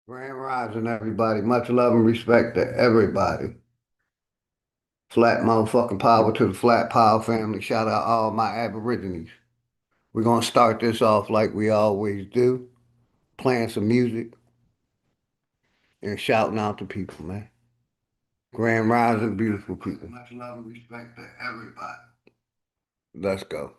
Grand Rising, everybody. Much love and respect to everybody. Flat motherfucking power to the Flat Power family. Shout out all my Aborigines. We're gonna start this off like we always do, playing some music and shouting out to people, man. Grand Rising, beautiful people. Much love and respect to everybody. Let's go.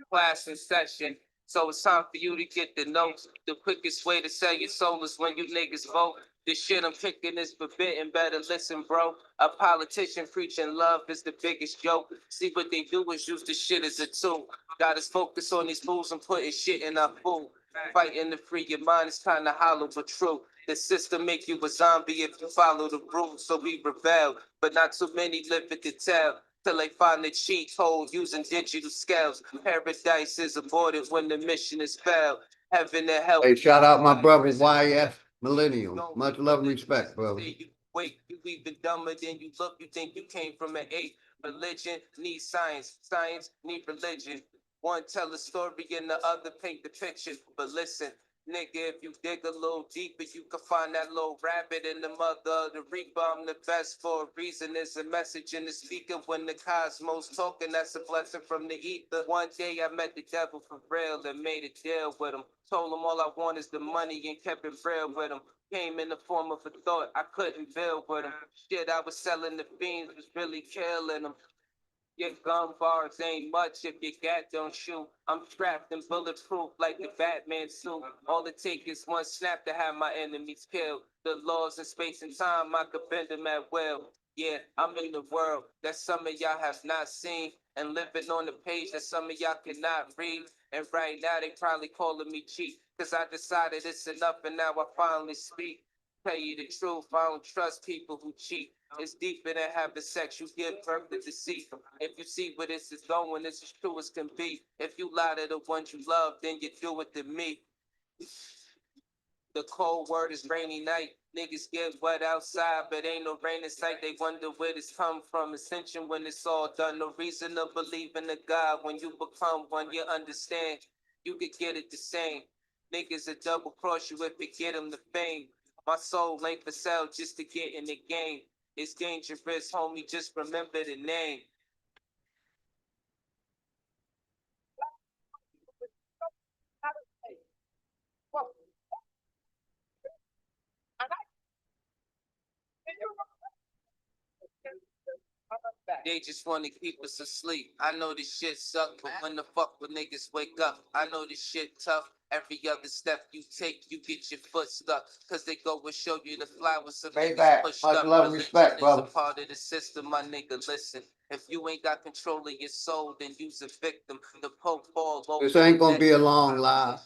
Class in session. So it's time for you to get the notes. The quickest way to sell your soul is when you niggas vote. The shit I'm picking is forbidden. Better listen, bro. A politician preaching love is the biggest joke. See what they do is use the shit as a tool. Got us focus on these fools and putting shit in our food. Fighting to free your mind is kinda hollow but true. The system make you a zombie if you follow the rules. So we rebel, but not too many live it to tell. Till they find the cheat code using digital scales. Paradise is aborted when the mission is failed. Heaven and hell. Hey, shout out my brother YF Millennium. Much love and respect, brother. Wait, you even dumber than you look. You think you came from an eight. Religion needs science. Science need religion. One tell a story and the other paint the picture. But listen, nigga, if you dig a little deeper, you can find that little rabbit in the mother of the reaper. I'm the best for a reason. There's a message in the speaker when the cosmos talking. That's a blessing from the ether. One day I met the devil for real and made a deal with him. Told him all I want is the money and kept it real with him. Came in the form of a thought I couldn't build with him. Shit I was selling the fiends was really killing them. Your gun bars ain't much if your gat don't shoot. I'm strapped and bulletproof like the Batman suit. All it takes is one snap to have my enemies killed. The laws of space and time, I could bend them at will. Yeah, I'm in the world that some of y'all have not seen. And living on the page that some of y'all cannot read. And right now they probably calling me cheap. Cause I decided it's enough and now I finally speak. Tell you the truth, I don't trust people who cheat. It's deeper than having sex, you give birth to deceit. If you see where this is going, this is true as can be. If you lie to the ones you love, then you do it to me. The cold word is rainy night. Niggas get wet outside, but ain't no rain in sight. They wonder where this come from. Ascension when it's all done. No reason to believe in a God. When you become one, you understand. You could get it the same. Niggas a double cross you if you get them the fame. My soul ain't for sale just to get in the game. It's dangerous, homie. Just remember the name. They just wanna keep us asleep. I know this shit suck, but when the fuck will niggas wake up? I know this shit tough. Every other step you take, you get your foot stuck. Cause they go and show you the flowers, so Stay niggas back. pushed Much up. love and Religion respect, is a brother. part of the system, my nigga. Listen, if you ain't got control of your soul, then you's a victim. The Pope fall over. This ain't gonna be a long live.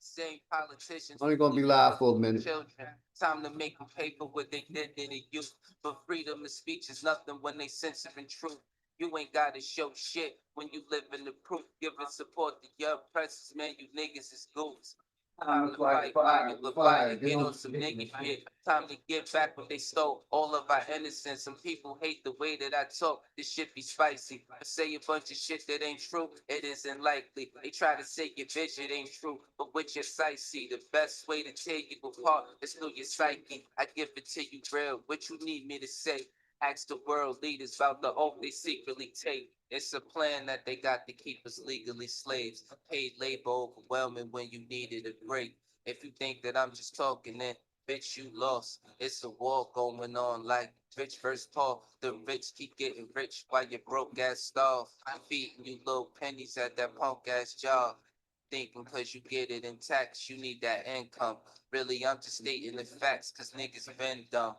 Same politicians. Only gonna be live for a minute. Children, time to make them pay for what they did to the youth. But freedom of speech is nothing when they censoring truth. You ain't gotta show shit when you live in the proof. Giving support to your oppressors, man. You niggas is goons. Time to fight, fire, get on some nigga shit. Time to get back what they stole. All of our innocence. Some people hate the way that I talk. This shit be spicy. I say a bunch of shit that ain't true. It isn't likely. They try to say your vision ain't true. But with your sight see, the best way to tear you apart is through your psyche. I give it to you real. What you need me to say? Ask the world leaders about the oath they secretly take. It's a plan that they got to keep us legally slaves. Paid labor overwhelming when you needed a break. If you think that I'm just talking, then bitch, you lost. It's a war going on like rich versus poor. The rich keep getting rich while you broke ass starve. I'm feeding you little pennies at that punk ass job. Thinking cause you get it in tax, you need that income. Really, I'm just stating the facts cause niggas been dumb.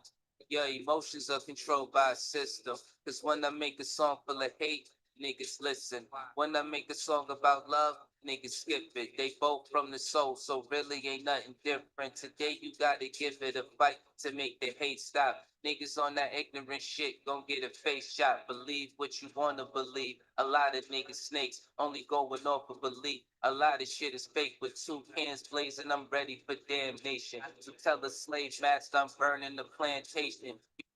Your emotions are controlled by a system. Cause when I make a song full of hate, niggas listen. When I make a song about love, niggas skip it. They both from the soul, so really ain't nothing different. Today you gotta give it a fight to make the hate stop. Niggas on that ignorant shit gon' get a face shot. Believe what you wanna believe. A lot of niggas snakes only going off of belief. A lot of shit is fake with two hands blazing. I'm ready for damnation. So tell the slave master I'm burning the plantation.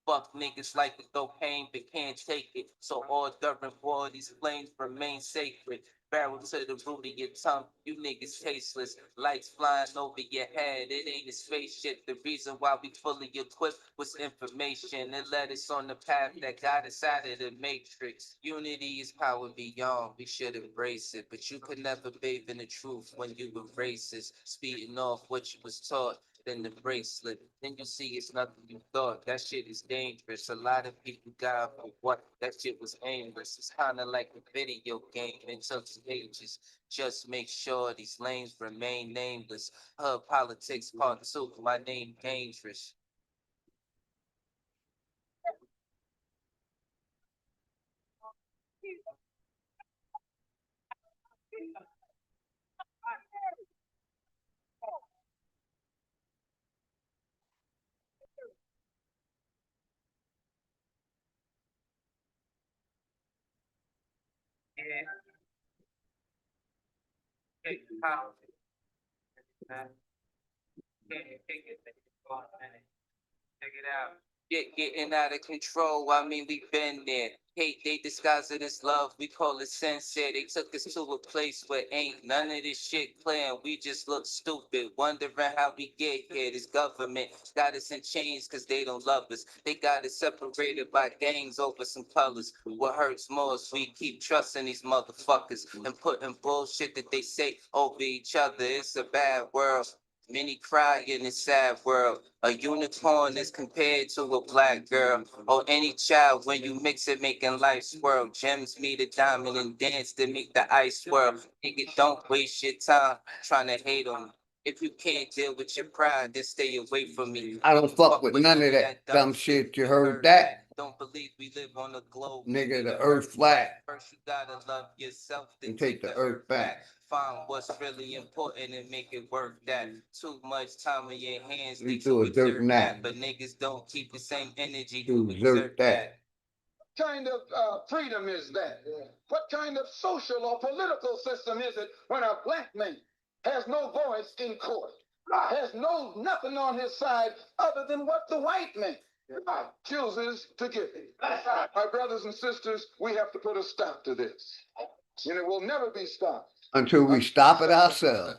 Fuck niggas like the cocaine, but can't take it. So all during war, these flames remain sacred. Barrel to the root of your tongue, you niggas tasteless. Lights flying over your head, it ain't a spaceship. The reason why we fully equipped was information. It led us on the path that got us out of the matrix. Unity is power beyond, we should embrace it. But you could never bathe in the truth when you were racist. Speeding off what you was taught. Then the bracelet. Then you see it's nothing you thought. That shit is dangerous. A lot of people die for what? That shit was aimless. It's kind of like a video game in took stages. Just make sure these lanes remain nameless. Politics part two. My name dangerous. Yeah, take it out. Take it. Check it out. Shit getting out of control. I mean, we've been there. Hate, they disguise it as love. We call it sincere. They took us to a place where ain't none of this shit playing. We just look stupid, wondering how we get here. This government got us in chains because they don't love us. They got us separated by gangs over some colors. What hurts more is we keep trusting these motherfuckers and putting bullshit that they say over each other. It's a bad world. Many cry in this sad world. A unicorn is compared to a black girl, or any child when you mix it, making life swirl. Gems meet a diamond and dance to make the ice swirl. Nigga, don't waste your time trying to hate on me. If you can't deal with your pride, then stay away from me. I don't fuck with none of that dumb shit. You heard that? Don't believe we live on a globe. Nigga, the earth flat. First you gotta love yourself, then And take the earth back. Find what's really important and make it work that. Too much time in your hands, We do a dirt nap. but niggas don't keep the same energy To exert that. What kind of freedom is that? What kind of social or political system is it when a black man has no voice in court, has nothing on his side other than what the white man chooses to give him? My brothers and sisters, we have to put a stop to this, and it will never be stopped Until we stop it ourselves.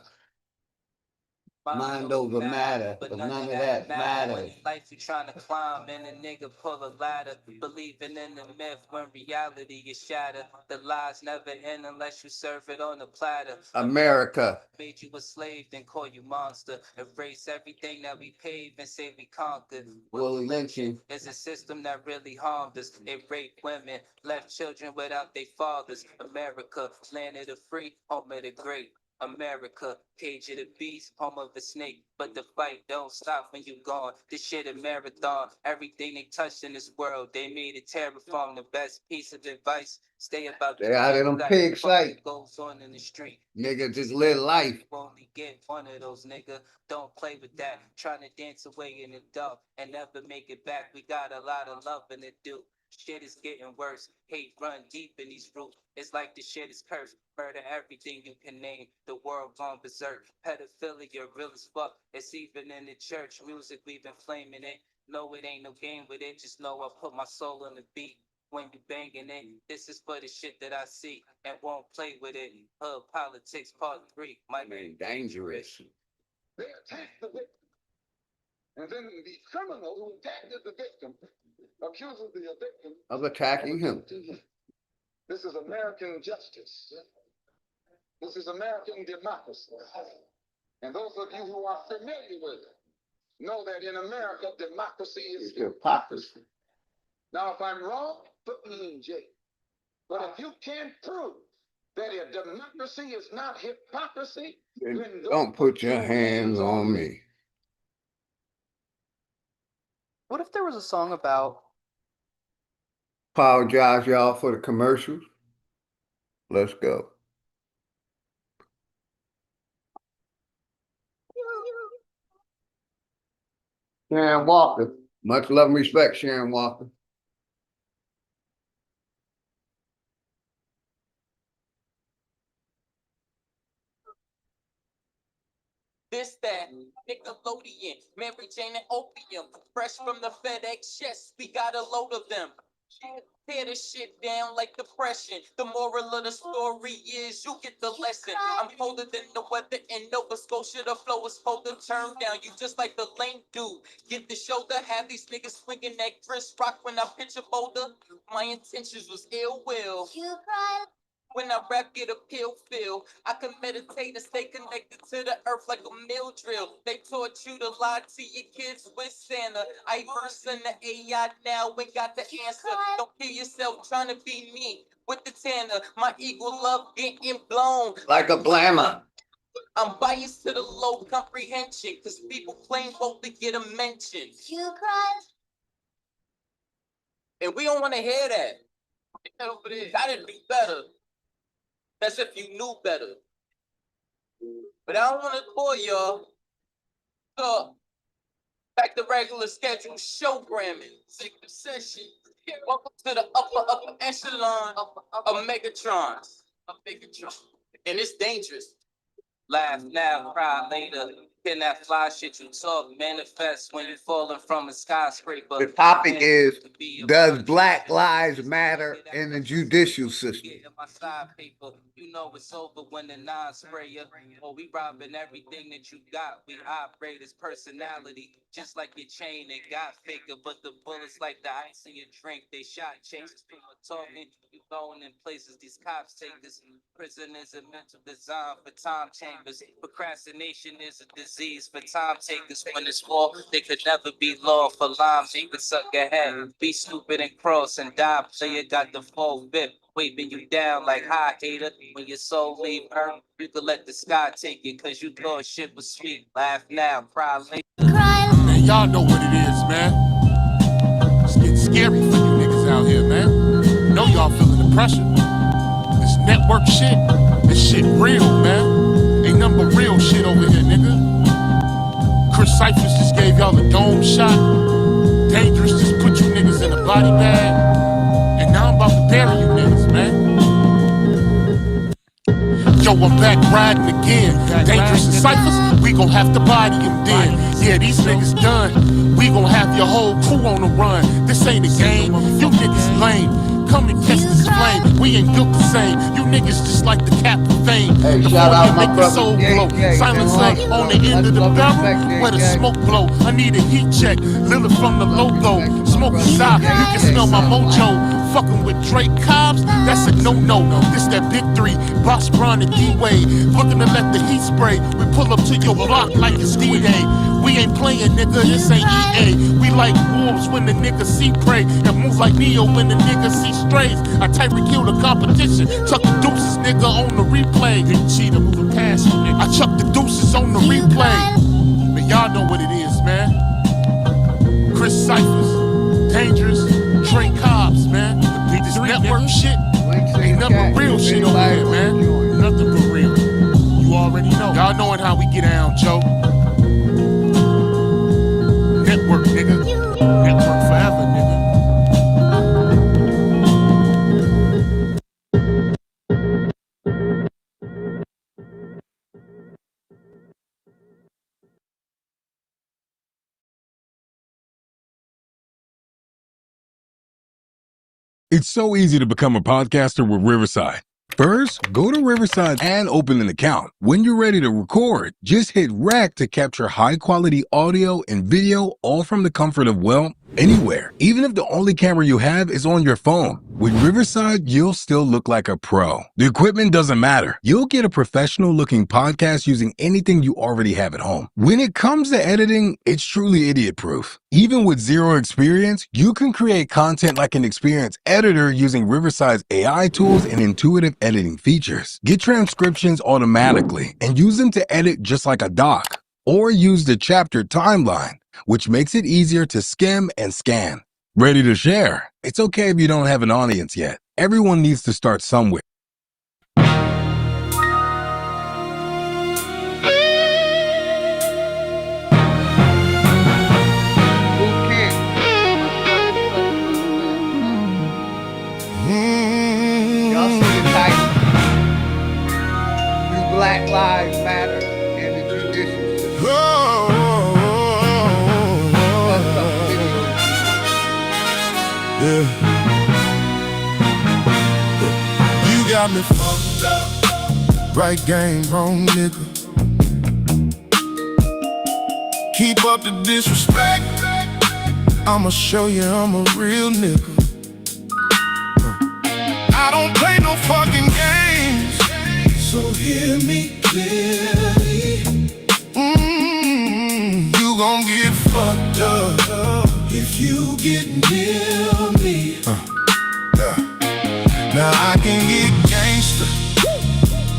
Mind over matter, but none of that matters. Life you trying to climb and a nigga pull a ladder, believing in the myth when reality is shattered. The lies never end unless you serve it on a platter. America made you a slave, then call you monster. Erase everything that we paved and say we conquered. Willie lynching is a system that really harmed us. It raped women, left children without their fathers. America, land of the free, home of the great. America, cage of the beast, home of the snake. But the fight don't stop when you gone. This shit a marathon. Everything they touched in this world, they made it terraform. The best piece of advice, stay about Stay out of them pig sites. Goes on in the street. Nigga, just live life. You only get one of those, nigga. Don't play with that. Trying to dance away in the dark and never make it back. We got a lot of loving to do. Shit is getting worse. Hate run deep in these roots. It's like the shit is cursed. Murder everything you can name. The world gone berserk. Pedophilia real as fuck. It's even in the church music. We've been flaming it. No, it ain't no game with it. Just know I put my soul on the beat. When you banging it, this is for the shit that I see and won't play with it. Politics part 3. My Man, dangerous. They attack the victim, and then the criminal who attacked the victim accuses the victim Of attacking him. This is American justice. This is American democracy. And those of you who are familiar with it know that in America, democracy is Hypocrisy. Now, if I'm wrong, put me in jail. But if you can't prove that a democracy is not hypocrisy, then don't put your hands on me. What if there was a song about Apologize, y'all, for the commercials. Let's go. Sharon Walker. Much love and respect, Sharon Walker. This, that, Nickelodeon, Mary Jane and Opium, fresh from the FedEx chest, we got a load of them. Tear this shit down like depression. The moral of the story is you get the lesson. I'm colder than the weather in Nova Scotia. The flow is cold to turn down. You just like the lame dude. Get the shoulder, have these niggas swinging that Chris Rock when I pitch a boulder. My intentions was ill will. When I rap, get a pill feel. I can meditate and stay connected to the earth like a mill drill. They taught you to lie to your kids with Santa. I verse in the AI now, ain't got the answer. Don't kill yourself trying to be me with the tanner. My equal love getting blown like a blammer. I'm biased to the low comprehension, cause people claim both to get a mention. You cry. And we don't want to hear that. Gotta do better. That's if you knew better. But I don't want to bore y'all. So, back to regular schedule showgramming. Secret session. Welcome to the upper echelon of Megatrons. And it's dangerous. Laugh now, cry later. Can that fly shit you talk manifest when you're falling from a skyscraper? The topic is, does Black Lives Matter in the judicial system? My side paper, you know it's over when the nine spray you. Oh, we robbing everything that you got. We operate as personality, just like your chain. It got faker, but the bullets like the ice in your drink. They shot chasers, people talking. You going in places these cops take us. Prison is a mental design for time chambers. Procrastination is a disease for time takers. When it's war, they could never be law for limes. You could suck your head, be stupid and cross and die. Player got the full whip, waving you down like hi hater. When your soul leave earth, you could let the sky take it, cause you thought shit was sweet. Laugh now, cry later. Man, y'all know what it is, man. It's getting scary for you niggas out here, man. Know y'all feeling the pressure. This network shit, this shit real, man. Ain't nothing but real shit over here, nigga. Chris Cyphers just gave y'all a dome shot. Dangerous just put you niggas in a body bag. And now I'm about to bury you niggas, man. Yo, I'm back riding again. Dangerous and Cyphers, we gon' have to body him then. Yeah, these niggas done. We gon' have your whole crew on the run. This ain't a game, you niggas lame. Come and catch this flame. We ain't built the same. You niggas just like the cap of fame. Hey, The shout more out you my make your brother, soul Jay, blow. Jay, Silencer Jay, on the end of the much love, barrel respect, where the Jay. smoke blow. I need a heat check. Lily from the logo. Smoke stop. You can smell my mojo. Fucking with Drake Cobbs, that's a no-no. This that big three, Boss Bron and D-Wade. Looking to let the heat spray. We pull up to your block like it's D-Day. We ain't playing, nigga, this ain't EA. We like wolves when the nigga see prey. And move like Neo when the nigga see strays. I Tyreek kill the competition. Chuck the deuces, nigga, on the replay. Big cheetah moving past you, nigga. I chuck the deuces on the replay. But y'all know what it is, man. Chris Cyphers, Dangerous, Drake Cobbs, man. This network shit ain't nothing but real shit over here, man. Nothing but real. You already know. Y'all knowing how we get down, Joe. Network, nigga. Network forever, nigga. It's so easy to become a podcaster with Riverside. First, go to Riverside and open an account. When you're ready to record, just hit rec to capture high-quality audio and video, all from the comfort of, well, anywhere. Even if the only camera you have is on your phone. With Riverside, you'll still look like a pro. The equipment doesn't matter. You'll get a professional-looking podcast using anything you already have at home. When it comes to editing, it's truly idiot-proof. Even with zero experience, you can create content like an experienced editor using Riverside's AI tools and intuitive editing features. Get transcriptions automatically and use them to edit just like a doc. Or use the chapter timeline, which makes it easier to skim and scan. Ready to share? It's okay if you don't have an audience yet. Everyone needs to start somewhere. Yeah. You got me fucked up. Right game, wrong nigga. Keep up the disrespect. I'ma show you I'm a real nigga. I don't play no fucking games, so hear me clearly. You gon' get fucked up if you get near me. Now I can get gangster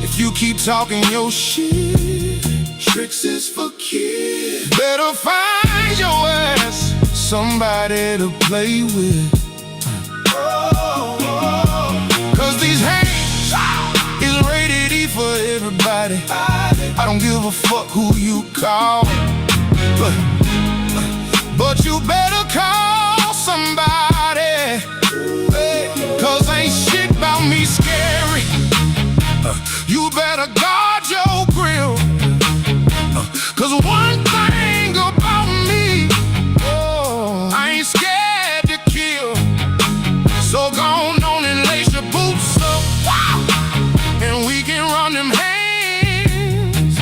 if you keep talking your shit. Tricks is for kids. Better find your ass somebody to play with. Cause these hands is rated E for everybody. I don't give a fuck who you call, but you better call somebody. Cause ain't shit about me scary. You better guard your grill. Cause one thing about me, I ain't scared to kill. So go on and lace your boots up, and we can run them hands.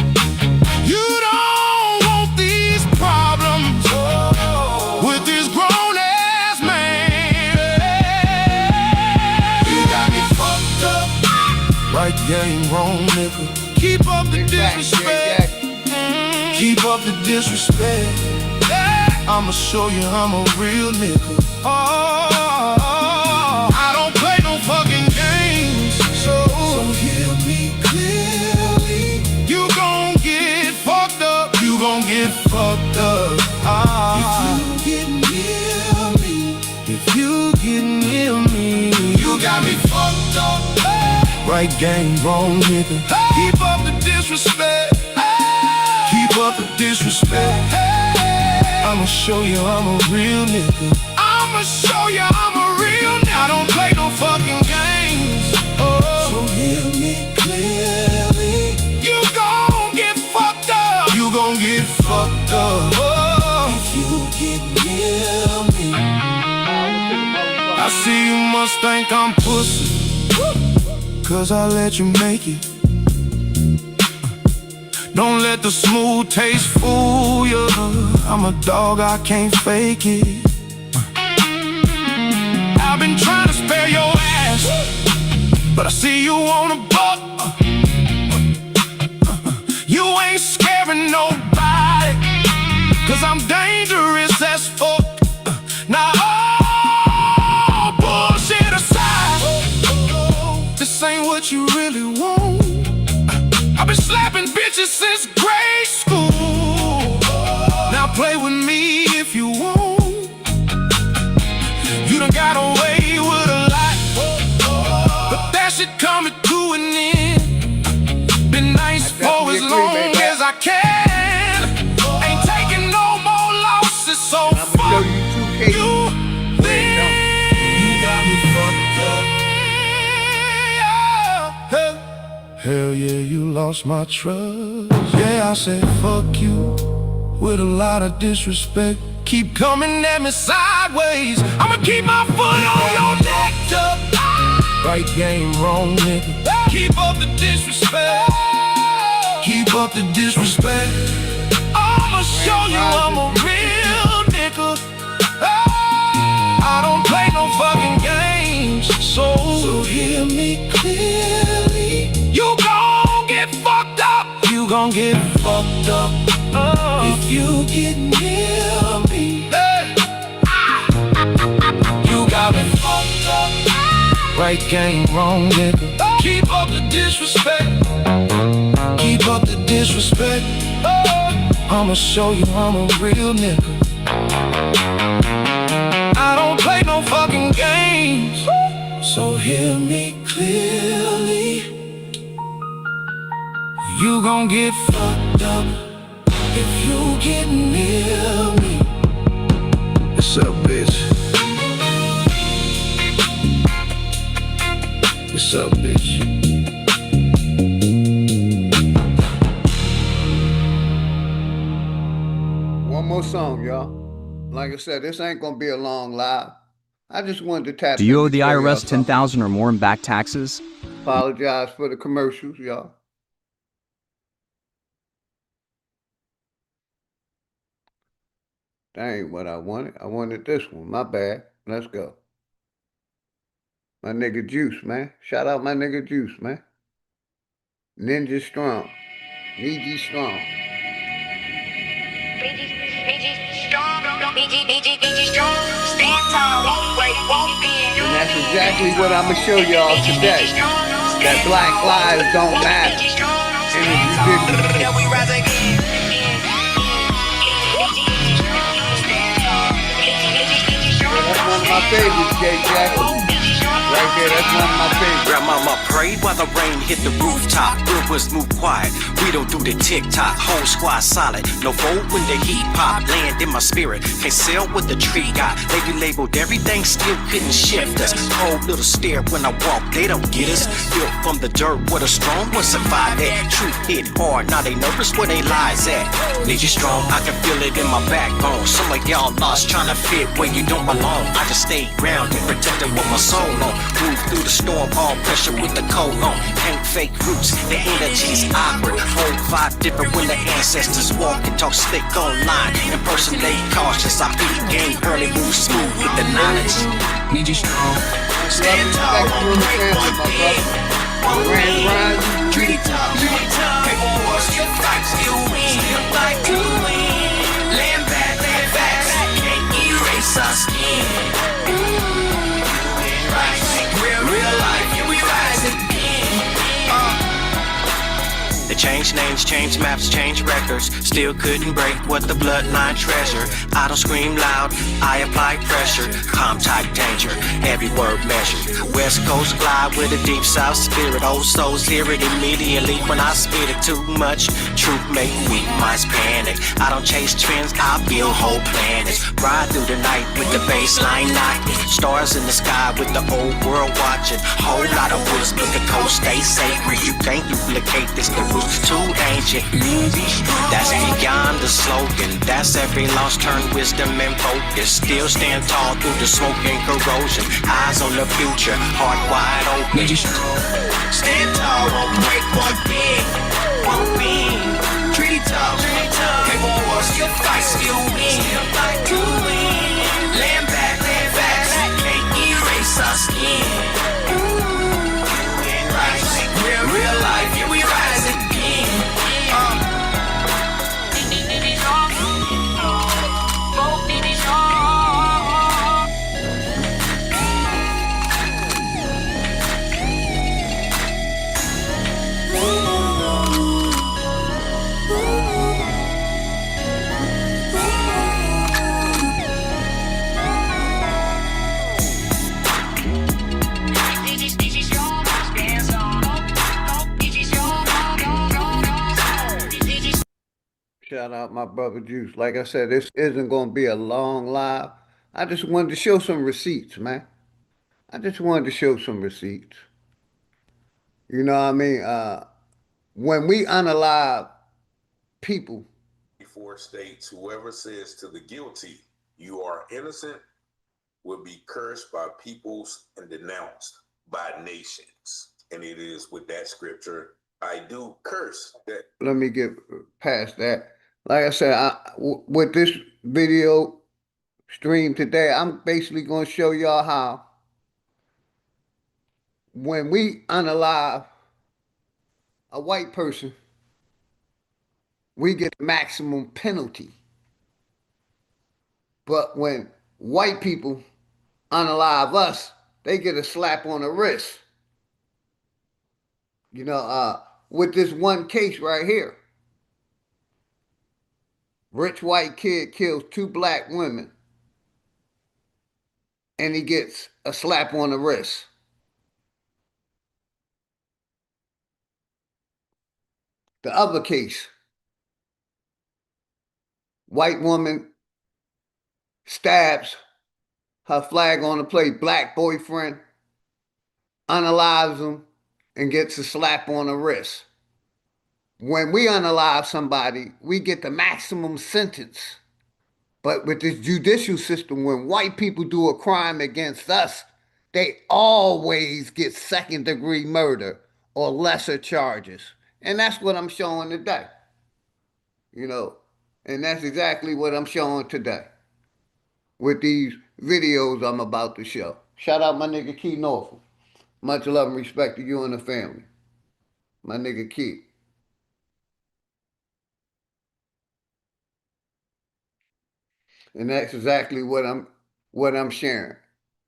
You don't want these problems with this grown-ass man. You got me fucked up. Right game, wrong nigga. Keep up the disrespect. Keep up the disrespect. I'ma show you I'm a real nigga. I don't play no fucking games, so hear me clearly. You gon' get fucked up. You gon' get fucked up. If you get near me, if you get near me, you got me fucked up. Right game, wrong nigga. Keep up the disrespect. Keep up the disrespect. I'ma show you I'm a real nigga. I'ma show you I'm a real nigga. I don't play no fucking games. So hear me clearly. You gon' get fucked up. You gon' get fucked up. If you get near me. I see you must think I'm pussy, cause I let you make it. Don't let the smooth taste fool you. I'm a dog, I can't fake it. I've been trying to spare your ass, but I see you on a buck. You ain't scaring nobody, cause I'm dangerous as fuck. Now all bullshit aside, this ain't what you really want. I've been slapping bitches since grade school. Now play with me if you want. You done got away with a lot, but that shit coming to an end. Been nice for as long as I can. Ain't taking no more losses, so fuck you. Then you got me fucked up. Hell yeah, you lost my trust. Yeah, I said fuck you with a lot of disrespect. Keep coming at me sideways, I'ma keep my foot on your neck. Right game, wrong nigga. Keep up the disrespect. Keep up the disrespect. I'ma show you I'm a real nigga. I don't play no fucking games, so hear me clearly. You gon' get fucked up. You gon' get fucked up if you get near me. You got me fucked up. Right game, wrong nigga. Keep up the disrespect. Keep up the disrespect. I'ma show you I'm a real nigga. I don't play no fucking games, so hear me clearly. You gon' get fucked up if you get near me. What's up, bitch? What's up, bitch? One more song, y'all. Like I said, this ain't gonna be a long live. I just wanted to tap Do in you owe and the show y'all IRS something. 10,000 or more in back taxes? Apologize for the commercials, y'all. That ain't what I wanted. I wanted this one. My bad. Let's go. My nigga Juice, man. Shout out my nigga Juice, man. Ninja Strong. Niji Strong. And that's exactly what I'm going to show y'all today. That black lives don't matter in the judicial system. That's one of my favorites, Jay Jackson. Right there, that's one of my favorites. Grandmama prayed while the rain hit the rooftop. Real was move quiet. We don't do the tick-tock. Whole squad solid. No fold when the heat pop. Land in my spirit. Can't sell what the tree got. They relabeled everything, still couldn't shift us. Cold little stare when I walk. They don't get us. Built from the dirt where the strong ones survive that. Truth hit hard. Now they nervous where they lies at. Need you strong. I can feel it in my backbone. Some of y'all lost trying to fit where you don't belong. I just stay grounded, protected with my soul on. Move through the storm, all pressure with the coat on. Can't fake roots, the energy's awkward. Hold five different when the ancestors walk and talk slick online. Impersonate cautious, I beat game early, move smooth with the knowledge. Need you strong. Stand tall, break one big. One win, treat it tough. Paper wars, still fight, still win. Still fight to win. Land back, can't erase our skin. Real life, here we rise again. They changed names, changed maps, changed records. Still couldn't break what the bloodline treasure. I don't scream loud, I apply pressure. Calm type danger, every word measured. West Coast glide with a deep south spirit. Old souls hear it immediately when I spit it too much. Truth make weak minds panic. I don't chase trends, I build whole planets. Ride through the night with the baseline knocking. Stars in the sky with the old world watching. Whole lot of woods, but the coast stay sacred. You can't duplicate this, the roots too ancient. That's beyond the slogan. That's every lost turn wisdom and focus. Still stand tall through the smoke and corrosion. Eyes on the future, heart wide open. Stand tall, won't break one big. One big, treat it tough. Paper war, still fight, still win. Still fight to win. Land back, can't erase our skin. Real life, here we rise again. Shout out my brother Juice. Like I said, this isn't going to be a long live. I just wanted to show some receipts, man. I just wanted to show some receipts. You know what I mean? When we unalive people, Before states, whoever says to the guilty, you are innocent, will be cursed by peoples and denounced by nations. And it is with that scripture, I do curse that. let me get past that. Like I said, with this video stream today, I'm basically going to show y'all how when we unalive a white person, we get maximum penalty. But when white people unalive us, they get a slap on the wrist. You know, with this one case right here, rich white kid kills two black women and he gets a slap on the wrist. The other case, white woman stabs her flag on the plate, black boyfriend, unalives him, and gets a slap on the wrist. When we unalive somebody, we get the maximum sentence But with this judicial system, when white people do a crime against us, they always get second-degree murder or lesser charges. And that's what I'm showing today. You know, and that's exactly what I'm showing today with these videos I'm about to show. Shout out my nigga Key Norfolk. Much love and respect to you and the family. My nigga Key. And that's exactly what I'm sharing.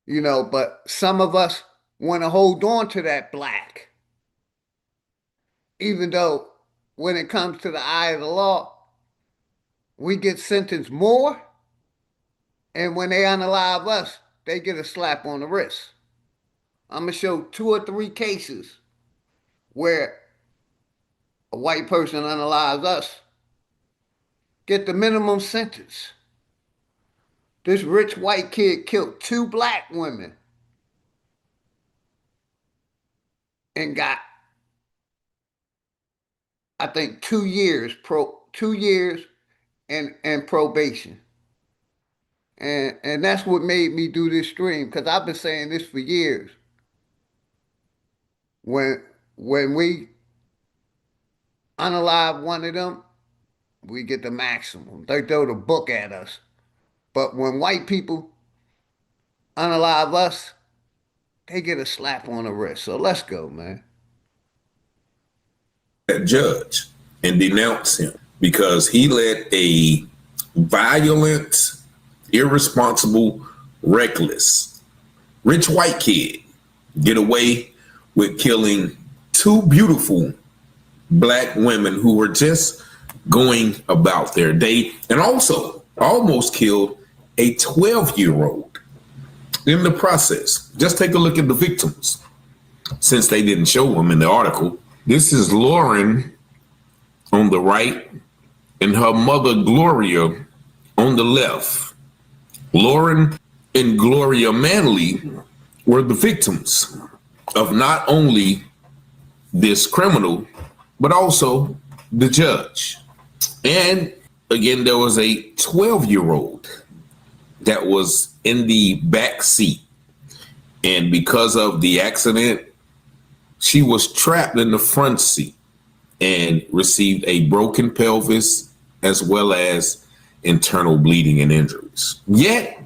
You know, but some of us want to hold on to that black. Even though when it comes to the eye of the law, we get sentenced more. And when they unalive us, they get a slap on the wrist. I'm going to show 2 or 3 cases where a white person unalives us, get the minimum sentence. This rich white kid killed 2 black women and got, I think, 2 years and probation. And that's what made me do this stream, because I've been saying this for years. When we unalive one of them, we get the maximum. They throw the book at us. But when white people unalive us, they get a slap on the wrist. So let's go, man. That judge and denounce him because he let a violent, irresponsible, reckless, rich white kid get away with killing 2 beautiful black women who were just going about their day, and also almost killed a 12-year-old in the process. Just take a look at the victims, since they didn't show them in the article. This is Lauren on the right and her mother Gloria on the left. Lauren and Gloria Manley were the victims of not only this criminal, but also the judge. And again, there was a 12-year-old that was in the back seat. And because of the accident, she was trapped in the front seat and received a broken pelvis as well as internal bleeding and injuries. Yet,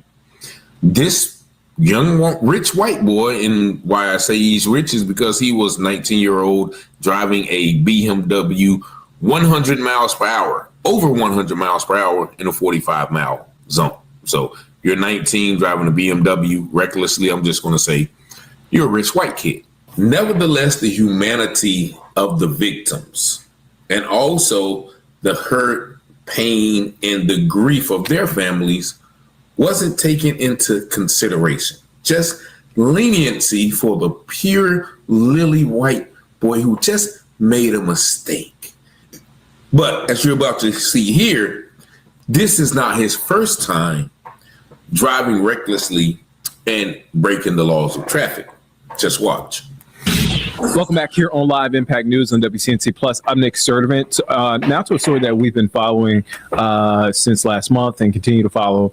this young, rich white boy, and why I say he's rich is because he was 19-year-old driving a BMW 100 miles per hour, over 100 miles per hour in a 45-mile zone. So you're 19 driving a BMW recklessly. I'm just going to say you're a rich white kid. Nevertheless, the humanity of the victims and also the hurt, pain, and the grief of their families wasn't taken into consideration. Just leniency for the pure lily white boy who just made a mistake. But as you're about to see here, this is not his first time driving recklessly and breaking the laws of traffic. Just watch. Welcome back here on Live Impact News on WCNC Plus. I'm Nick Sturdivant. Now to a story that we've been following since last month and continue to follow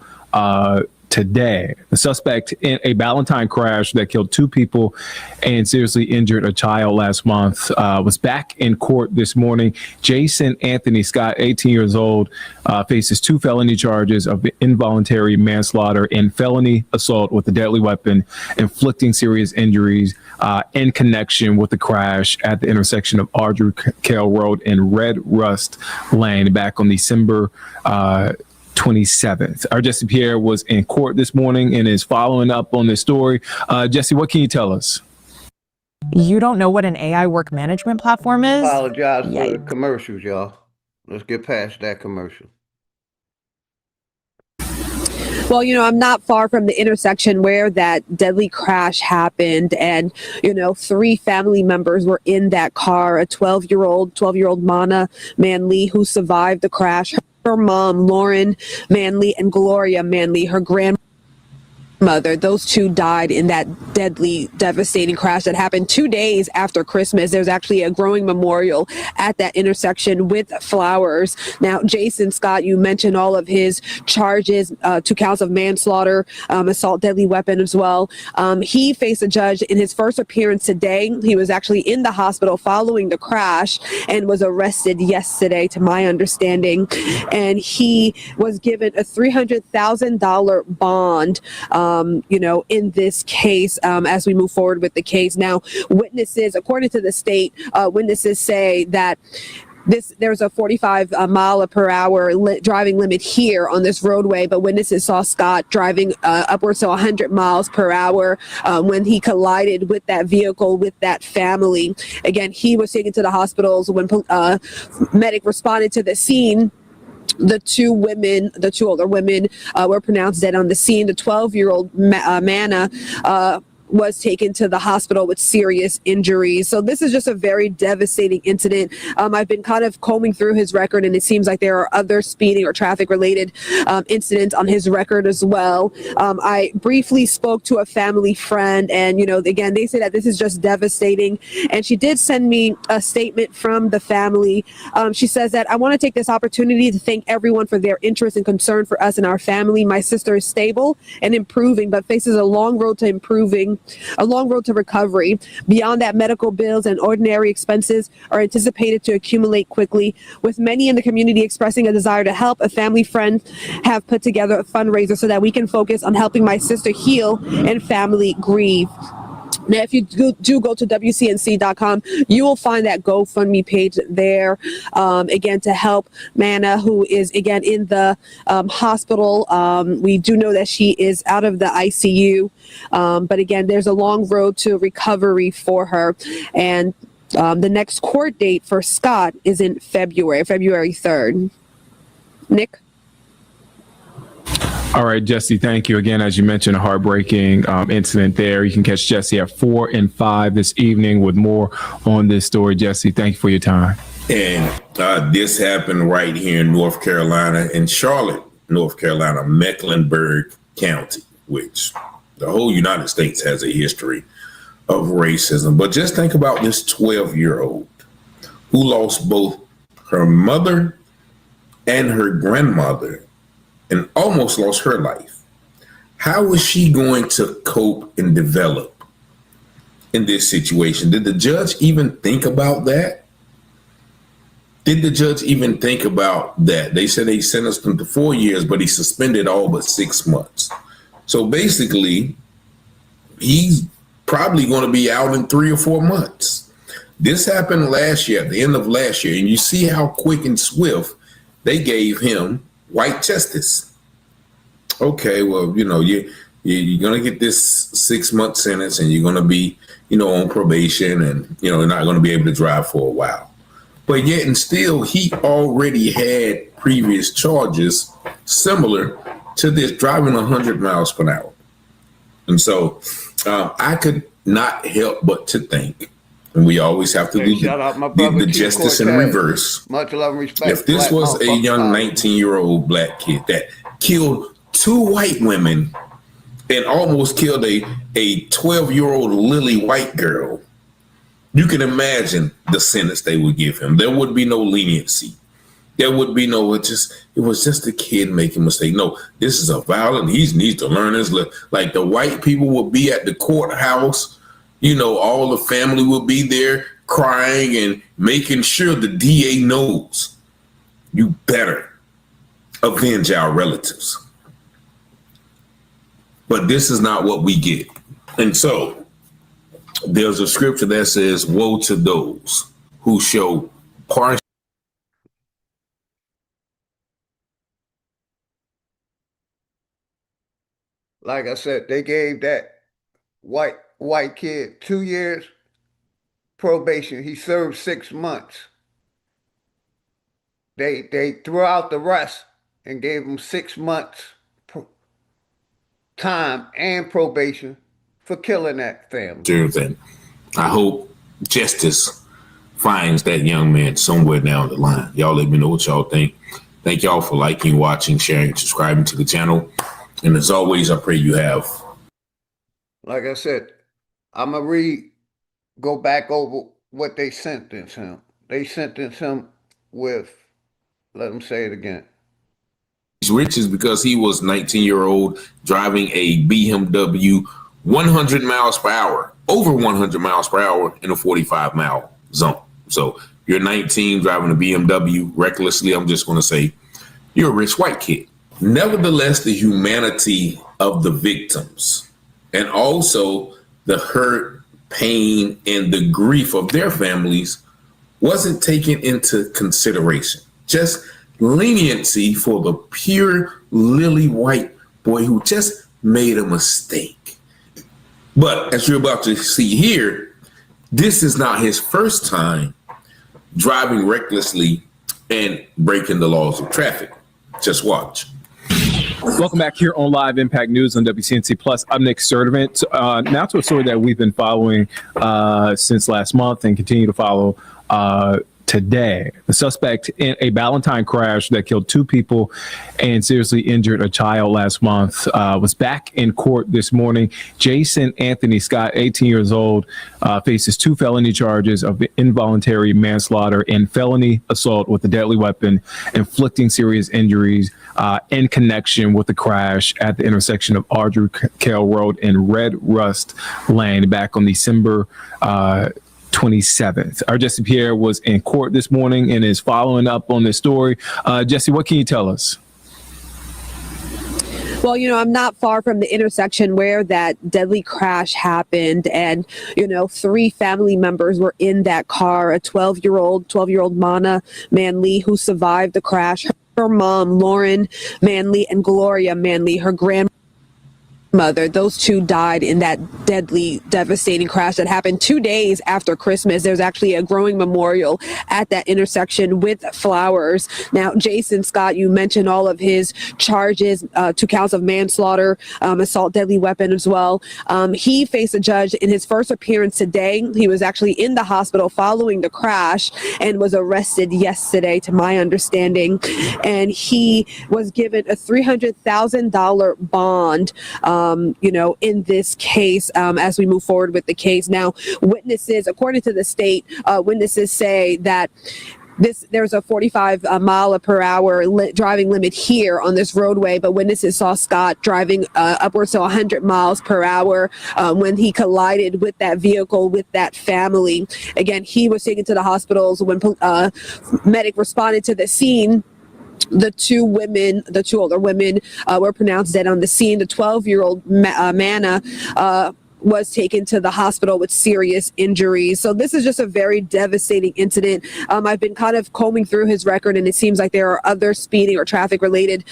today. The suspect in a Valentine crash that killed 2 people and seriously injured a child last month was back in court this morning. Jason Anthony Scott, 18 years old, faces 2 felony charges of involuntary manslaughter and felony assault with a deadly weapon, inflicting serious injuries in connection with the crash at the intersection of Audrey Kell Road and Red Rust Lane back on December 27th. Our Jesse Pierre was in court this morning and is following up on this story. Jesse, what can you tell us? You don't know what an AI work management platform is? Apologize for the commercials, y'all. Let's get past that commercial. Well, I'm not far from the intersection where that deadly crash happened. And, 3 family members were in that car, a 12-year-old Mana Manley, who survived the crash. Her mom, Lauren Manley, and Gloria Manley, her grandmother. mother. Those two died in that deadly, devastating crash that happened 2 days after Christmas. There's actually a growing memorial at that intersection with flowers. Now, Jason Scott, you mentioned all of his charges, 2 counts of manslaughter, assault, deadly weapon as well. He faced a judge in his first appearance today. He was actually in the hospital following the crash and was arrested yesterday, to my understanding. And he was given a $300,000 bond, in this case, as we move forward with the case. Now, witnesses, according to the state, witnesses say that there's a 45 mile per hour driving limit here on this roadway, but witnesses saw Scott driving upwards to 100 miles per hour when he collided with that vehicle with that family. Again, he was taken to the hospitals when medic responded to the scene. The two older women were pronounced dead on the scene. The 12-year-old Mana was taken to the hospital with serious injuries. So this is just a very devastating incident. I've been kind of combing through his record, and it seems like there are other speeding or traffic related incidents on his record as well. I briefly spoke to a family friend, and again, they say that this is just devastating. And she did send me a statement from the family. She says that, "I want to take this opportunity to thank everyone for their interest and concern for us and our family. My sister is stable and improving, but faces a long road to recovery. Beyond that, medical bills and ordinary expenses are anticipated to accumulate quickly. With many in the community expressing a desire to help, a family friend have put together a fundraiser so that we can focus on helping my sister heal and family grieve." Now, if you do go to WCNC.com, you will find that GoFundMe page there, again, to help Mana, who is, again, in the hospital. We do know that she is out of the ICU, but again, there's a long road to recovery for her. And the next court date for Scott is in February 3rd. Nick? All right, Jesse, thank you. Again, as you mentioned, a heartbreaking incident there. You can catch Jesse at 4 and 5 this evening with more on this story. Jesse, thank you for your time. And this happened right here in North Carolina, in Charlotte, North Carolina, Mecklenburg County, which the whole United States has a history of racism. But just think about this 12-year-old who lost both her mother and her grandmother and almost lost her life. How is she going to cope and develop in this situation? Did the judge even think about that? Did the judge even think about that? They said they sentenced him to 4 years, but he suspended all but 6 months. So basically, he's probably going to be out in 3 or 4 months. This happened last year, at the end of last year, and you see how quick and swift they gave him white justice. Okay, well, you're going to get this 6-month sentence, and you're going to be, on probation, and, you're not going to be able to drive for a while. But yet and still, he already had previous charges similar to this, driving 100 miles per hour. And so I could not help but to think, and we always have to do the justice in reverse. Much love and respect. If this was a young 19-year-old black kid that killed 2 white women and almost killed a 12-year-old lily white girl, you can imagine the sentence they would give him. There would be no leniency. There would be no, it was just a kid making a mistake. No, this is a violent, he needs to learn his lesson. Like the white people would be at the courthouse, all the family will be there crying and making sure the DA knows you better avenge our relatives. But this is not what we get. And so there's a scripture that says, woe to those who show partial. Like I said, they gave that white kid 2 years probation. He served 6 months. They threw out the rest and gave him 6 months time and probation for killing that family. I hope justice finds that young man somewhere down the line. Y'all let me know what y'all think. Thank y'all for liking, watching, sharing, subscribing to the channel. And as always, I pray you have like I said, I'm going to go back over what they sentenced him. They sentenced him with, let him say it again. Riches because he was 19-year-old driving a BMW 100 miles per hour, over 100 miles per hour in a 45-mile zone. So you're 19 driving a BMW recklessly. I'm just going to say you're a rich white kid. Nevertheless, the humanity of the victims and also the hurt, pain, and the grief of their families wasn't taken into consideration. Just leniency for the pure lily white boy who just made a mistake. But as you're about to see here, this is not his first time driving recklessly and breaking the laws of traffic. Just watch. Welcome back here on Live Impact News on WCNC Plus. I'm Nick Sturdivant. Now to a story that we've been following since last month and continue to follow today. The suspect in a Valentine crash that killed 2 people and seriously injured a child last month was back in court this morning. Jason Anthony Scott, 18 years old, faces 2 felony charges of involuntary manslaughter and felony assault with a deadly weapon, inflicting serious injuries in connection with the crash at the intersection of Audrey Kell Road and Red Rust Lane back on December 27th. Our Jesse Pierre was in court this morning and is following up on this story. Jesse, what can you tell us? Well, I'm not far from the intersection where that deadly crash happened. And, 3 family members were in that car, a 12-year-old Mana Manley, who survived the crash. Her mom, Lauren Manley, and Gloria Manley, her grandmother. Those 2 died in that deadly, devastating crash that happened 2 days after Christmas. There's actually a growing memorial at that intersection with flowers. Now, Jason Scott, you mentioned all of his charges, 2 counts of manslaughter, assault, deadly weapon as well. He faced a judge in his first appearance today. He was actually in the hospital following the crash and was arrested yesterday, to my understanding. And he was given a $300,000 bond, in this case, as we move forward with the case. Now, witnesses, according to the state, witnesses say that there's a 45 mile per hour driving limit here on this roadway, but witnesses saw Scott driving upwards to 100 miles per hour when he collided with that vehicle with that family. Again, he was taken to the hospitals when medic responded to the scene. The 2 older women were pronounced dead on the scene. The 12-year-old Mana was taken to the hospital with serious injuries. So this is just a very devastating incident. I've been kind of combing through his record, and it seems like there are other speeding or traffic related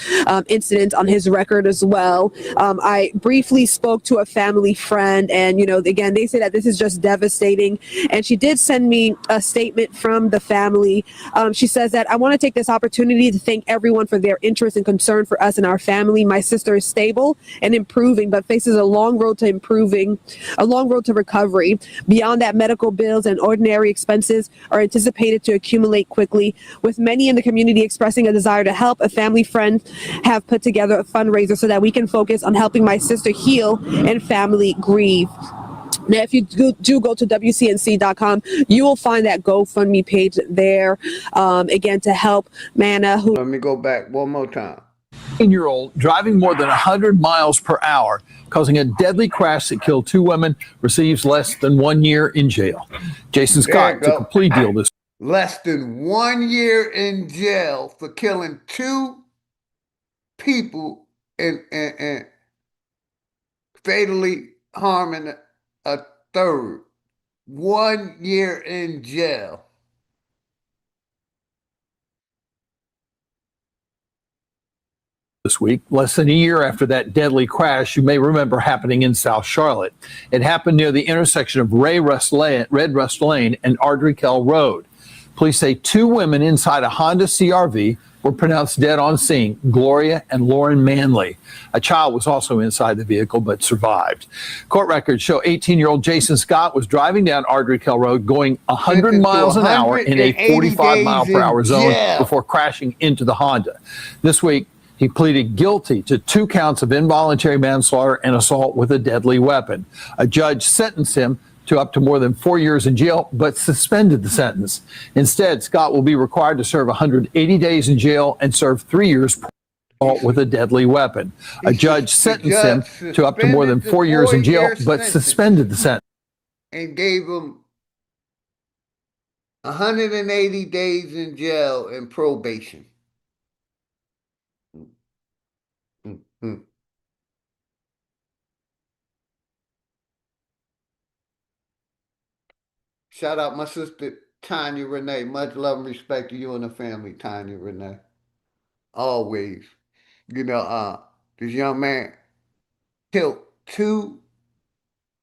incidents on his record as well. I briefly spoke to a family friend, and again, they say that this is just devastating. And she did send me a statement from the family. She says that, "I want to take this opportunity to thank everyone for their interest and concern for us and our family. My sister is stable and improving, but faces a long road to recovery. Beyond that, medical bills and ordinary expenses are anticipated to accumulate quickly. With many in the community expressing a desire to help, a family friend have put together a fundraiser so that we can focus on helping my sister heal and family grieve." Now, if you do go to WCNC.com, you will find that GoFundMe page there, again, to help Mana. Let me go back one more time. 18-year-old driving more than 100 miles per hour, causing a deadly crash that killed 2 women, receives less than 1 year in jail. Jason Scott took a plea deal this. Less than 1 year in jail for killing 2 people and fatally harming a 3rd. 1 year in jail. This week, less than a year after that deadly crash you may remember happening in South Charlotte. It happened near the intersection of Red Rust Lane and Audrey Kell Road. Police say 2 women inside a Honda CRV were pronounced dead on scene, Gloria and Lauren Manley. A child was also inside the vehicle but survived. Court records show 18-year-old Jason Scott was driving down Audrey Kell Road going 100 miles an hour in a 45 mile per hour zone before crashing into the Honda. This week, He pleaded guilty to 2 counts of involuntary manslaughter and assault with a deadly weapon. A judge sentenced him to up to more than 4 years in jail, but suspended the sentence. Instead, Scott will be required to serve 180 days in jail and serve 3 years for assault with a deadly weapon. A judge sentenced him to up to more than 4 years in jail, but suspended the sentence. And gave him 180 days in jail and probation. Mm-hmm. Shout out my sister Tanya Renee. Much love and respect to you and the family, Tanya Renee. Always. You know, this young man killed 2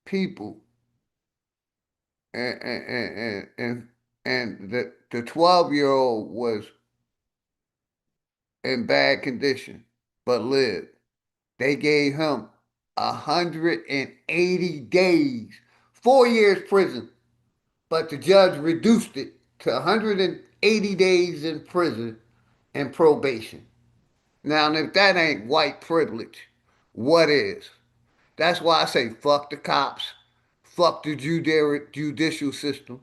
people. And the 12-year-old was in bad condition, but lived. They gave him 180 days, 4 years prison, but the judge reduced it to 180 days in prison and probation. Now, if that ain't white privilege, what is? That's why I say fuck the cops, fuck the judicial system,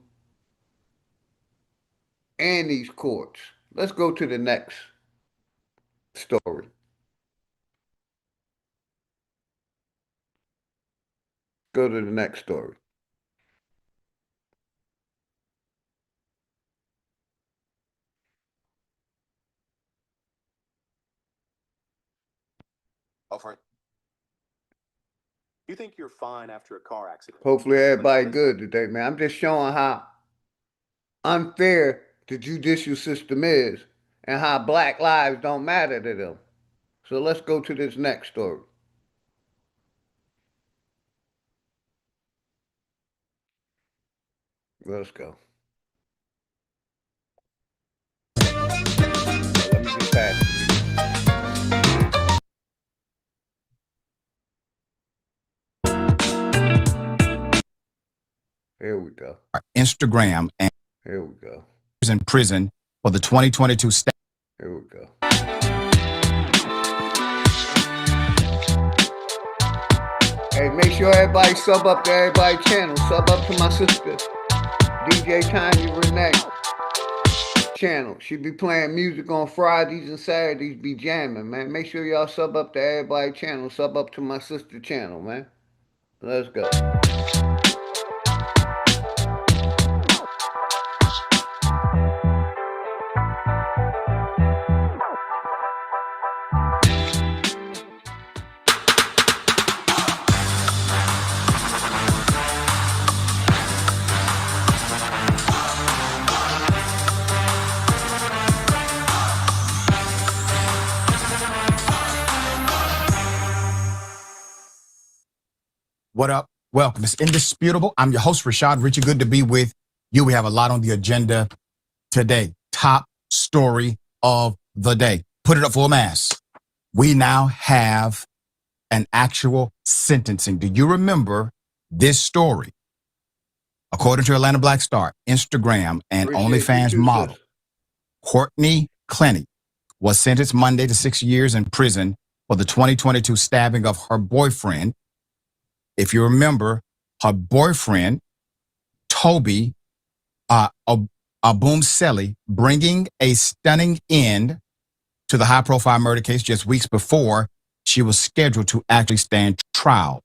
and these courts. Let's go to the next story. Go to the next story. You think you're fine after a car accident? Hopefully everybody good today, man. I'm just showing how unfair the judicial system is and how black lives don't matter to them. So let's go to this next story. Let's go. Let me get back. Here we go. Instagram and here we go. In prison for the 2022 stat. Here we go. Hey, make sure everybody sub up to everybody's channel. Sub up to my sister, DJ Tanya Renee channel. She be playing music on Fridays and Saturdays, be jamming, man. Make sure y'all sub up to everybody's channel. Sub up to my sister channel, man. Let's go. What up? Welcome. It's Indisputable. I'm your host, Rashad Richie. Good to be with you. We have a lot on the agenda today. Top story of the day. Put it up for a mass. We now have an actual sentencing. Do you remember this story? According to Atlanta Black Star, Instagram and OnlyFans model, Courtney Clenny was sentenced Monday to 6 years in prison for the 2022 stabbing of her boyfriend. If you remember, her boyfriend, Toby Abumseli, bringing a stunning end to the high-profile murder case just weeks before she was scheduled to actually stand trial.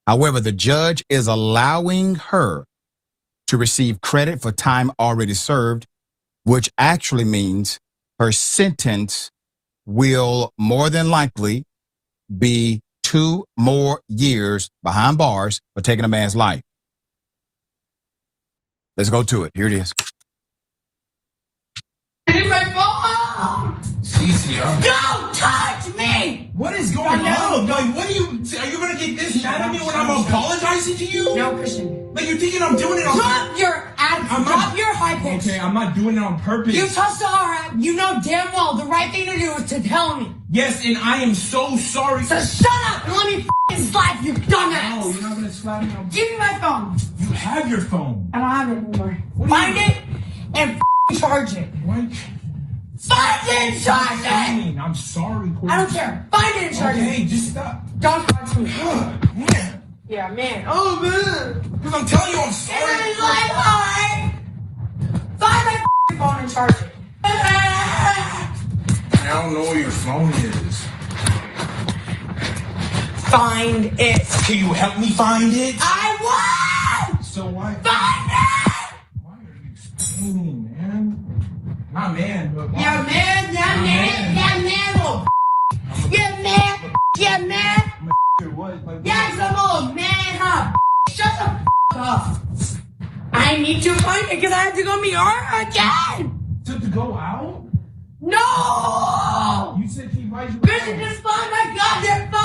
However, the judge is allowing her to receive credit for time already served, which actually means her sentence will more than likely be 2 more years behind bars for taking a man's life. Let's go to it. Here it is. My phone! Cecil. Don't touch me! What is going on? Like, what are you gonna get this mad at me when I'm apologizing to you? No, Christian. Like, you're thinking I'm doing it on purpose? Drop your high pitch. Okay, I'm not doing it on purpose. You touched Sahara. You know damn well the right thing to do is to tell me. Yes, and I am so sorry. So shut up and let me f***ing slap you, dumbass. No, you're not gonna slap me. Give me my phone. You have your phone. I don't have it anymore. Find it and f***ing charge it. What? Find it and charge it! I'm sorry, Courtney. I don't care. Find it and charge it. Okay, just stop. Don't talk to me. Man. Yeah, man. Oh, man. Because I'm telling you I'm sorry. It's like, alright. Find my phone and charge it. I don't know where your phone is. Find it. Can you help me find it? I won! So what? Find it! Why are you explaining, man? Not man, but why? Yeah, man. Yeah, man. Yeah, man. Little yeah, man. Yeah, man. What? Like, Yeah, some old man, huh? Shut the up. I need to find it because I have to go meet her again. To go out? No! You said he invited you Christian, out. just find my goddamn phone! I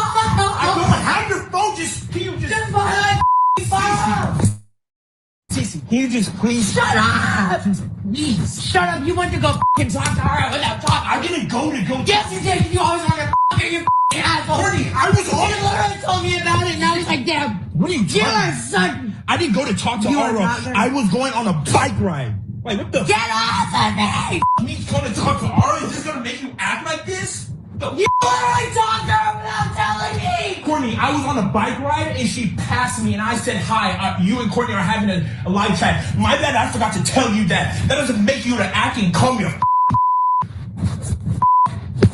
don't have your phone. Can you Just find my phone! Sissy, can you just please? Shut up! Please. Shut up, you went to go talk to her without talking. I didn't go to go. Yes, you did. You always want to you asshole. Courtney, I was on. He literally told me about it, now he's like, damn. What are you You talking? are son. I didn't go to talk to You are Aura. not gonna- I was going on a bike ride. Wait, what the? Get off of me! Me going to talk to Aura? Is this gonna make you act like this? You literally talked to her without telling me! Courtney, I was on a bike ride and she passed me and I said, hi, you and Courtney are having a live chat. My bad, I forgot to tell you that. That doesn't make you to act and call me a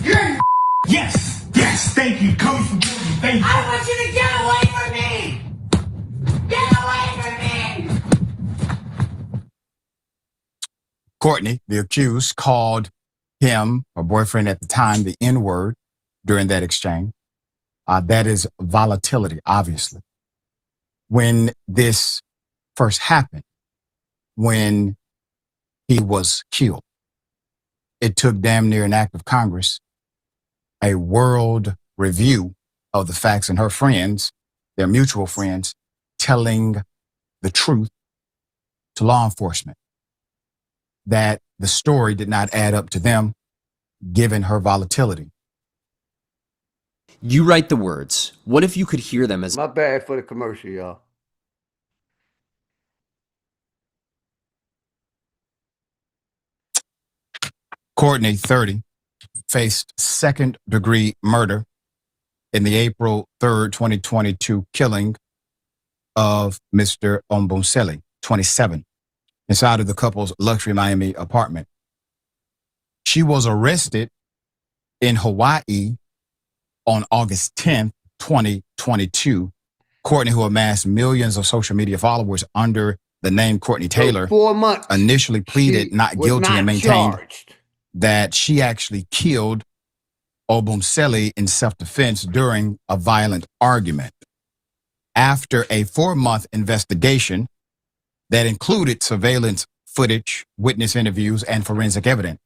You're Yes, yes, thank you. Coming from Courtney, thank you. I want you to get away from me! Get away from me! Courtney, the accused, called him, her boyfriend at the time, the N-word during that exchange. That is volatility, obviously. When this first happened, when he was killed, it took damn near an act of Congress, a world review of the facts, and her friends, their mutual friends, telling the truth to law enforcement that the story did not add up to them, given her volatility. You write the words. What if you could hear them as My bad for the commercial, y'all. Courtney, 30, faced second-degree murder in the April 3rd, 2022 killing of Mr. Ombonseli, 27, inside of the couple's luxury Miami apartment. She was arrested in Hawaii on August 10th, 2022. Courtney, who amassed millions of social media followers under the name Courtney Taylor, 4 months initially pleaded not was guilty not and maintained charged. that she actually killed Obumseli in self-defense during a violent argument. After a 4-month investigation that included surveillance footage, witness interviews, and forensic evidence,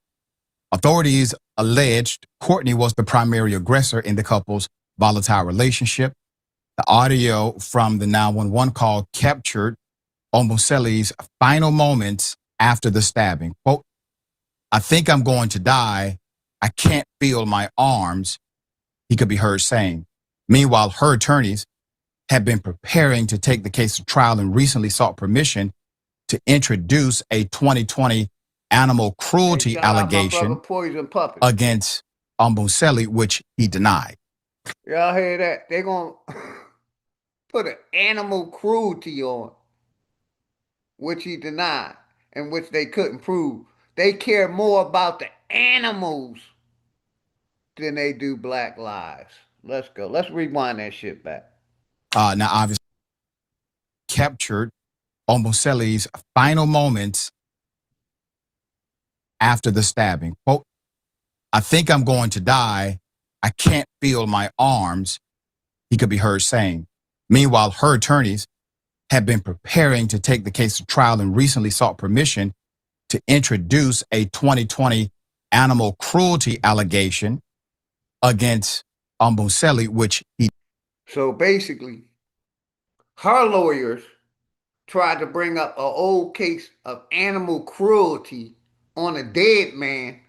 authorities alleged Courtney was the primary aggressor in the couple's volatile relationship. The audio from the 911 call captured Obumseli's final moments after the stabbing. Quote, "I think I'm going to die. I can't feel my arms," he could be heard saying. Meanwhile, her attorneys had been preparing to take the case to trial and recently sought permission to introduce a 2020 animal cruelty allegation against Ombonseli, which he denied. Y'all hear that? They're going to put an animal cruelty on, which he denied, and which they couldn't prove. They care more about the animals than they do black lives. Let's go. Let's rewind that shit back. Now, obviously, captured Ombonseli's final moments after the stabbing. Quote, "I think I'm going to die. I can't feel my arms," he could be heard saying. Meanwhile, her attorneys had been preparing to take the case to trial and recently sought permission to introduce a 2020 animal cruelty allegation against Ombonseli, which he... So basically, her lawyers tried to bring up an old case of animal cruelty on a dead man.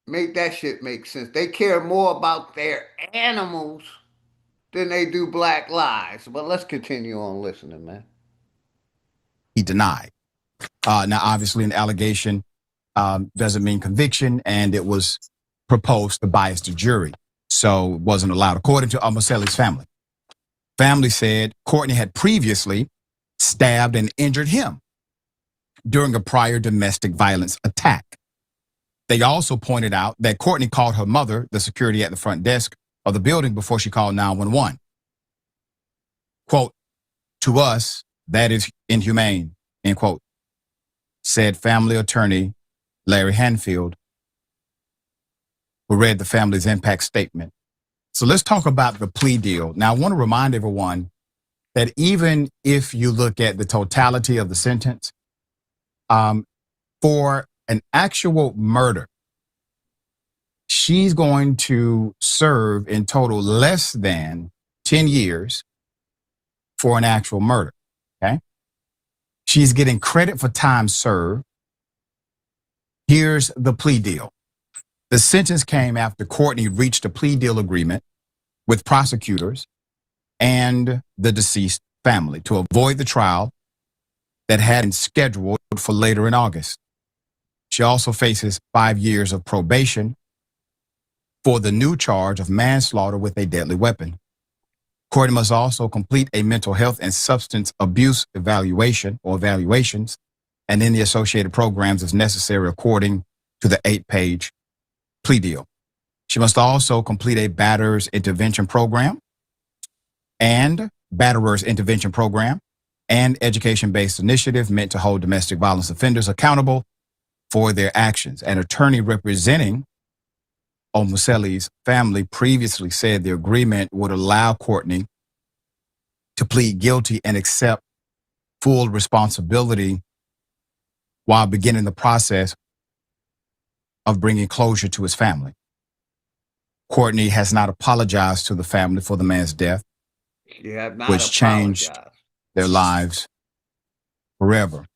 Make that shit make sense. They care more about their animals than they do black lives. But let's continue on listening, man. He denied. Now, obviously, an allegation doesn't mean conviction, and it was proposed to bias the jury, so it wasn't allowed, according to Moselli's family. Family said Courtney had previously stabbed and injured him during a prior domestic violence attack. They also pointed out that Courtney called her mother, the security at the front desk of the building, before she called 911. Quote, "To us, that is inhumane," end quote, said family attorney Larry Hanfield, who read the family's impact statement. So let's talk about the plea deal. Now, I want to remind everyone that even if you look at the totality of the sentence, for an actual murder, she's going to serve in total less than 10 years for an actual murder, okay? She's getting credit for time served. Here's the plea deal. The sentence came after Courtney reached a plea deal agreement with prosecutors and the deceased family to avoid the trial that had been scheduled for later in August. She also faces 5 years of probation for the new charge of manslaughter with a deadly weapon. Courtney must also complete a mental health and substance abuse evaluation or evaluations and any associated programs as necessary according to the 8-page plea deal. She must also complete a batterer's intervention program and education-based initiative meant to hold domestic violence offenders accountable for their actions. An attorney representing Moselli's family previously said the agreement would allow Courtney to plead guilty and accept full responsibility while beginning the process of bringing closure to his family. Courtney has not apologized to the family for the man's death, which changed their lives forever.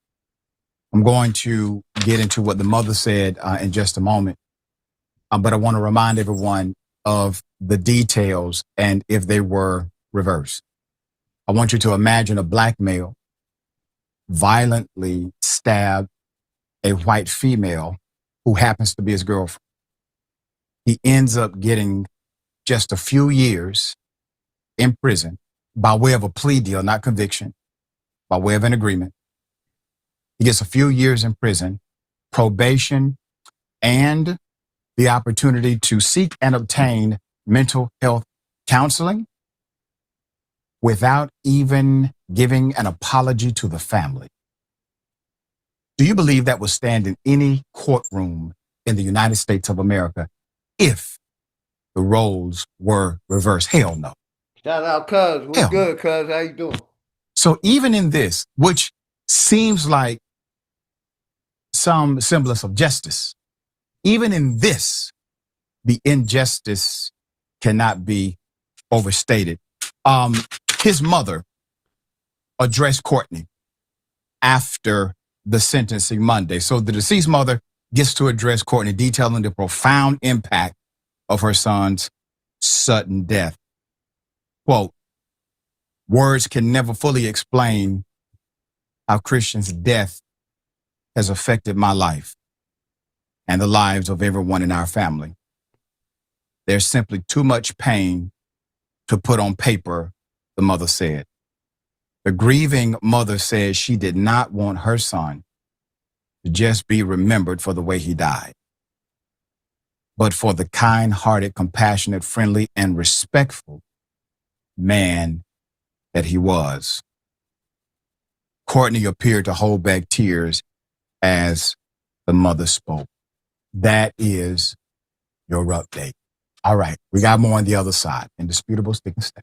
I'm going to get into what the mother said in just a moment, but I want to remind everyone of the details and if they were reversed. I want you to imagine a black male violently stab a white female who happens to be his girlfriend. He ends up getting just a few years in prison by way of a plea deal, not conviction, by way of an agreement. He gets a few years in prison, probation, and the opportunity to seek and obtain mental health counseling without even giving an apology to the family. Do you believe that would stand in any courtroom in the United States of America if the roles were reversed? Hell no. Shout out, cuz. What's good, cuz? How you doing? So even in this, which seems like some semblance of justice, even in this, the injustice cannot be overstated. His mother addressed Courtney after the sentencing Monday. So the deceased mother gets to address Courtney, detailing the profound impact of her son's sudden death. Quote, "Words can never fully explain how Christian's death has affected my life and the lives of everyone in our family. There's simply too much pain to put on paper," the mother said. The grieving mother says she did not want her son to just be remembered for the way he died, but for the kind-hearted, compassionate, friendly, and respectful man that he was. Courtney appeared to hold back tears as the mother spoke. That is your update. All right, we got more on the other side. Indisputable stick and stay.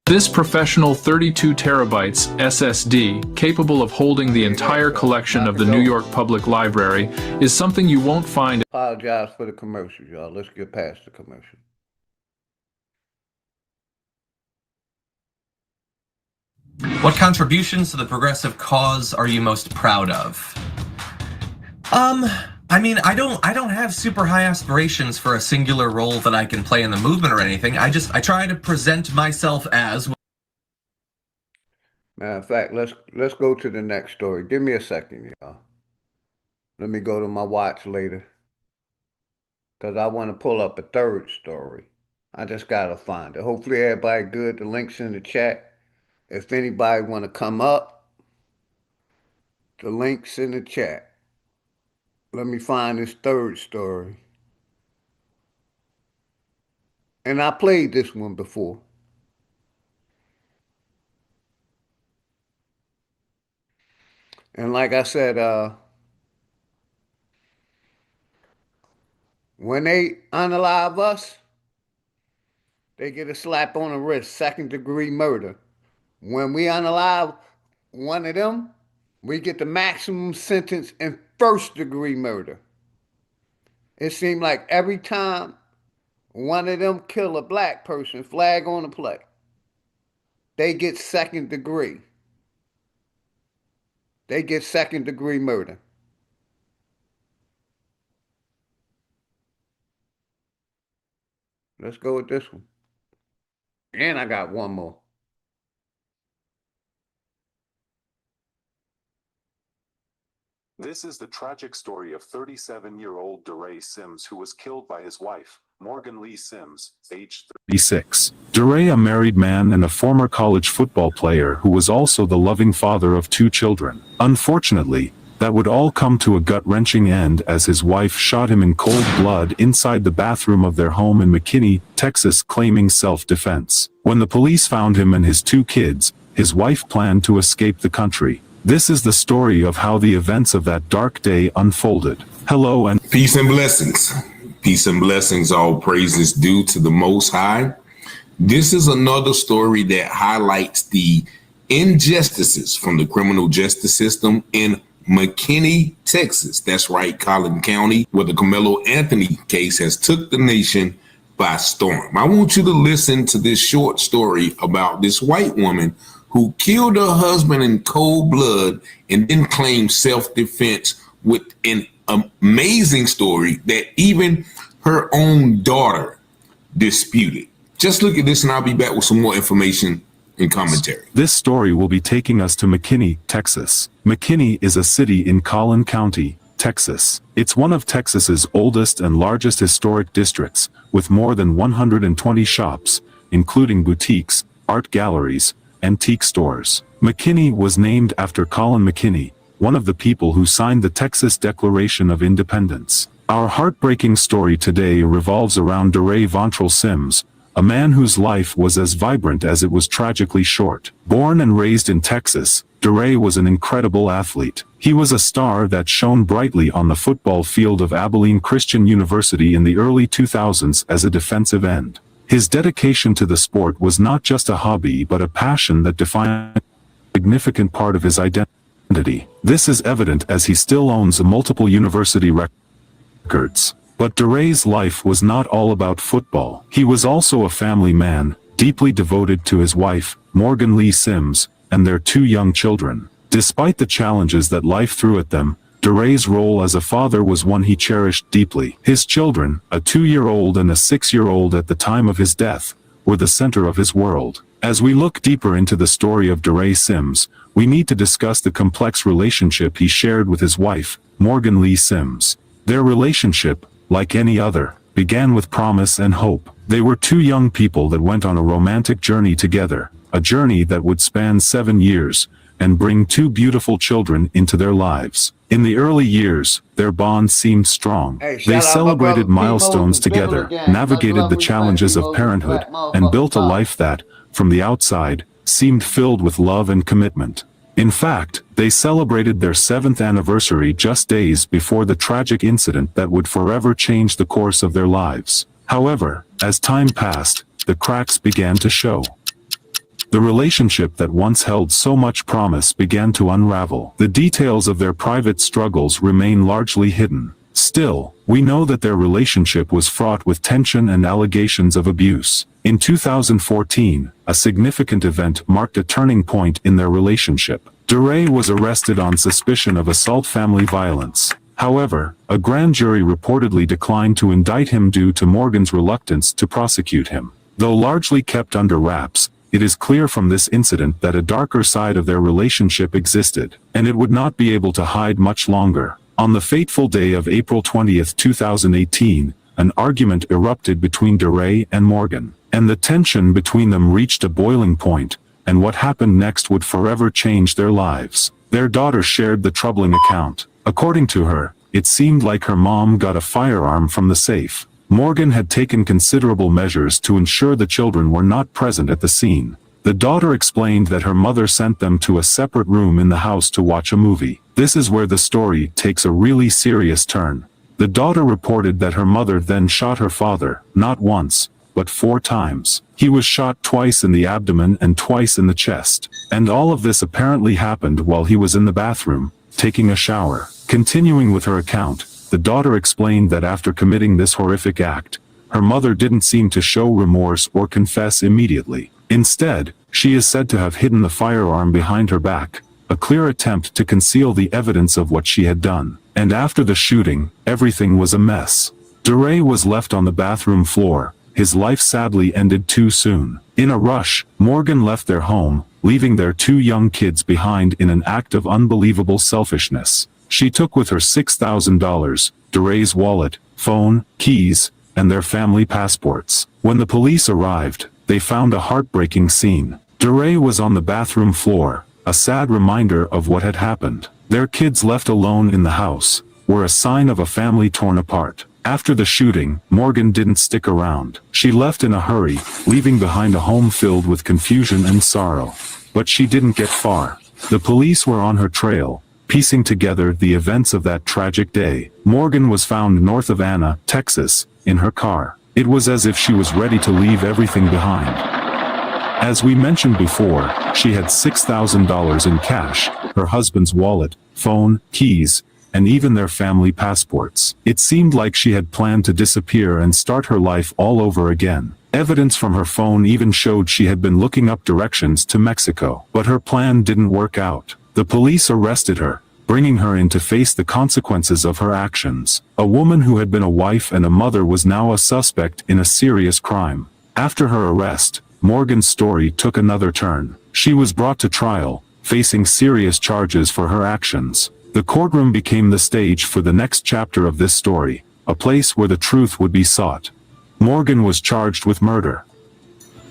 This professional 32 terabytes SSD, capable of holding the entire collection of the New York Public Library, is something you won't find. Apologize for the commercials, y'all. Let's get past the commercial. What contributions to the progressive cause are you most proud of? I mean, I don't have super high aspirations for a singular role that I can play in the movement or anything. I try to present myself as Matter of fact, let's go to the next story. Give me a second, y'all. Let me go to my watch later. Because I want to pull up a third story. I just gotta find it. Hopefully everybody good. The link's in the chat. If anybody want to come up, the link's in the chat. Let me find this third story. And I played this one before. And like I said, when they unalive us, they get a slap on the wrist, second-degree murder. When we unalive one of them, we get the maximum sentence in first-degree murder. It seemed like every time one of them kill a black person, flag on the play, they get second degree. They get second-degree murder. Let's go with this one. And I got one more. This is the tragic story of 37-year-old DeRay Sims, who was killed by his wife, Morgan Lee Sims, age 36. DeRay, a married man and a former college football player who was also the loving father of 2 children. Unfortunately, that would all come to a gut-wrenching end as his wife shot him in cold blood inside the bathroom of their home in McKinney, Texas, claiming self-defense. When the police found him and his 2 kids, his wife planned to escape the country. This is the story of how the events of that dark day unfolded. Hello and peace and blessings. Peace and blessings, all praises due to the Most High. This is another story that highlights the injustices from the criminal justice system in McKinney, Texas. That's right, Collin County, where the Carmelo Anthony case has took the nation by storm. I want you to listen to this short story about this white woman who killed her husband in cold blood and then claimed self-defense, with an amazing story that even her own daughter disputed. Just look at this and I'll be back with some more information and commentary. This story will be taking us to McKinney, Texas. McKinney is a city in Collin County, Texas. It's one of Texas's oldest and largest historic districts, with more than 120 shops, including boutiques, art galleries, antique stores. McKinney was named after Colin McKinney, one of the people who signed the Texas Declaration of Independence. Our heartbreaking story today revolves around DeRay Vontrell Sims, a man whose life was as vibrant as it was tragically short. Born and raised in Texas, DeRay was an incredible athlete. He was a star that shone brightly on the football field of Abilene Christian University in the early 2000s as a defensive end. His dedication to the sport was not just a hobby but a passion that defined a significant part of his identity. This is evident as he still owns multiple university records. But DeRay's life was not all about football. He was also a family man, deeply devoted to his wife, Morgan Lee Sims, and their 2 young children. Despite the challenges that life threw at them, DeRay's role as a father was one he cherished deeply. His children, a 2-year-old and a 6-year-old at the time of his death, were the center of his world. As we look deeper into the story of DeRay Sims, we need to discuss the complex relationship he shared with his wife, Morgan Lee Sims. Their relationship, like any other, began with promise and hope. They were 2 young people that went on a romantic journey together, a journey that would span 7 years, and bring 2 beautiful children into their lives. In the early years, their bond seemed strong. They celebrated milestones together, navigated the challenges of parenthood, and built a life that, from the outside, seemed filled with love and commitment. In fact, they celebrated their 7th anniversary just days before the tragic incident that would forever change the course of their lives. However, as time passed, the cracks began to show. The relationship that once held so much promise began to unravel. The details of their private struggles remain largely hidden. Still, we know that their relationship was fraught with tension and allegations of abuse. In 2014, a significant event marked a turning point in their relationship. DeRay was arrested on suspicion of assault family violence. However, a grand jury reportedly declined to indict him due to Morgan's reluctance to prosecute him. Though largely kept under wraps, it is clear from this incident that a darker side of their relationship existed, and it would not be able to hide much longer. On the fateful day of April 20th, 2018, an argument erupted between DeRay and Morgan, and the tension between them reached a boiling point, and what happened next would forever change their lives. Their daughter shared the troubling account. According to her, it seemed like her mom got a firearm from the safe. Morgan had taken considerable measures to ensure the children were not present at the scene. The daughter explained that her mother sent them to a separate room in the house to watch a movie. This is where the story takes a really serious turn. The daughter reported that her mother then shot her father, not once, but 4 times. He was shot twice in the abdomen and twice in the chest. And all of this apparently happened while he was in the bathroom, taking a shower. Continuing with her account, the daughter explained that after committing this horrific act, her mother didn't seem to show remorse or confess immediately. Instead, she is said to have hidden the firearm behind her back, a clear attempt to conceal the evidence of what she had done. And after the shooting, everything was a mess. DeRay was left on the bathroom floor. His life sadly ended too soon. In a rush, Morgan left their home, leaving their 2 young kids behind in an act of unbelievable selfishness. She took with her $6,000, DeRay's wallet, phone, keys, and their family passports. When the police arrived, they found a heartbreaking scene. DeRay was on the bathroom floor, a sad reminder of what had happened. Their kids left alone in the house were a sign of a family torn apart. After the shooting, Morgan didn't stick around. She left in a hurry, leaving behind a home filled with confusion and sorrow. But she didn't get far. The police were on her trail, piecing together the events of that tragic day. Morgan was found north of Anna, Texas, in her car. It was as if she was ready to leave everything behind. As we mentioned before, she had $6,000 in cash, her husband's wallet, phone, keys, and even their family passports. It seemed like she had planned to disappear and start her life all over again. Evidence from her phone even showed she had been looking up directions to Mexico. But her plan didn't work out. The police arrested her, bringing her in to face the consequences of her actions. A woman who had been a wife and a mother was now a suspect in a serious crime. After her arrest, Morgan's story took another turn. She was brought to trial, facing serious charges for her actions. The courtroom became the stage for the next chapter of this story, a place where the truth would be sought. Morgan was charged with murder.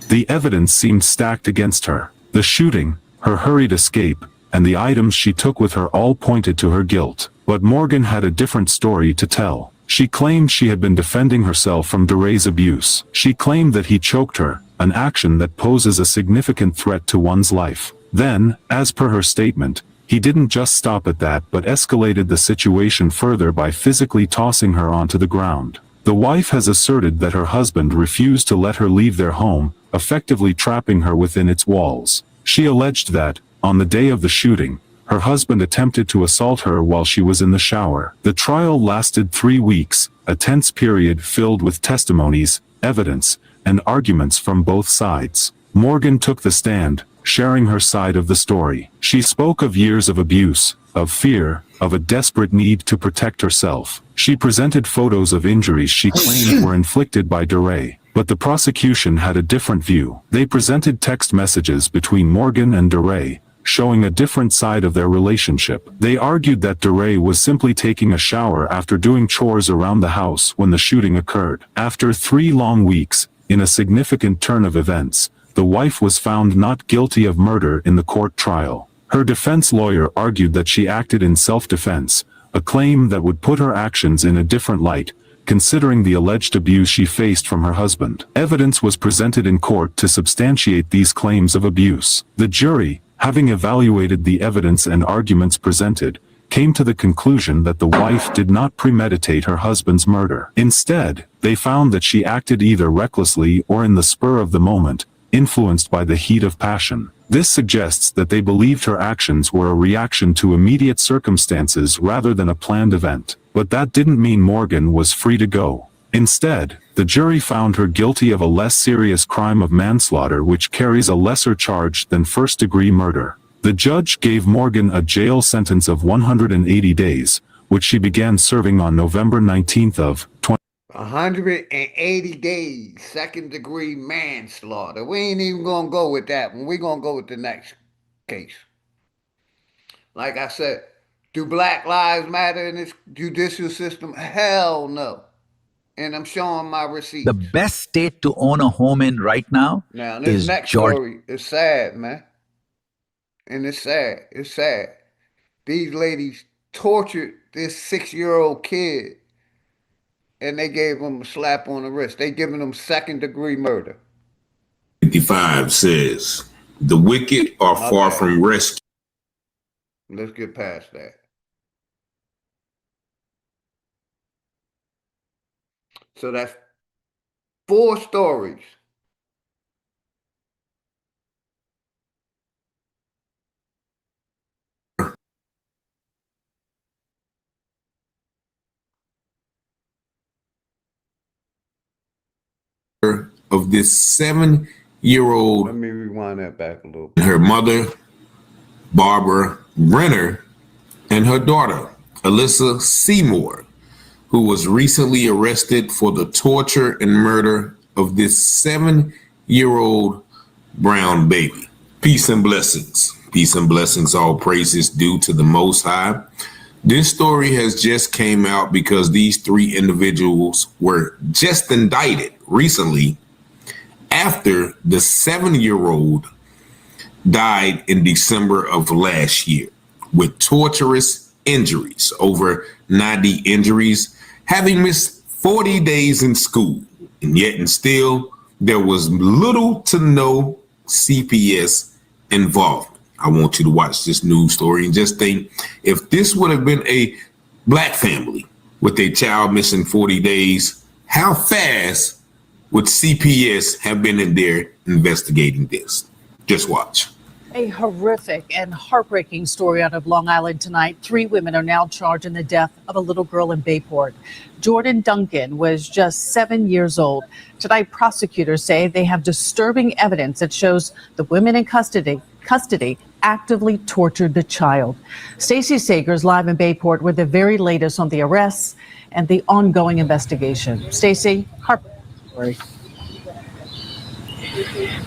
The evidence seemed stacked against her. The shooting, her hurried escape, and the items she took with her all pointed to her guilt. But Morgan had a different story to tell. She claimed she had been defending herself from DeRay's abuse. She claimed that he choked her, an action that poses a significant threat to one's life. Then, as per her statement, he didn't just stop at that but escalated the situation further by physically tossing her onto the ground. The wife has asserted that her husband refused to let her leave their home, effectively trapping her within its walls. She alleged that, on the day of the shooting, her husband attempted to assault her while she was in the shower. The trial lasted 3 weeks, a tense period filled with testimonies, evidence, and arguments from both sides. Morgan took the stand, sharing her side of the story. She spoke of years of abuse, of fear, of a desperate need to protect herself. She presented photos of injuries she claimed were inflicted by DeRay. But the prosecution had a different view. They presented text messages between Morgan and DeRay, showing a different side of their relationship. They argued that DeRay was simply taking a shower after doing chores around the house when the shooting occurred. After 3 long weeks, in a significant turn of events, the wife was found not guilty of murder in the court trial. Her defense lawyer argued that she acted in self-defense, a claim that would put her actions in a different light, considering the alleged abuse she faced from her husband. Evidence was presented in court to substantiate these claims of abuse. The jury, having evaluated the evidence and arguments presented, came to the conclusion that the wife did not premeditate her husband's murder. Instead, they found that she acted either recklessly or in the spur of the moment, influenced by the heat of passion. This suggests that they believed her actions were a reaction to immediate circumstances rather than a planned event. But that didn't mean Morgan was free to go. Instead, the jury found her guilty of a less serious crime of manslaughter which carries a lesser charge than first-degree murder. The judge gave Morgan a jail sentence of 180 days, which she began serving on November 19th of 180 days, second-degree manslaughter. We ain't even gonna go with that one. We're gonna go with the next case. Like I said, do Black Lives Matter in this judicial system? Hell no. And I'm showing my receipts. The best state to own a home in right now Now, this is next Georgia. story is sad, man. And it's sad. It's sad. These ladies tortured this 6-year-old kid and they gave him a slap on the wrist. They giving him second-degree murder. 55 says, the wicked are far from rescue. Let's get past that. So that's 4 stories. Of this 7-year-old. Let me rewind that back a little bit. Her mother, Barbara Renner, and her daughter, Alyssa Seymour, who was recently arrested for the torture and murder of this 7-year-old brown baby. Peace and blessings. Peace and blessings, all praises due to the Most High. This story has just came out because these 3 individuals were just indicted recently after the 7-year-old died in December of last year with torturous injuries, over 90 injuries, having missed 40 days in school. And yet and still, there was little to no CPS involvement. I want you to watch this news story and just think, if this would have been a black family with a child missing 40 days, how fast would CPS have been in there investigating this? Just watch. A horrific and heartbreaking story out of Long Island tonight. 3 women are now charged in the death of a little girl in Bayport. Jordan Duncan was just 7 years old. Tonight, prosecutors say they have disturbing evidence that shows the women in custody actively tortured the child. Stacey Sagers live in Bayport with the very latest on the arrests and the ongoing investigation. Stacey, heartbreaking.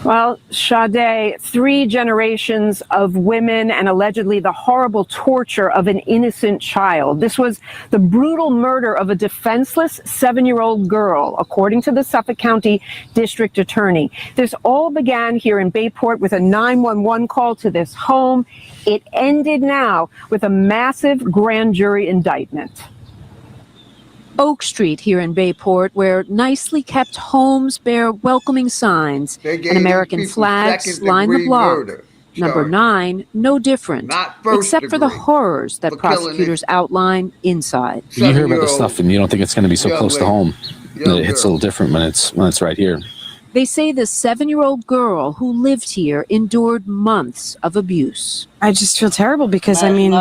Well, Sade, 3 generations of women and allegedly the horrible torture of an innocent child. This was the brutal murder of a defenseless 7-year-old girl, according to the Suffolk County District Attorney. This all began here in Bayport with a 911 call to this home. It ended now with a massive grand jury indictment. Oak Street here in Bayport, where nicely kept homes bear welcoming signs and American flags line the block. Number 9, no different, except for the horrors that prosecutors outline inside. You hear about this stuff and you don't think it's going to be so close to home. It hits a little different when it's right here. They say the 7-year-old girl who lived here endured months of abuse. I just feel terrible because, I mean,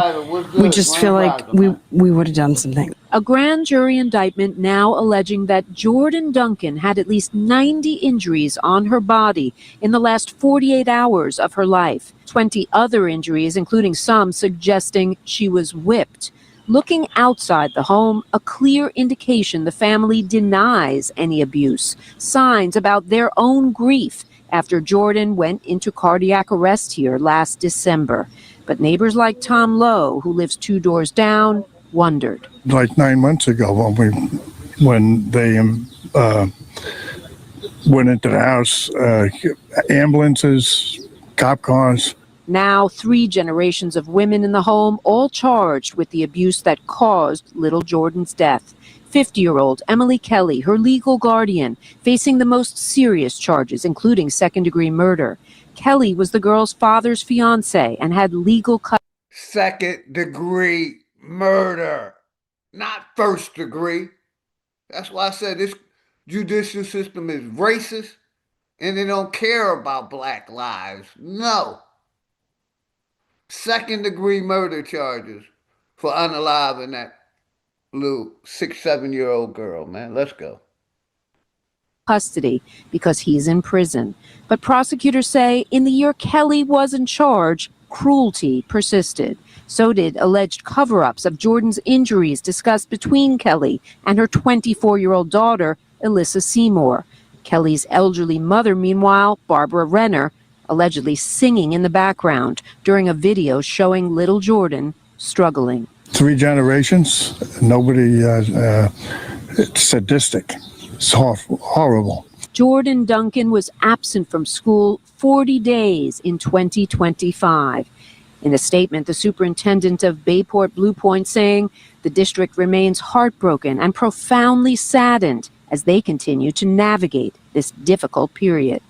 we just feel like we would have done something. A grand jury indictment now alleging that Jordan Duncan had at least 90 injuries on her body in the last 48 hours of her life. 20 other injuries, including some suggesting she was whipped. Looking outside the home, a clear indication the family denies any abuse. Signs about their own grief after Jordan went into cardiac arrest here last December. But neighbors like Tom Lowe, who lives 2 doors down, wondered. Like 9 months ago when they went into the house, ambulances, cop cars. Now 3 generations of women in the home, all charged with the abuse that caused little Jordan's death. 50-year-old Emily Kelly, her legal guardian, facing the most serious charges, including second-degree murder. Kelly was the girl's father's fiance and had legal custody. Second-degree murder, not first degree. That's why I said this judicial system is racist and they don't care about black lives. No. Second-degree murder charges for unaliving that little 6-7-year-old girl, man. Let's go. Custody because he's in prison. But prosecutors say in the year Kelly was in charge, cruelty persisted. So did alleged cover-ups of Jordan's injuries discussed between Kelly and her 24-year-old daughter, Alyssa Seymour. Kelly's elderly mother, meanwhile, Barbara Renner, allegedly singing in the background during a video showing little Jordan struggling. 3 generations, nobody, it's sadistic. It's horrible. Jordan Duncan was absent from school 40 days in 2025. In a statement, the superintendent of Bayport Blue Point saying the district remains heartbroken and profoundly saddened as they continue to navigate this difficult period.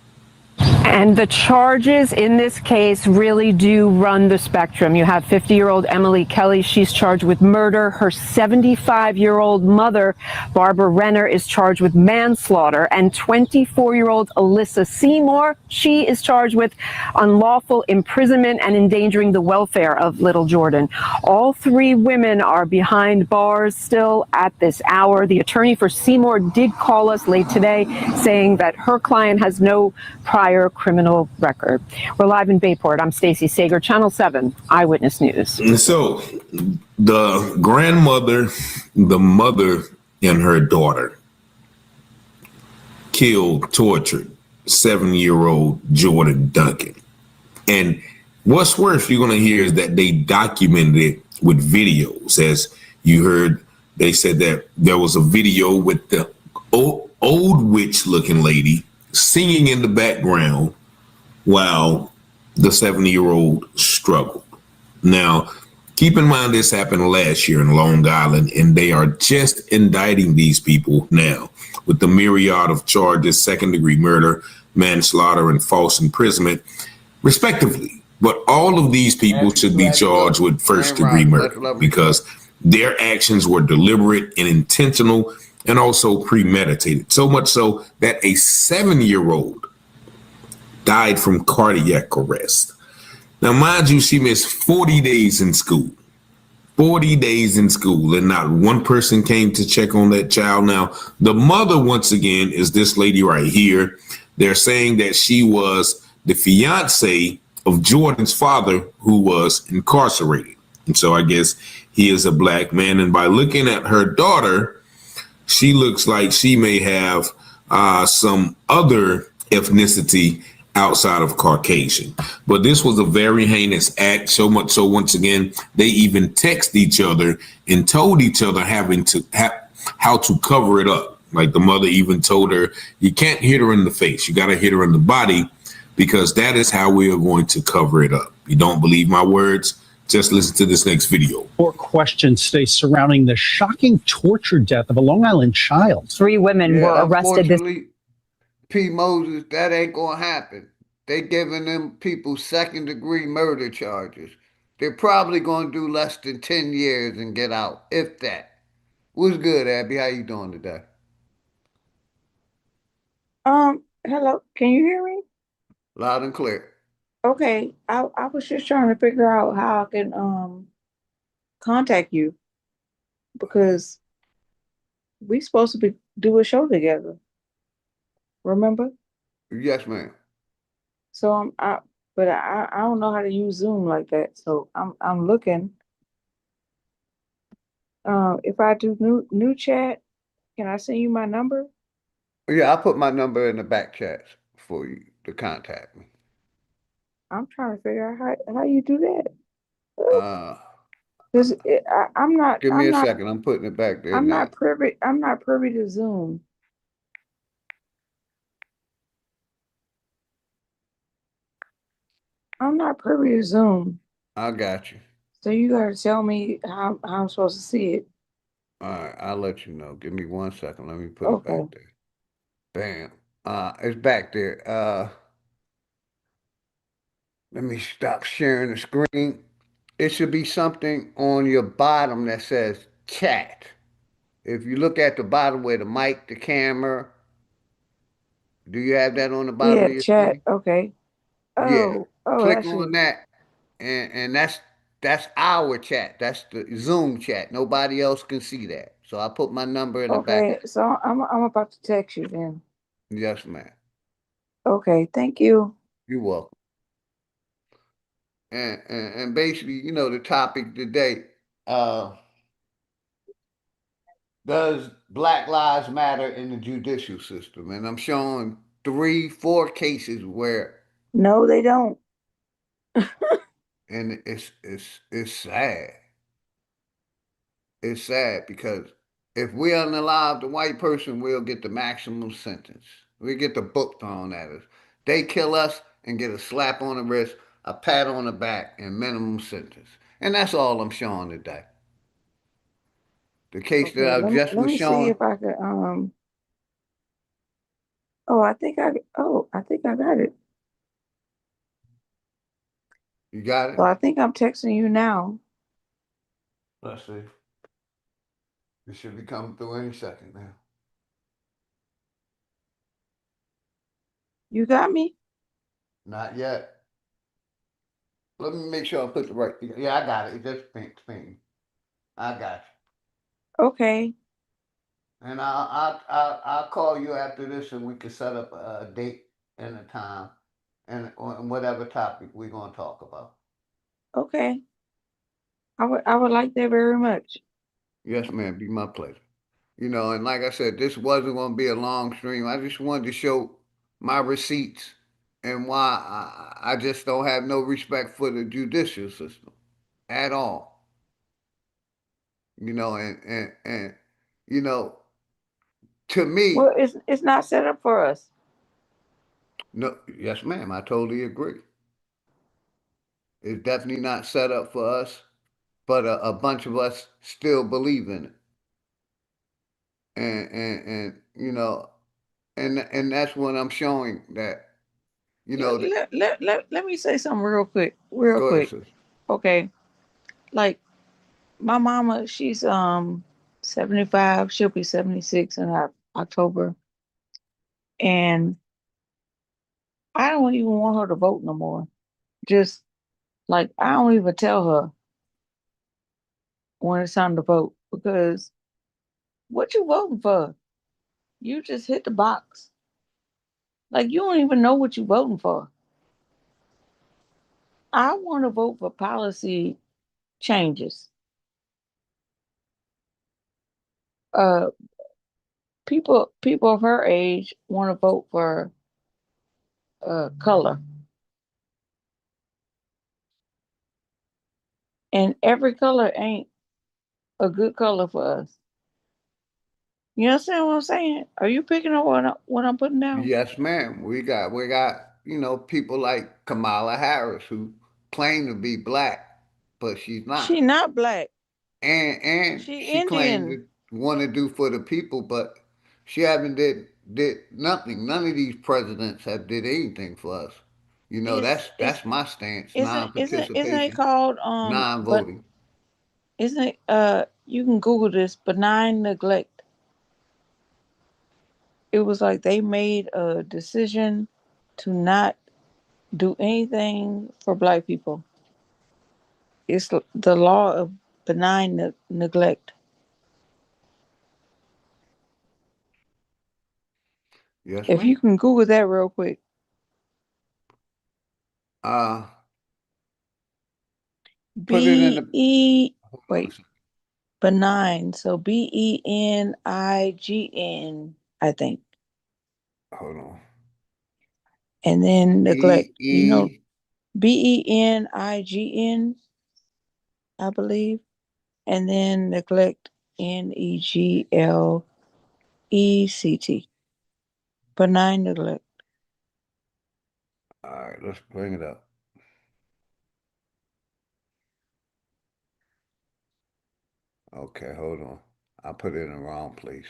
And the charges in this case really do run the spectrum. You have 50-year-old Emily Kelly. She's charged with murder. Her 75-year-old mother, Barbara Renner, is charged with manslaughter. And 24-year-old Alyssa Seymour, she is charged with unlawful imprisonment and endangering the welfare of little Jordan. All 3 women are behind bars still at this hour. The attorney for Seymour did call us late today saying that her client has no prior criminal record. We're live in Bayport. I'm Stacey Sager, Channel 7 Eyewitness News. And so the grandmother, the mother, and her daughter killed, tortured 7-year-old Jordan Duncan. And what's worse, you're going to hear is that they documented it with videos. As you heard, they said that there was a video with the old witch-looking lady singing in the background while the 70-year-old struggled. Now, keep in mind this happened last year in Long Island, and they are just indicting these people now with the myriad of charges: second-degree murder, manslaughter, and false imprisonment, respectively. But all of these people should be charged with first-degree murder because their actions were deliberate and intentional and also premeditated. So much so that a 7-year-old died from cardiac arrest. Now, mind you, she missed 40 days in school. 40 days in school, and not one person came to check on that child. Now, the mother, once again, is this lady right here. They're saying that she was the fiance of Jordan's father, who was incarcerated. And so I guess he is a black man. And by looking at her daughter, she looks like she may have some other ethnicity outside of Caucasian. But this was a very heinous act, so much so, once again, they even text each other and told each other how to cover it up. Like the mother even told her, you can't hit her in the face. You got to hit her in the body, because that is how we are going to cover it up. You don't believe my words? Just listen to this next video. More questions stay surrounding the shocking torture death of a Long Island child. 3 women were arrested this. P. Moses, that ain't gonna happen. They giving them people second-degree murder charges. They're probably gonna do less than 10 years and get out, if that. What's good, Abby? How you doing today? Hello, can you hear me? Loud and clear. Okay, I was just trying to figure out how I can contact you, because we supposed to do a show together. Remember? Yes, ma'am. So I don't know how to use Zoom like that. So I'm looking. If I do new chat, can I send you my number? Yeah, I put my number in the back chat for you to contact me. I'm trying to figure out how you do that. Cause I'm not. Give me I'm a not, second. I'm putting it back there I'm now. not privy. I'm not privy to Zoom. I'm not privy to Zoom. I got you. So you gotta tell me how I'm supposed to see it. All right, I'll let you know. Give me 1 second. Let me put it back there. Bam. It's back there. Let me stop sharing the screen. It should be something on your bottom that says chat. If you look at the bottom where the mic, the camera, do you have that on the bottom of your Chat. screen? Okay. Yeah. Click That's on it. that, and that's our chat. That's the Zoom chat. Nobody else can see that. So I put my number in the back. Okay, so I'm about to text you then. Yes, ma'am. Okay, thank you. You're welcome. and basically, you know, the topic today, uh, does Black Lives Matter in the judicial system? And I'm showing 3, 4 cases where, No, they don't. and it's sad. It's sad because if we unalive the white person, we'll get the maximum sentence. We get the book thrown at us. They kill us and get a slap on the wrist, a pat on the back, and minimum sentence. And that's all I'm showing today. The case that Okay, I just let was me see showing, if I could I think I got it. you got it? So I think I'm texting you now. Let's see. It should be coming through any second now. You got me? Not yet. Let me make sure I put the right. Yeah, I got it. It just ping. I got Okay. you. And I'll call you after this, and we can set up a date and a time, and on whatever topic we're gonna talk about. Okay. I would like that very much. Yes, ma'am. Be my pleasure. You know, and like I said, this wasn't gonna be a long stream. I just wanted to show my receipts and why I just don't have no respect for the judicial system at all. You know, and you know, to Well, me, it's not set up for us. no, yes, ma'am, I totally agree. It's definitely not set up for us, but a bunch of us still believe in it. And you know, and that's what I'm showing that, you know, that, Let me say something real quick. Real go ahead, quick. sis. Okay. Like my mama, she's 75. She'll be 76 in October. And I don't even want her to vote no more. Just like I don't even tell her when it's time to vote because what you voting for? You just hit the box. Like you don't even know what you voting for. I want to vote for policy changes. Uh, people of her age want to vote for color, and every color ain't a good color for us. You understand what I'm saying? Are you picking up what I'm putting down? Yes, ma'am. We got, you know, people like Kamala Harris who claim to be black, but she's She not. not black. And She she claims Indian. to want to do for the people, but she haven't did nothing. None of these presidents have did anything for us. You know, It's that's my stance. isn't it Non-participation, called but non-voting. isn't it you can Google this benign neglect. It was like they made a decision to not do anything for black people. It's the law of benign neglect. Yes, If you ma'am. can Google that real quick. Uh, put it in B the. E Hold on a wait, second. benign. So BENIGN, I think. Hold on. And then E neglect. E. BENIGN, I believe. And then neglect NEGLECT. Benign neglect. All right, let's bring it up. Okay, hold on. I put it in the wrong place.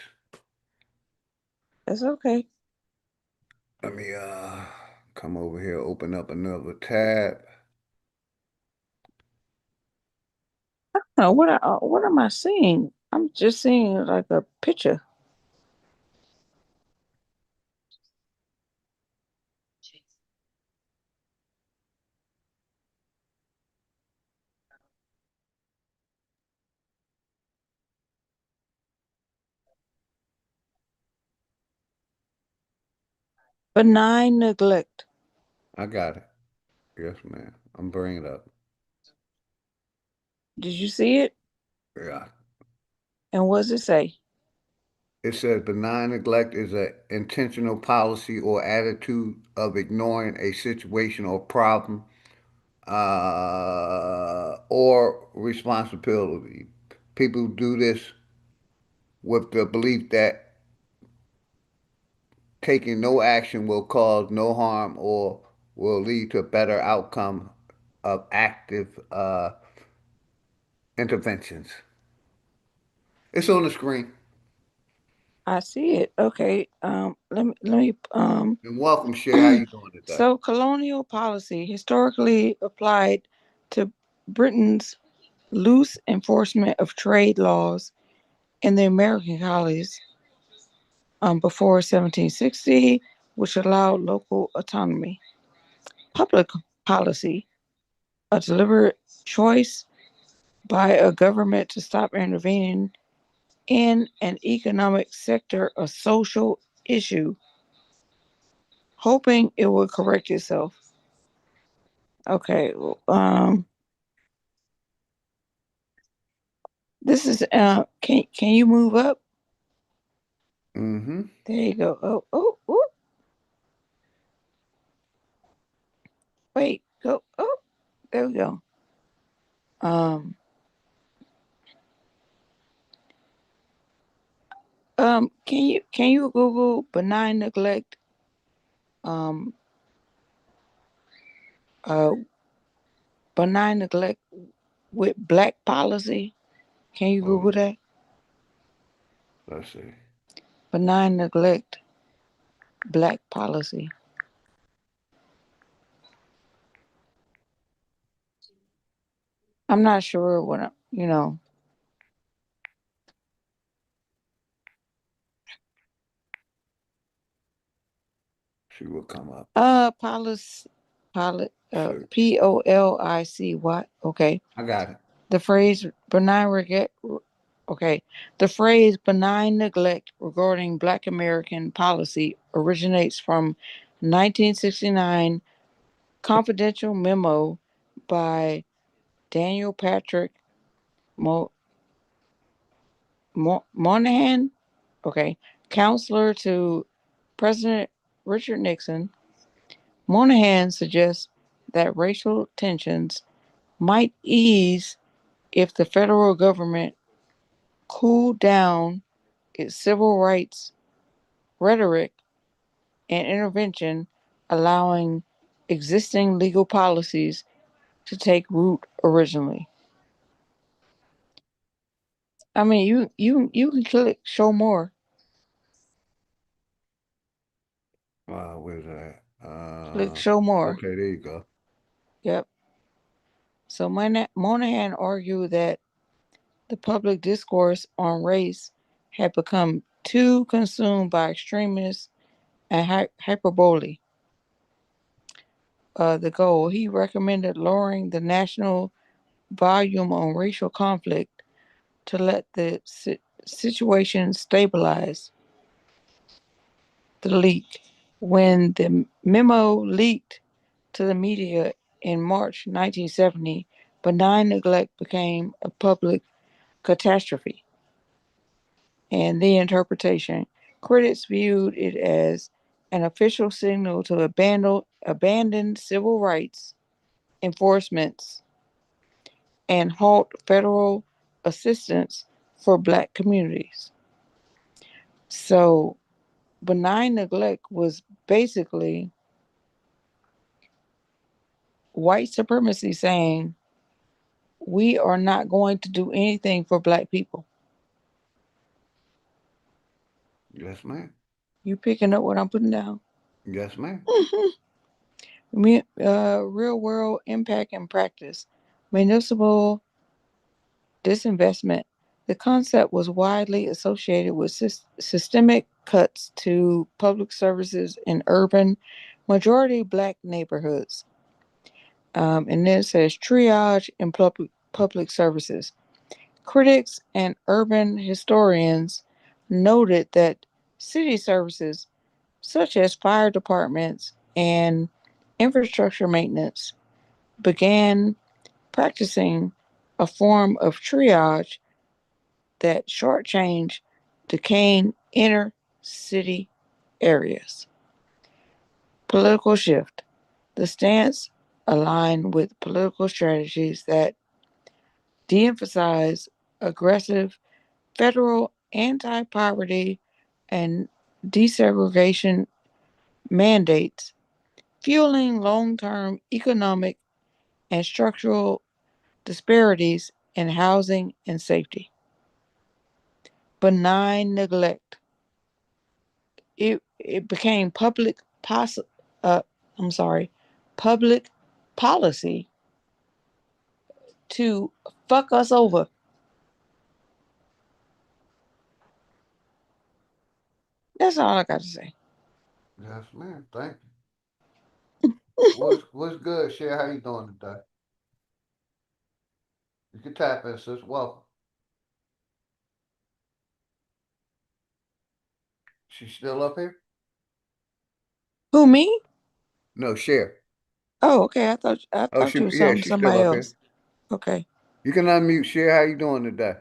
That's okay. Let me come over here, open up another tab. What am I seeing? I'm just seeing like a picture. Benign neglect. I got it. Yes, ma'am. I'm bringing it up. Did you see it? Yeah. And what does it say? It says benign neglect is an intentional policy or attitude of ignoring a situation or problem or responsibility. People do this with the belief that taking no action will cause no harm or will lead to a better outcome of active interventions. It's on the screen. I see it. Okay. Let me And welcome, Shay. How you doing today? So colonial policy historically applied to Britain's loose enforcement of trade laws in the American colonies before 1760, which allowed local autonomy. Public policy, a deliberate choice by a government to stop intervening in an economic sector or social issue, hoping it would correct itself. Okay, this is can you move up? Mm-hmm. There you go. Oh. Wait, go. Oh, there we go. Um, can you Google benign neglect? Um, uh, benign neglect with black policy. Can you Google that? Let's see. Benign neglect, black policy. I'm not sure what you know. She will come up. Policy, Policy. Okay. I got it. The phrase benign neglect. Okay. The phrase benign neglect regarding Black American policy originates from 1969 confidential memo by Daniel Patrick Moynihan, okay, counselor to President Richard Nixon. Moynihan suggests that racial tensions might ease if the federal government cooled down its civil rights rhetoric and intervention, allowing existing legal policies to take root originally. I mean, you can click show more. Where's that? Click show more. Okay, there you go. Yep. So Moynihan argued that the public discourse on race had become too consumed by extremists and hyperbole. The goal, he recommended lowering the national volume on racial conflict to let the situation stabilize. The leak. When the memo leaked to the media in March 1970, benign neglect became a public catastrophe. And the interpretation, critics viewed it as an official signal to abandon civil rights enforcements and halt federal assistance for Black communities. So, benign neglect was basically white supremacy saying, we are not going to do anything for Black people. Yes, ma'am. You picking up what I'm putting down? Yes, ma'am. Real world impact and practice. Municipal disinvestment. The concept was widely associated with systemic cuts to public services in urban, majority Black neighborhoods. And then it says triage in public services. Critics and urban historians noted that city services, such as fire departments and infrastructure maintenance, began practicing a form of triage that shortchanged decaying inner city areas. Political shift. The stance aligned with political strategies that de emphasize aggressive federal anti poverty and desegregation mandates, fueling long term economic and structural disparities in housing and safety. Benign neglect. It became uh, public policy to fuck us over. That's all I got to say. Yes, ma'am. Thank you. What's good, Cher? How you doing today? You can tap in, sis. Welcome. She's still up here? Who, me? No, Cher. Oh, okay. I Oh, thought you was yeah, talking to she's still somebody up here. else. Okay. You can unmute, Cher. How you doing today?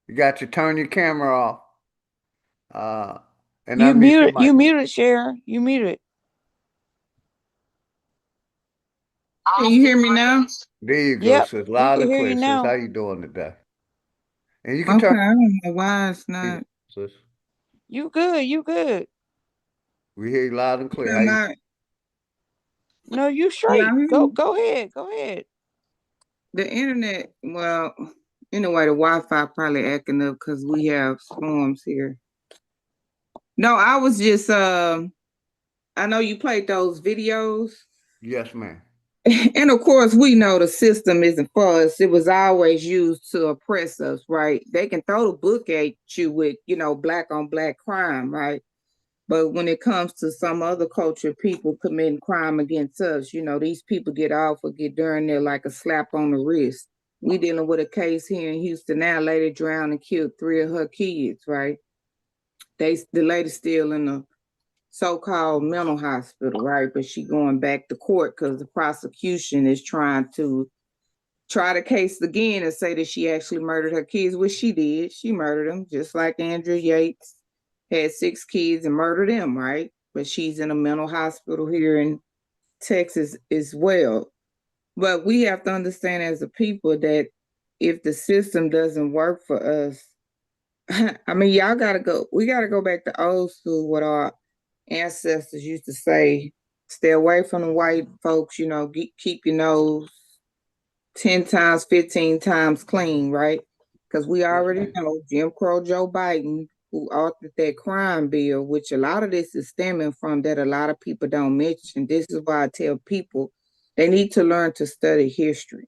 You got to turn your camera off. And You unmute your muted. You mic. muted, Cher. You muted. Can you hear me now? There you go, Yep, sis. we Loud can and hear you clear, sis. How now. you doing today? And you can Okay, turn I don't know why it's not. sis. You good. You good. We hear you loud and clear. How Am you? I? No, you Y'all straight. hear Go. me? Go ahead. Go ahead. The internet, well, anyway, the Wi-Fi probably acting up because we have storms here. No, I was just, I know you played those videos. Yes, ma'am. And of course, we know the system isn't for us. It was always used to oppress us, right? They can throw the book at you with, black on black crime, right? But when it comes to some other culture, people committing crime against us, these people get off or get during there like a slap on the wrist. We dealing with a case here in Houston now. Lady drowned and killed 3 of her kids, right? The lady's still in the so-called mental hospital, right? But she going back to court because the prosecution is trying to try the case again and say that she actually murdered her kids, which she did. She murdered them, just like Andrea Yates had 6 kids and murdered them, right? But she's in a mental hospital here in Texas as well. But we have to understand as a people that if the system doesn't work for us, I mean, we got to go back to old school, what our ancestors used to say: stay away from the white folks, keep your nose 10 times, 15 times clean, right? Because we already know Jim Crow Joe Biden, who authored that crime bill, which a lot of this is stemming from that a lot of people don't mention. This is why I tell people they need to learn to study history.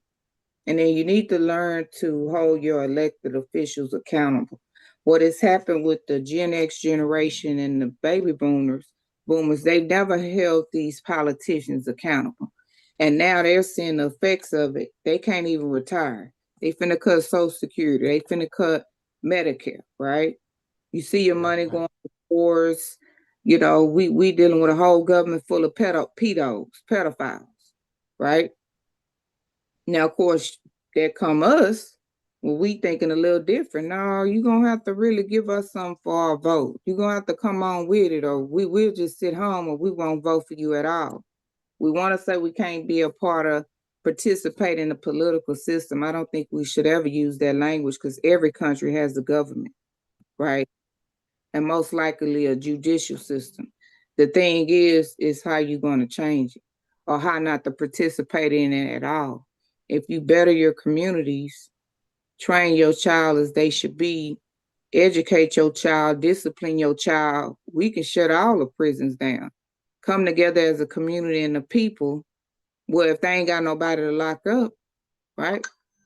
And then you need to learn to hold your elected officials accountable. What has happened with the Gen X generation and the baby boomers, they've never held these politicians accountable. And now they're seeing the effects of it. They can't even retire. They finna cut Social Security. They finna cut Medicare, right? You see your money going to wars. We dealing with a whole government full of pedophiles, right? Now, of course, there come us. Well, we thinking a little different. No, you're going to have to really give us something for our vote. You're going to have to come on with it, or we'll just sit home or we won't vote for you at all. We want to say we can't be a part of, participate in the political system. I don't think we should ever use that language because every country has a government, right? And most likely a judicial system. The thing is how you're going to change it or how not to participate in it at all. If you better your communities, train your child as they should be, educate your child, discipline your child, we can shut all the prisons down. Come together as a community and the people. Well, if they ain't got nobody to lock up, right?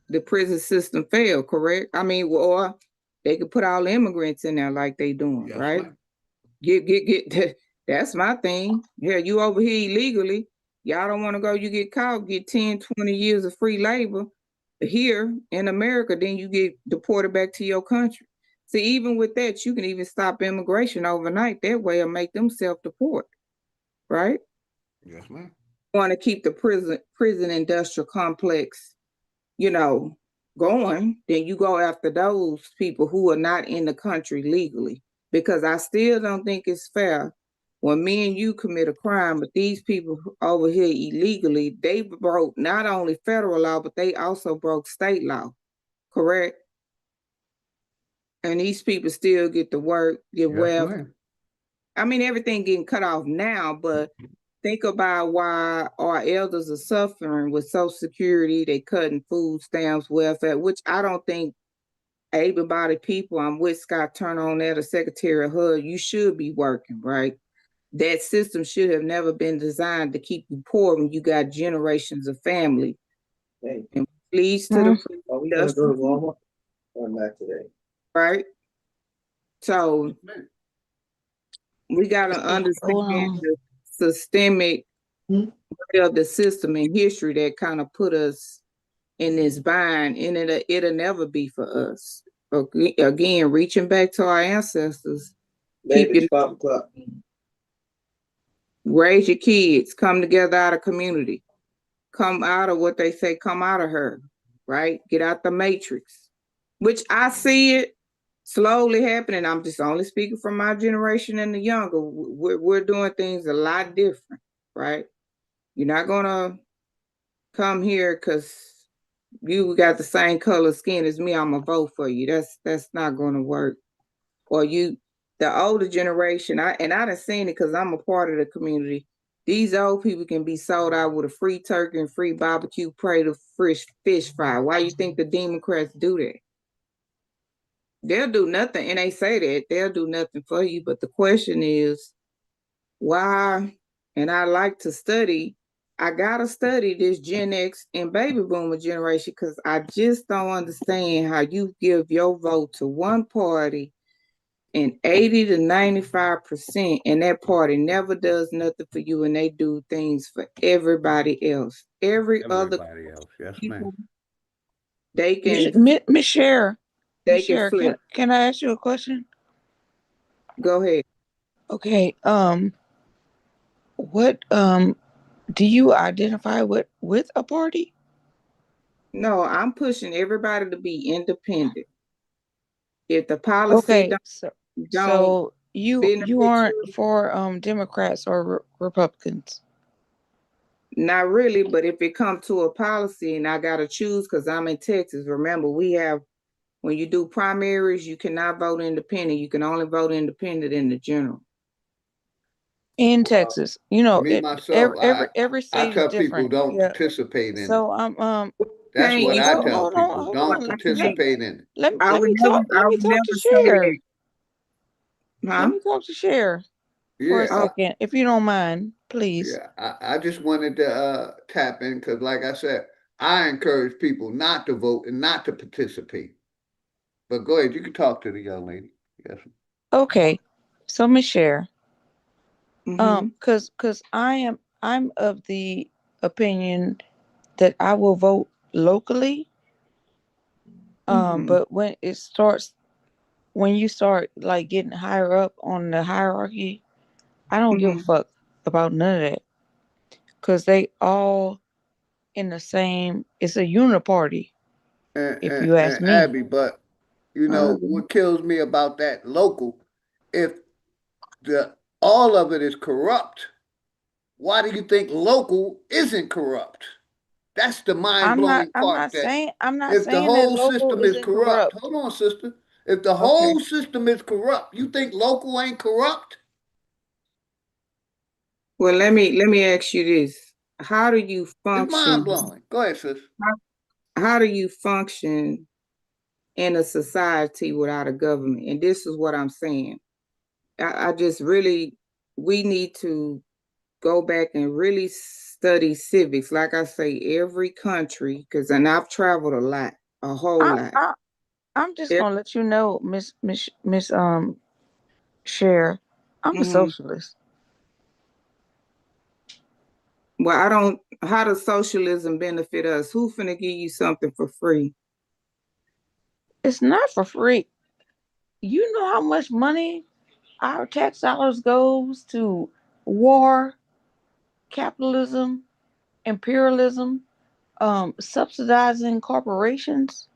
The prison system failed, correct? I mean, or they could put all immigrants in there like they doing, Yes, right? ma'am. Get. That's my thing. Hell, you over here illegally. Y'all don't want to go, you get caught, get 10, 20 years of free labor here in America, then you get deported back to your country. See, even with that, you can even stop immigration overnight that way or make them self-deport, right? Yes, ma'am. want to keep the prison industrial complex, going, then you go after those people who are not in the country legally. Because I still don't think it's fair when me and you commit a crime, but these people over here illegally, they broke not only federal law, but they also broke state law. Correct? And these people still get to work, get welfare. I mean, everything getting cut off now, but think about why our elders are suffering with Social Security, they cutting food stamps, welfare, which I don't think able-bodied people, I'm with Scott Turner on that, or Secretary of HUD, you should be working, right? That system should have never been designed to keep you poor when you got generations of family. And leads to the right? So we got to understand the systemic of the system and history that kind of put us in this bind, and it'll never be for us. Again, reaching back to our ancestors, raise your kids, come together out of community, come out of what they say, come out of her, right? Get out the matrix, which I see it slowly happening. I'm just only speaking from my generation and the younger. We're doing things a lot different, right? You're not gonna come here because you got the same color skin as me, I'm gonna vote for you. That's not gonna work. Or the older generation, I done seen it because I'm a part of the community. These old people can be sold out with a free turkey and free barbecue plate of fresh fish fry. Why you think the Democrats do that? They'll do nothing, and they say that they'll do nothing for you. But the question is, why? And I like to study. I gotta study this Gen X and baby boomer generation because I just don't understand how you give your vote to one party and 80 to 95%, and that party never does nothing for you, and they do things for everybody else. Everybody else, yes, ma'am. They can Miss Cher, they can flip. can I ask you a question? Go ahead. Okay, what do you identify with a party? No, I'm pushing everybody to be independent. If the policy so you aren't for Democrats or Republicans? Not really, but if it comes to a policy and I gotta choose because I'm in Texas, remember when you do primaries, you cannot vote independent. You can only vote independent in the general. In Texas, Me myself, every I state is tell people different. don't participate in it. So I'm That's what I tell hold on, people. hold Don't on. participate in it. Let me talk to Cher. Let me talk to Cher for a second, if you don't mind, please. Yeah, I just wanted to tap in because, like I said, I encourage people not to vote and not to participate. But go ahead, you can talk to the young lady. Yes. Okay, so Miss Cher, because I'm of the opinion that I will vote locally. But when you start like getting higher up on the hierarchy, I don't give a fuck about none of that. Cause they all in the same, it's a uniparty, if you ask And me. Abby, but what kills me about that local, if all of it is corrupt, why do you think local isn't corrupt? That's the mind blowing part. I'm not If the saying that whole local system is isn't corrupt, corrupt. hold on, sister. If the whole system is corrupt, you think local ain't corrupt? Well, let me ask you this: how do you function? It's mind blowing. Go ahead, sis. How do you function in a society without a government? And this is what I'm saying. I just really, we need to go back and really study civics. Like I say, every country, and I've traveled a whole lot. I'm just gonna let you know, Miss Cher, I'm a socialist. Well, how does socialism benefit us? Who finna give you something for free? It's not for free. You know how much money our tax dollars goes to war, capitalism, imperialism, subsidizing corporations.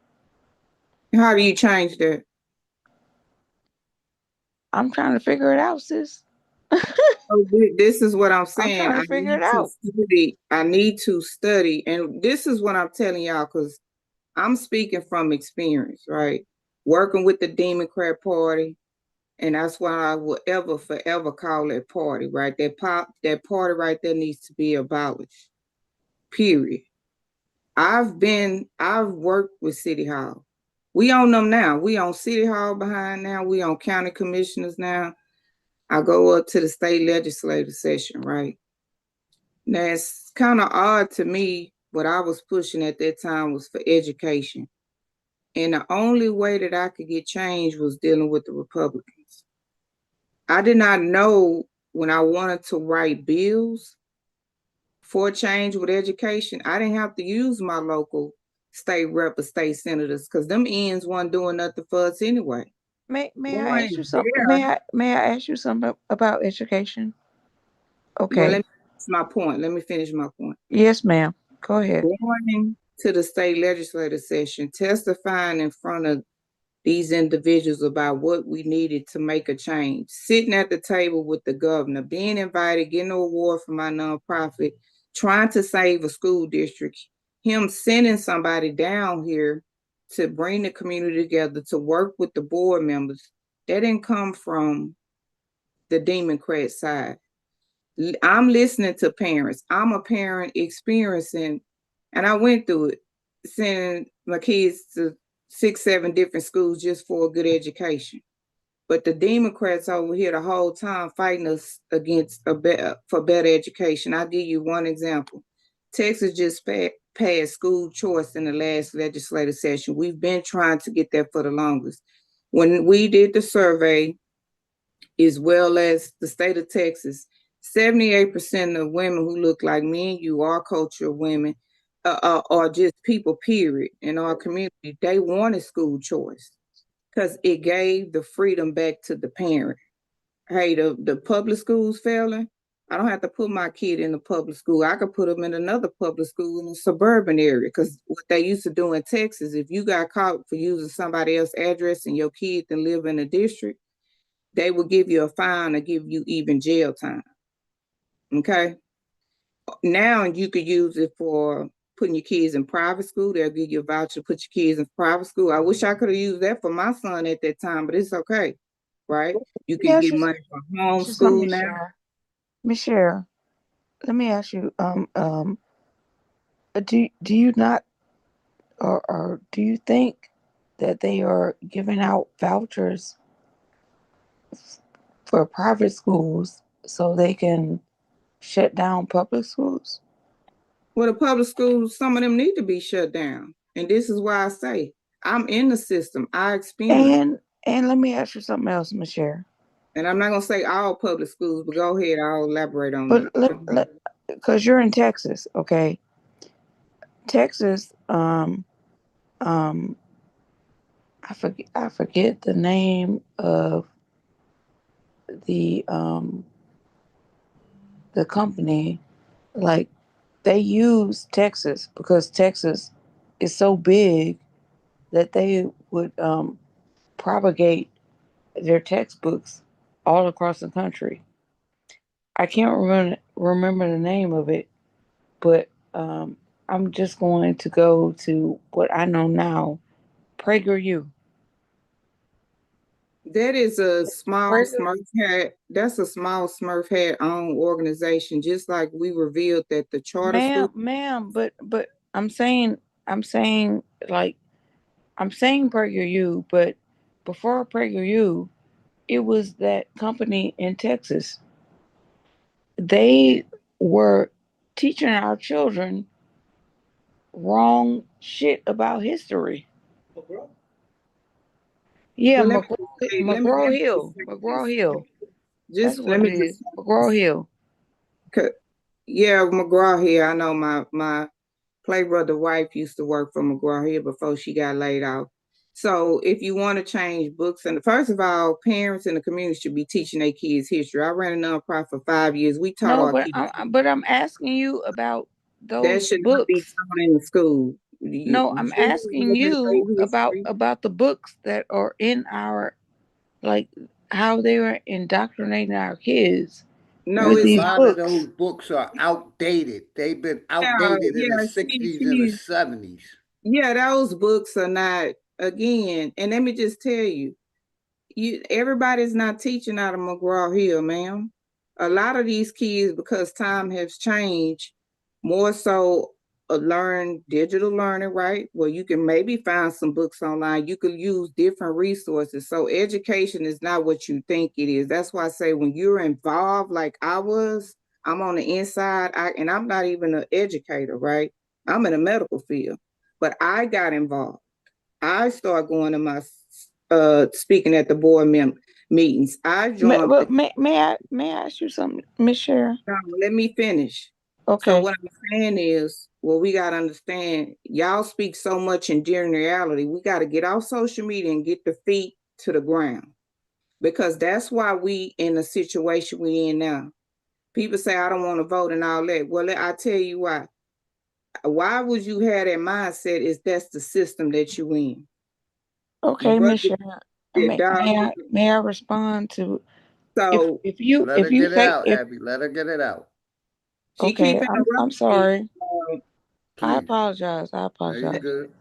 How do you change that? I'm trying to figure it out, sis. This is what I'm saying. trying to figure it out. I need to study, and this is what I'm telling y'all because I'm speaking from experience, right? Working with the Democrat Party, and that's why I will forever call it party, right? That party right there needs to be abolished. Period. I've worked with City Hall. We own them now. We own City Hall behind now. We own county commissioners now. I go up to the state legislative session, right? Now it's kind of odd to me. What I was pushing at that time was for education. And the only way that I could get change was dealing with the Republicans. I did not know when I wanted to write bills for change with education, I didn't have to use my local state rep or state senators because them ends weren't doing nothing for us anyway. May I ask you something? May I ask you something about education? Okay. Well, let me finish my point. Yes, ma'am. Go ahead. Going to the state legislative session, testifying in front of these individuals about what we needed to make a change, sitting at the table with the governor, being invited, getting an award for my nonprofit, trying to save a school district, him sending somebody down here to bring the community together to work with the board members. That didn't come from the Democrat side. I'm listening to parents. I'm a parent experiencing, and I went through it, sending my kids to 6, 7 different schools just for a good education. But the Democrats over here the whole time fighting us against for better education. I'll give you one example. Texas just passed school choice in the last legislative session. We've been trying to get that for the longest. When we did the survey, as well as the state of Texas, 78% of women who look like me and you are cultural women, are just people, period, in our community. They wanted school choice because it gave the freedom back to the parent. Hey, the public schools failing, I don't have to put my kid in the public school. I could put them in another public school in a suburban area because what they used to do in Texas, if you got caught for using somebody else's address and your kid didn't live in a district, they will give you a fine or give you even jail time. Okay. Now you could use it for putting your kids in private school. They'll give you a voucher to put your kids in private school. I wish I could have used that for my son at that time, but it's okay, right? You can get money for homeschool now. Miss Cheryl, let me ask you, do you not, or do you think that they are giving out vouchers for private schools so they can shut down public schools? Well, the public schools, some of them need to be shut down. And this is why I say I'm in the system. I experience. And let me ask you something else, Ms. Cheryl. And I'm not gonna say all public schools, but go ahead, I'll elaborate on But that. Because you're in Texas, okay? Texas, I forget the name of the company. Like, they use Texas because Texas is so big that they would propagate their textbooks all across the country. I can't remember the name of it, but I'm just going to go to what I know now, PragerU. That is a small Smurf hat. That's a small Smurf hat owned organization, just like we revealed that the charter school. Ma'am, but I'm saying PragerU, but before PragerU, it was that company in Texas. They were teaching our children wrong shit about history. Yeah, Well, McGraw Hill. McGraw Hill. That's what it is. McGraw Hill. Yeah, McGraw Hill. I know my play brother wife used to work for McGraw Hill before she got laid off. So if you want to change books, and first of all, parents in the community should be teaching their kids history. I ran a nonprofit for 5 years. We taught our kids. But I'm asking you about That those should not be books. taught in the school. No, I'm asking you about History. the books that are in our, like, how they were indoctrinating our kids No, with And a it's these lot of those books. books are outdated. They've been yeah, outdated in the yeah. 60s and the 70s. Yeah, those books are not again. And let me just tell you, everybody's not teaching out of McGraw Hill, ma'am. A lot of these kids, because time has changed, more so learn digital learning, right? Where you can maybe find some books online. You could use different resources. So education is not what you think it is. That's why I say when you're involved, like I was, I'm on the inside, and I'm not even an educator, right? I'm in a medical field, but I got involved. I started going to my speaking at the board meetings. I joined. May I ask you something, Miss Cheryl? Let me finish. So Okay. what I'm saying is, well, we got to understand, y'all speak so much in generality. We got to get off social media and get the feet to the ground, because that's why we in the situation we in now. People say, I don't want to vote and all that. Well, I tell you why. Why would you have that mindset? Is that's the system that you in. Okay, Miss Cheryl. May I respond to So if you Let her get it take out, if Abby. Let her get it out. she okay, keep I'm interrupting sorry. me. I Please. apologize. I No, apologize. you good.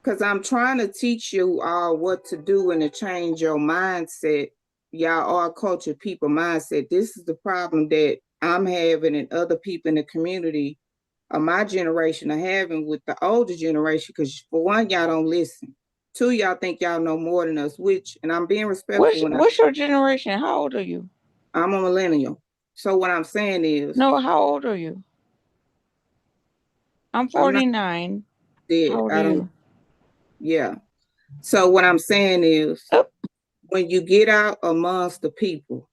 Because I'm trying to teach you all what to do and to change your mindset. Y'all are culture people mindset. This is the problem that I'm having and other people in the community of my generation are having with the older generation. Because for one, y'all don't listen. Two, y'all think y'all know more than us, which, and I'm being respectful when What's your generation? How old are you? I'm a millennial. So what I'm saying is, No, how old are you? I'm I'm not 49. dead. How old are I don't, you? yeah. So what I'm saying is, when you get out amongst the people,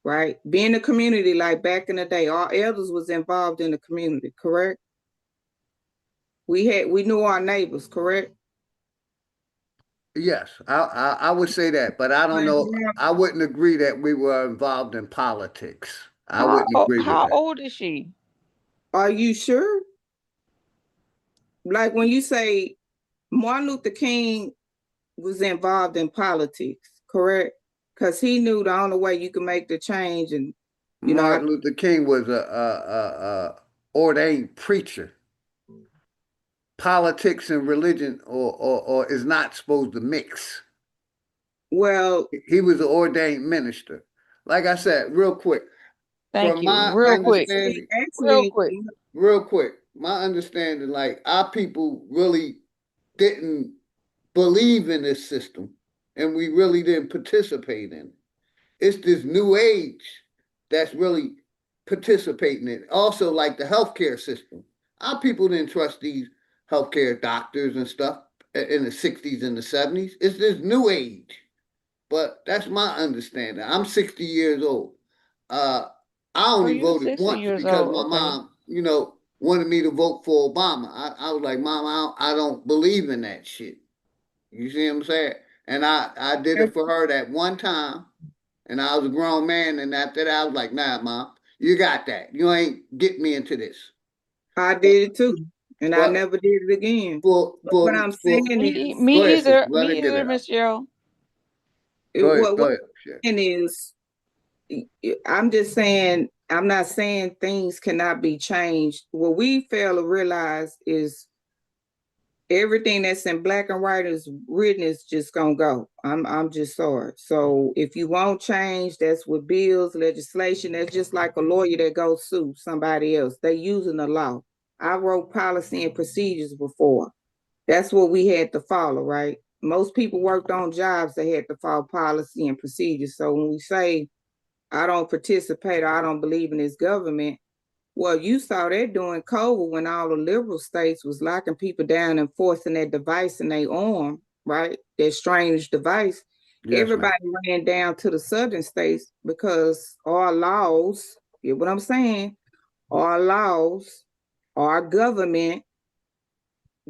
right? Be in the community like back in the day, our elders was involved in the community, correct? We knew our neighbors, correct? Yes, I would say that, but I don't know. I wouldn't agree that we were involved in politics. I wouldn't agree with How that. old is she? Are you sure? Like when you say Martin Luther King was involved in politics, correct? Because he knew the only way you can make the change, and Martin Luther King was a ordained preacher. Politics and religion or is not supposed to mix. Well, he was an ordained minister. Like I said, real quick, Thank from you. my Real quick. understanding, Real quick. real quick, my understanding, like our people really didn't believe in this system and we really didn't participate in it. It's this new age that's really participating in it. Also, like the healthcare system. Our people didn't trust these healthcare doctors and stuff in the 60s and the 70s. It's this new age. But that's my understanding. I'm 60 years old. I only you're voted 60 once years because old. my Okay. mom, wanted me to vote for Obama. I was like, Mom, I don't believe in that shit. You see what I'm saying? And I did it for her that one time, and I was a grown man. And after that, I was like, Nah, Mom, you got that. You ain't get me into this. I did it too, and I But never did it again. for But what I'm saying is, go ahead, sis. Let Me her get either, it out. Miss Cheryl. Go what ahead. I'm saying is, I'm just saying, I'm not saying things cannot be changed. What we fail to realize is everything that's in black and white is written is just gonna go. I'm just sorry. So if you won't change, that's with bills, legislation. That's just like a lawyer that goes sue somebody else. They using the law. I wrote policy and procedures before. That's what we had to follow, right? Most people worked on jobs that had to follow policy and procedures. So when we say I don't participate or I don't believe in this government, well, you saw that during COVID when all the liberal states was locking people down and forcing that device in their arm, right? That strange device. Yes, Everybody ran down to the southern states because our laws, get what I'm saying? Our laws, our government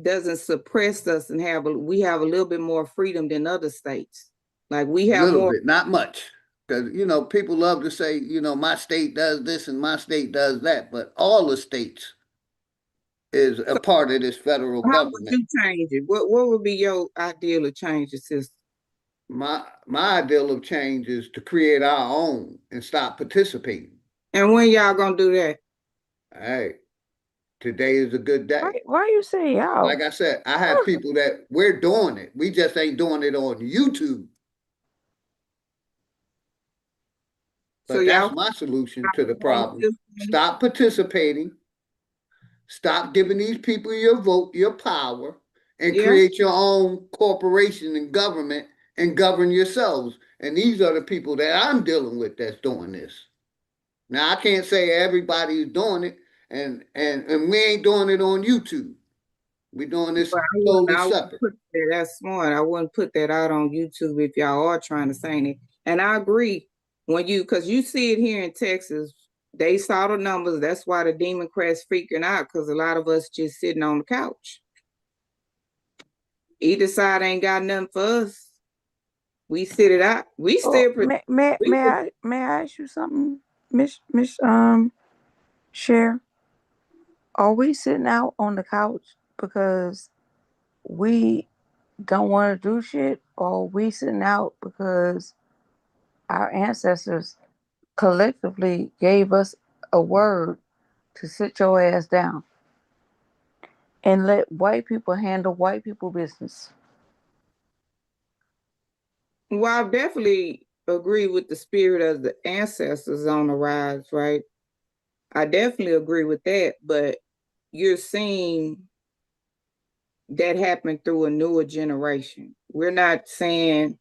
doesn't suppress us and we have a little bit more freedom than other states. Like we have little more. bit, not much. Because, people love to say, my state does this and my state does that. But all the states is a part of this federal How would government. you change it? What would be your ideal of change the system? My ideal of change is to create our own and stop participating. And when y'all gonna do that? Hey, today is a good day. Why you say y'all? Like I said, I have people that we're doing it. We just ain't doing it on YouTube. But So that's y'all my solution to the problem. Stop participating. Stop giving these people your vote, your power, and create your own corporation and government and govern yourselves. And these are the people that I'm dealing with that's doing this. Now I can't say everybody's doing it, and we ain't doing it on YouTube. We're doing this totally separate. That's smart. I wouldn't put that out on YouTube if y'all are trying to say it. And I agree because you see it here in Texas. They saw the numbers. That's why the Democrats freaking out, because a lot of us just sitting on the couch. Either side ain't got nothing for us. We sit it out. We still. May I ask you something, Miss Cher? Are we sitting out on the couch because we don't want to do shit, or are we sitting out because our ancestors collectively gave us a word to sit your ass down and let white people handle white people business? Well, I definitely agree with the spirit of the ancestors on the rise, right? I definitely agree with that, but you're seeing that happen through a newer generation. We're not saying,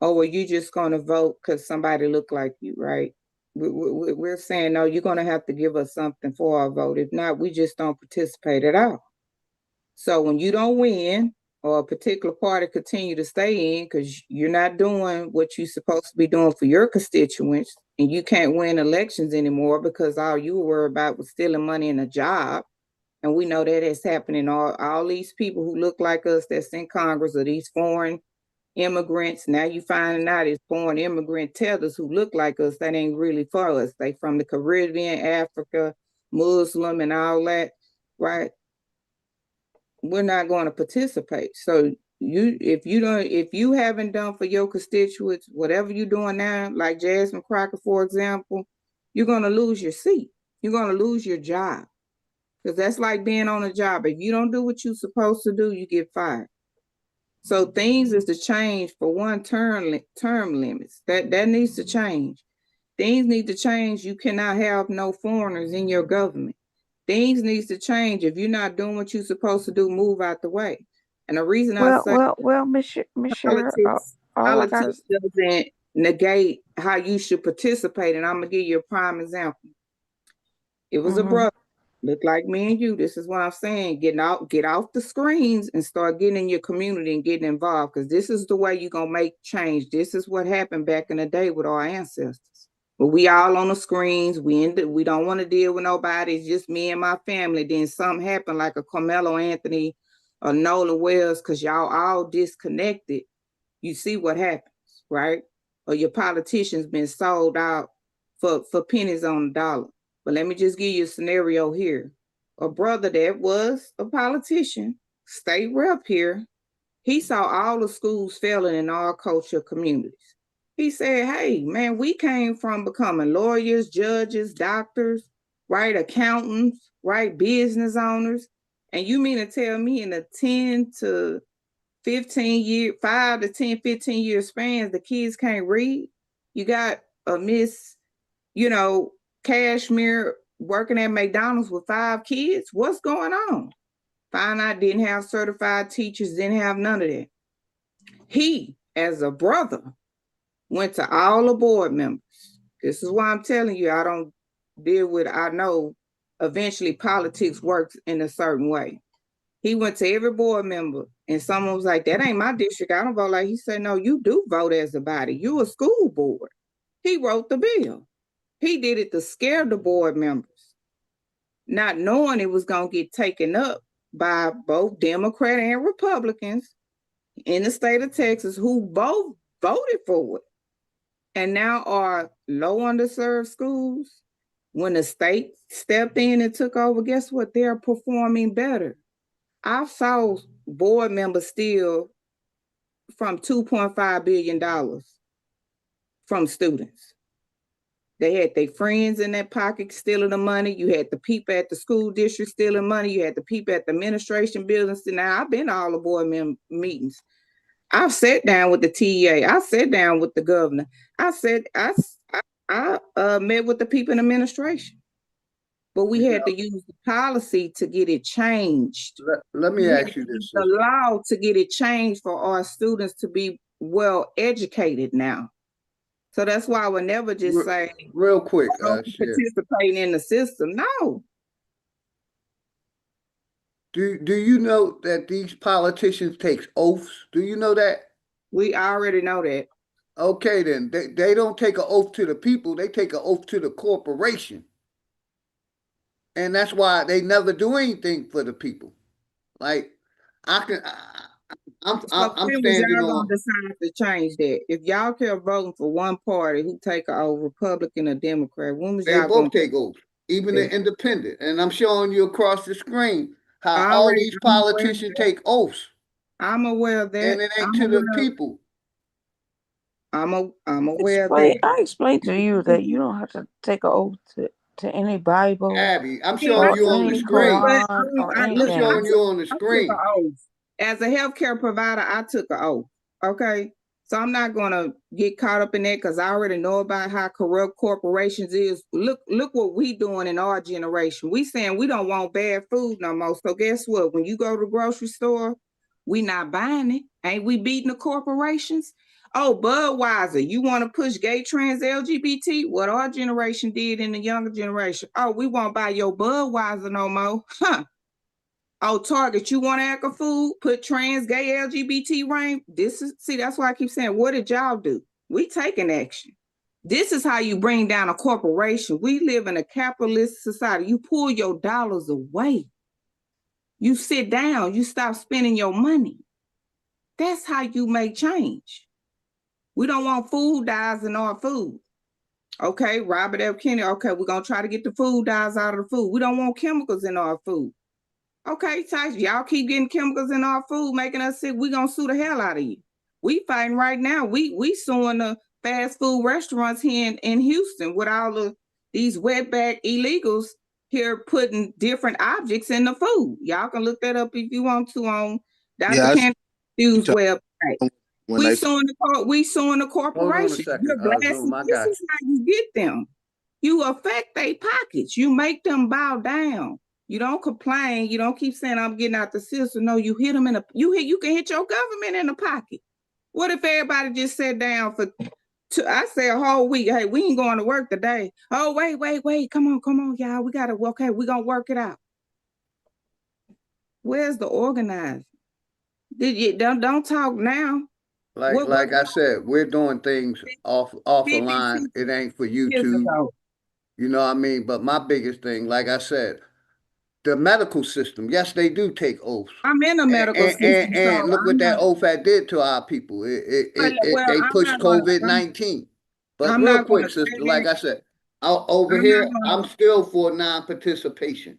oh, well, you just going to vote because somebody look like you, right? We're saying, no, you're going to have to give us something for our vote. If not, we just don't participate at all. So when you don't win, or a particular party continue to stay in because you're not doing what you're supposed to be doing for your constituents, and you can't win elections anymore because all you were worried about was stealing money in a job. And we know that is happening. All these people who look like us that's in Congress are these foreign immigrants. Now you finding out it's foreign immigrant tethers who look like us that ain't really for us. They from the Caribbean, Africa, Muslim, and all that, right? We're not going to participate. So if you haven't done for your constituents whatever you're doing now, like Jasmine Crockett, for example, you're going to lose your seat. You're going to lose your job, because that's like being on a job. If you don't do what you're supposed to do, you get fired. So things is to change. For one, term limits that needs to change. Things need to change. You cannot have no foreigners in your government. Things needs to change. If you're not doing what you're supposed to do, move out the way. And the reason I say Miss Cher, politics doesn't negate how you should participate. And I'm gonna give you a prime example. It was a brother, looked like me and you. This is what I'm saying. Get off the screens and start getting in your community and getting involved, because this is the way you're gonna make change. This is what happened back in the day with our ancestors. But we all on the screens. We don't want to deal with nobody. It's just me and my family. Then something happened like a Carmelo Anthony or Nola Wells, because y'all all disconnected. You see what happens, right? Or your politicians been sold out for pennies on the dollar. But let me just give you a scenario here. A brother that was a politician, state rep here, he saw all the schools failing in our culture communities. He said, hey, man, we came from becoming lawyers, judges, doctors, right? Accountants, right? Business owners. And you mean to tell me in a 10 to 15 year, 5 to 10, 15 year spans, the kids can't read? You got a Miss, Cashmere working at McDonald's with 5 kids. What's going on? Find out didn't have certified teachers, didn't have none of that. He, as a brother, went to all the board members. This is why I'm telling you, I don't deal with, I know eventually politics works in a certain way. He went to every board member, and someone was like, that ain't my district, I don't vote like. He said, no, you do vote as a body. You a school board. He wrote the bill. He did it to scare the board members, not knowing it was going to get taken up by both Democrat and Republicans in the state of Texas, who both voted for it, and now are low underserved schools When the state stepped in and took over, guess what? They're performing better. I saw board members steal from $2.5 billion from students. They had their friends in their pocket stealing the money. You had the people at the school district stealing money. You had the people at the administration buildings. Now, I've been to all the board meetings. I've sat down with the TEA. I sat down with the governor. I met with the people in administration. But we had to use the policy to get it changed. Let me ask you this. The law to get it changed for our students to be well educated now. So that's why I would never just say, real quick, participating in the system. No. Do you know that these politicians take oaths? Do you know that? We already know that. Okay, then they don't take an oath to the people. They take an oath to the corporation. And that's why they never do anything for the people. Like I'm standing on. Decide to change that. If y'all care voting for one party who take a Republican or Democrat, when was y'all both take oaths, even the independent. And I'm showing you across the screen how all these politicians take oaths. I'm aware of that. And it ain't to the people. I'm aware of that. I explained to you that you don't have to take an oath to any Bible. Abby, I'm showing you on the screen. I'm showing you on the screen. As a healthcare provider, I took an oath. Okay. So I'm not gonna get caught up in that because I already know about how corrupt corporations is. Look what we doing in our generation. We saying we don't want bad food no more. So guess what? When you go to the grocery store, we not buying it. Ain't we beating the corporations? Oh, Budweiser, you want to push gay, trans, LGBT? What our generation did in the younger generation. Oh, we won't buy your Budweiser no more. Huh. Oh, Target, you want Acca food? Put trans, gay, LGBT range. That's why I keep saying, what did y'all do? We taking action. This is how you bring down a corporation. We live in a capitalist society. You pull your dollars away. You sit down, you stop spending your money. That's how you make change. We don't want food dyes in our food. Okay, Robert F. Kennedy, okay, we're going to try to get the food dyes out of the food. We don't want chemicals in our food. Okay, Tyson, y'all keep getting chemicals in our food, making us sick. We're going to sue the hell out of you. We fighting right now. We suing the fast food restaurants here in Houston with all of these wetback illegals here putting different objects in the food. Y'all can look that up if you want to on Dr. Candy's website. We suing the corporation. This is how you get them. You affect their pockets. You make them bow down. You don't complain. You don't keep saying I'm getting out the system. No, you hit them you can hit your government in the pocket. What if everybody just sat down I say a whole week? Hey, we ain't going to work today. Oh, wait. Come on, y'all. We gotta we're gonna work it out. Where's the organizing? Don't talk now. Like I said, we're doing things off the line. It ain't for YouTube. You know what I mean? But my biggest thing, like I said, the medical system, yes, they do take oaths. I'm in a medical system. And look what that oath did to our people. They pushed COVID-19. But real quick, sister, like I said, over here, I'm still for non-participation.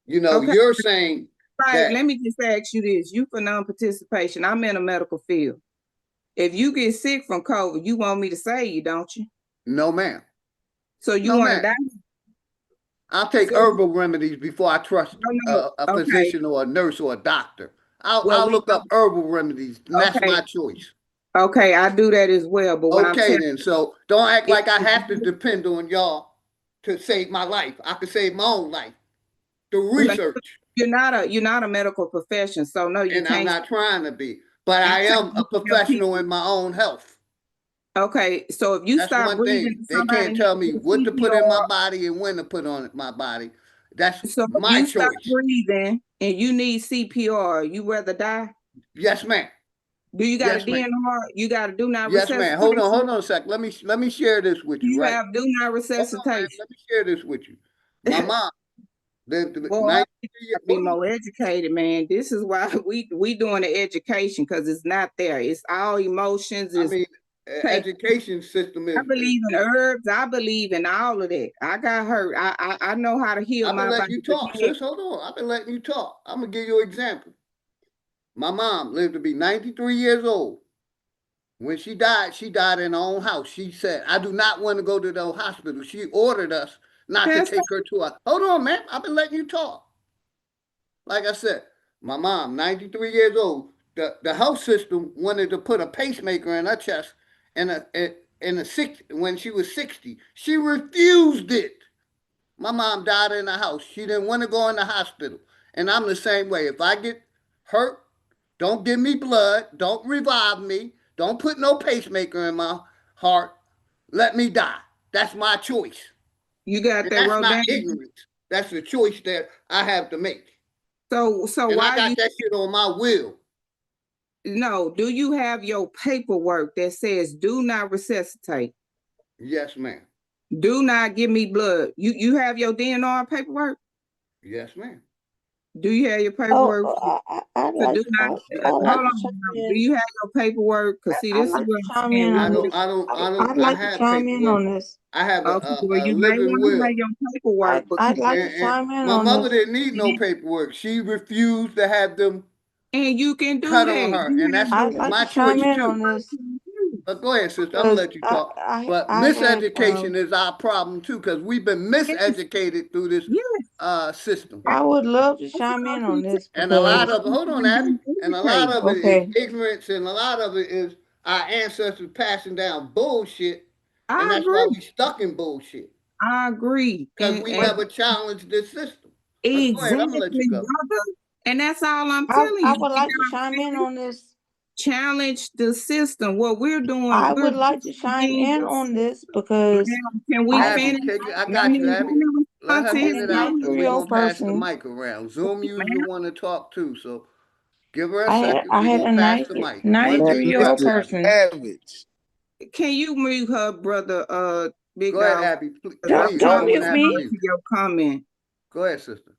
You know, you're saying right. Let me just ask you this. You for non-participation. I'm in a medical field. If you get sick from COVID, you want me to save you, don't you? No, ma'am. So you want to die? I'll take herbal remedies before I trust a physician or a nurse or a doctor. I'll look up herbal remedies. And that's my choice. Okay, I do that as well. But then, so don't act like I have to depend on y'all to save my life. I can save my own life through research. You're not a medical profession, so no, you can't. And I'm not trying to be, but I am a professional in my own health. Okay, so if you stop breathing, they can't tell me what to put in my body and when to put on my body. That's my choice. Stop breathing and you need CPR. You rather die? Yes, ma'am. Do you got a DNR? You got to do not resuscitation? Yes, ma'am. Hold on a sec. Let me share this with you. You have do not resuscitation. Let me share this with you. My mom. Be more educated, man. This is why we doing the education because it's not there. It's all emotions. education system is. I believe in herbs. I believe in all of that. I got hurt. I know how to heal I've been my letting body. you talk, sis. Hold on. I've been letting you talk. I'm gonna give you an example. My mom lived to be 93 years old. When she died in her own house. She said, I do not want to go to the hospital. She ordered us not to take her to a. Hold on, man. I've been letting you talk. Like I said, my mom, 93 years old, the health system wanted to put a pacemaker in her chest when she was 60. She refused it. My mom died in the house. She didn't want to go in the hospital. And I'm the same way. If I get hurt, don't give me blood. Don't revive me. Don't put no pacemaker in my heart. Let me die. That's my choice. You got and that that's wrote not down? ignorance. That's the choice that I have to make. So and why I got that shit on my will. No, do you have your paperwork that says do not resuscitate? Yes, ma'am. Do not give me blood. You have your DNR paperwork? Yes, ma'am. Do you have your paperwork? I'd like hold to on. chime Do in. you have your paperwork? Because see, this is what I'm Chime saying. in on this. I'd like to have chime in paperwork. on this. I have Okay, well, a you may living want to have will. your paperwork. I'd like to And chime in my on mother this. didn't need no paperwork. She refused to have them And you can do cut that. on her. And that's I'd like my to chime choice in too. on this But go ahead, sister. I'm gonna because let you talk. But I had miseducation is our problem too, because we've been miseducated through this system. I would love to chime in on this And a lot because of hold on, Abby. And a lot of it okay. is ignorance, and a lot of it is our ancestors passing down bullshit, and I that's why agree. we stuck in bullshit. I agree. Because we never challenged this system. But go ahead, I'm gonna let you Exactly, go. brother. And that's all I'm telling you. I would like to chime in on this. Challenge the system. What we're doing, I we're would like to chime being in on this because Can we Abby, finish? I got you, Abby. Let her get it out, and we're 93-year-old gonna pass the person. mic around. Zoom users want to talk too, so give her a second. I We're had gonna a pass the mic. 93-year-old person. Can you mute her, brother? Big Go ahead, dog. Abby. Please, Don't mute me. Your comment. Go ahead, sister.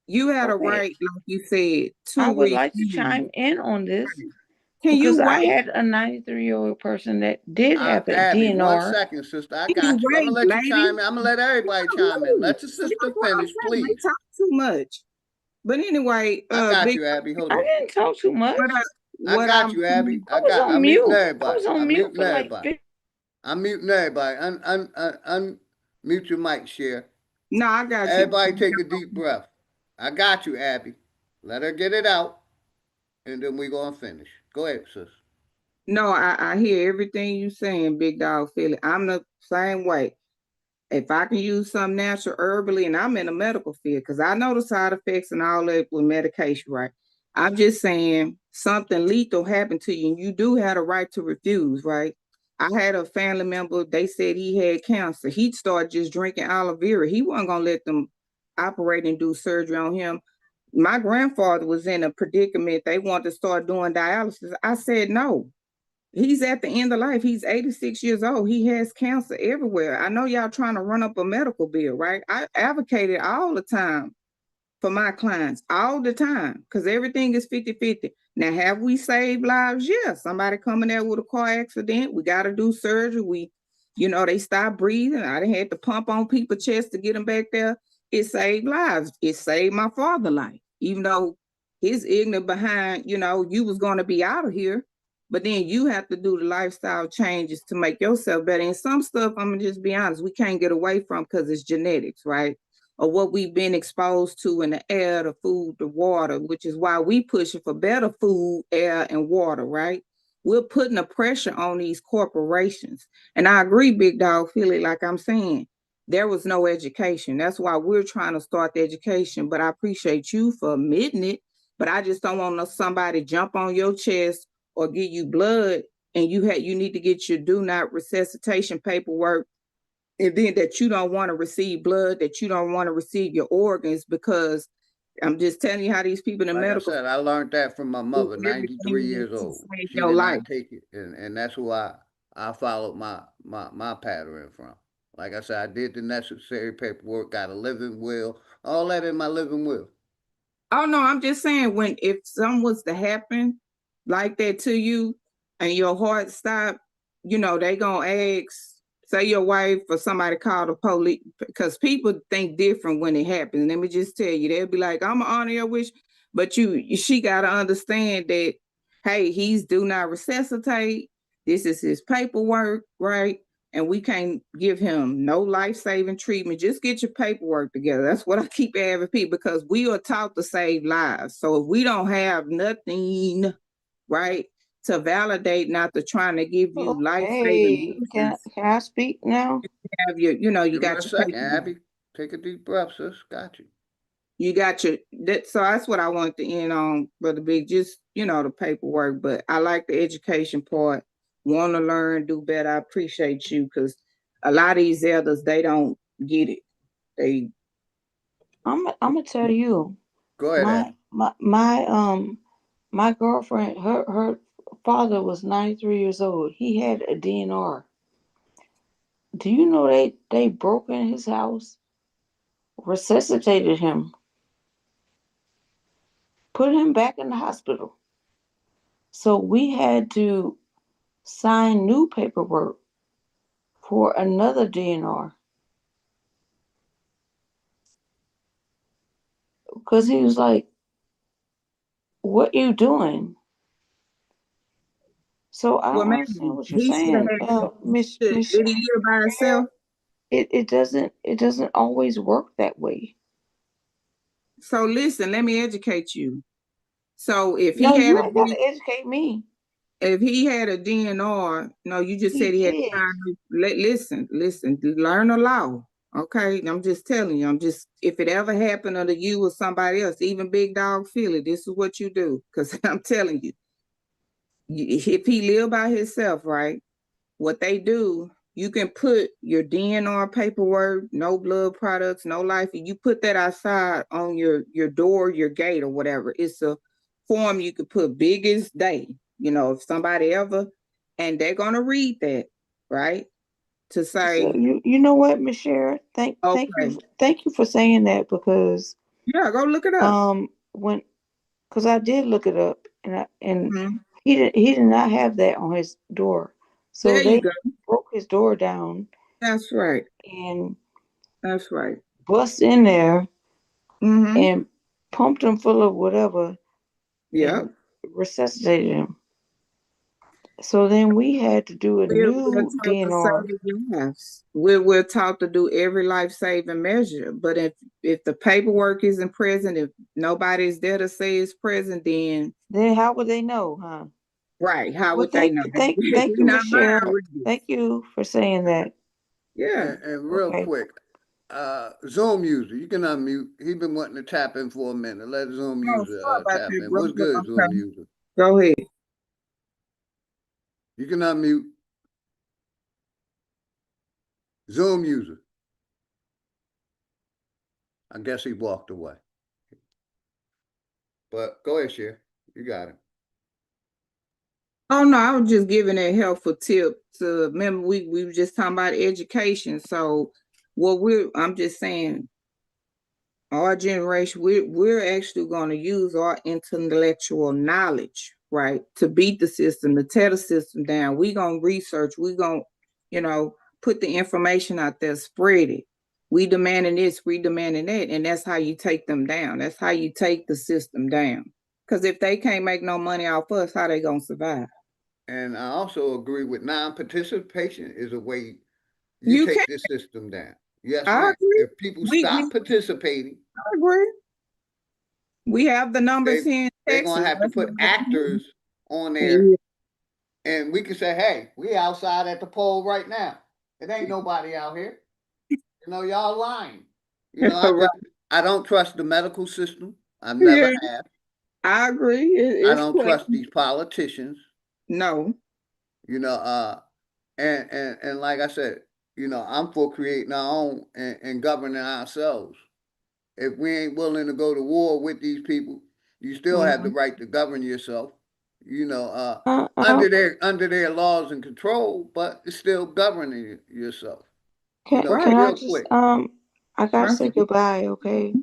You had a Okay. right, like you said, to I would like to refuse. chime in on this Can because you I wait? had a 93-year-old person that did have a Abby, 1 DNR. second, sister. I Can you got you. I'm wait, gonna let you lady? chime in. I'm gonna let everybody chime in. Let your See, sister that's what I'm finish, saying. They please. talk too much. But anyway, I got Big, you, Abby. Hold I on. didn't talk too much. I what got I'm you, Abby. I was on I'm mute. muting I everybody. was on I'm mute muting for like everybody. I'm muting everybody. Unmute your mic, share. No, I got you. Everybody take a deep breath. I got you, Abby. Let her get it out, and then we're gonna finish. Go ahead, sis. No, I hear everything you saying, Big Dog Philly. I'm the same way. If I can use some natural herbally, and I'm in the medical field, because I know the side effects and all that with medication, right? I'm just saying something lethal happened to you, and you do have a right to refuse, right? I had a family member, they said he had cancer. He'd start just drinking aloe vera. He wasn't gonna let them operate and do surgery on him. My grandfather was in a predicament. They wanted to start doing dialysis. I said no. He's at the end of life. He's 86 years old. He has cancer everywhere. I know y'all trying to run up a medical bill, right? I advocated all the time for my clients, all the time, because everything is 50-50. Now, have we saved lives? Yeah. Somebody coming there with a car accident. We got to do surgery. They stop breathing. I done had to pump on people's chest to get them back there. It saved lives. It saved my father's life, even though his ignorant behind, you was going to be out of here. But then you have to do the lifestyle changes to make yourself better. And some stuff, I'm gonna just be honest, we can't get away from because it's genetics, right? Or what we've been exposed to in the air, the food, the water, which is why we pushing for better food, air, and water, right? We're putting a pressure on these corporations. And I agree, Big Dog Philly, like I'm saying, there was no education. That's why we're trying to start the education. But I appreciate you for admitting it. But I just don't want somebody jump on your chest or give you blood, and you need to get your do not resuscitation paperwork, and then that you don't want to receive blood, that you don't want to receive your organs, because I'm just telling you how these people in the medical. I said, I learned that from my mother, 93 years old. She did not take it, and that's who I followed my pattern from. Like I said, I did the necessary paperwork, got a living will, all that in my living will. Oh no, I'm just saying, if something was to happen like that to you and your heart stopped, they gonna ask, say your wife or somebody call the police, because people think different when it happens. Let me just tell you, they'll be like, I'm gonna honor your wish, but she gotta understand that, hey, he's do not resuscitate. This is his paperwork, right? And we can't give him no life-saving treatment. Just get your paperwork together. That's what I keep having people, because we are taught to save lives. So if we don't have nothing, right, to validate, not to trying to give you life-saving Hey, can measures, I speak now? have your, you Give her got a your second, paperwork. Abby. Take a deep breath, sis. Got you. You got your so that's what I want to end on, Brother Big. Just the paperwork, but I like the education part. Want to learn, do better. I appreciate you, because a lot of these elders, they don't get it. They I'm gonna tell you, Go ahead, Abby. my girlfriend, her father was 93 years old. He had a DNR. Do you know they broke in his house, resuscitated him, put him back in the hospital? So we had to sign new paperwork for another DNR because he was like, "What you doing?" So I well, don't man, understand what you're he should have saying, had. Miss. Did he live by himself? It doesn't always work that way. So listen, let me educate you. So if No, he had you a ain't got to educate me. if he had a DNR, no, you just He said he had did. time. Listen, learn the law. Okay, I'm just telling you. If it ever happened to you or somebody else, even Big Dog Philly, this is what you do. Because I'm telling you, if he live by himself, right? What they do, you can put your DNR paperwork, no blood products, no life, and you put that outside on your door, your gate, or whatever. It's a form you could put biggest day. If somebody ever, and they're gonna read that, right? To So say, you know what, Miss Sharon? okay, Thank you for saying that, because yeah, go look it up. when because I did look it up, and Mhm. he did not have that on his door. So There you they go. broke his door down That's right. and That's right. bust in there Mm-hmm. and pumped him full of whatever Yeah. and resuscitated him. So then we had to do a We're new taught to DNR. save lives. We're taught to do every life-saving measure. But if the paperwork isn't present, if nobody's there to say it's present, then Then how would they know, huh? right, how Well, would they know? thank you, Not Miss mine Sharon. reading. Thank you for saying that. Yeah. And real Okay. quick, Zoom user, you can unmute. He been wanting to tap in for a minute. Let Zoom Oh, user sorry about tap that, in. brother. What's good, Zoom Okay. user? Go ahead. You can unmute. Zoom user. I guess he walked away. But go ahead, Cher. You got it. Oh no, I was just giving a helpful tip to remember we were just talking about education. So I'm just saying, our generation, we're actually going to use our intellectual knowledge, right, to beat the system, to tear the system down. We're going to research. We're going to, put the information out there, spread it. We demanding this, we demanding that, and that's how you take them down. That's how you take the system down. Because if they can't make no money off us, how they going to survive? And I also agree with non-participation is a way you You take can't. this system down. Yes, I ma'am. agree. If people stop participating, I agree. We have the numbers here in they're Texas. gonna have to That's put actors on yeah. there, and we can say, "Hey, we outside at the poll right now. It ain't nobody out here. Y'all lying. Right. I don't trust the medical system. I never Yeah, have. I agree. I It's don't plain. trust these politicians. No. You know, and like I said, I'm for creating our own and governing ourselves. If we ain't willing to go to war with these people, you still have the right to govern yourself. Under their laws and control, but it's still governing yourself. Can I Real just quick. I gotta say goodbye, okay?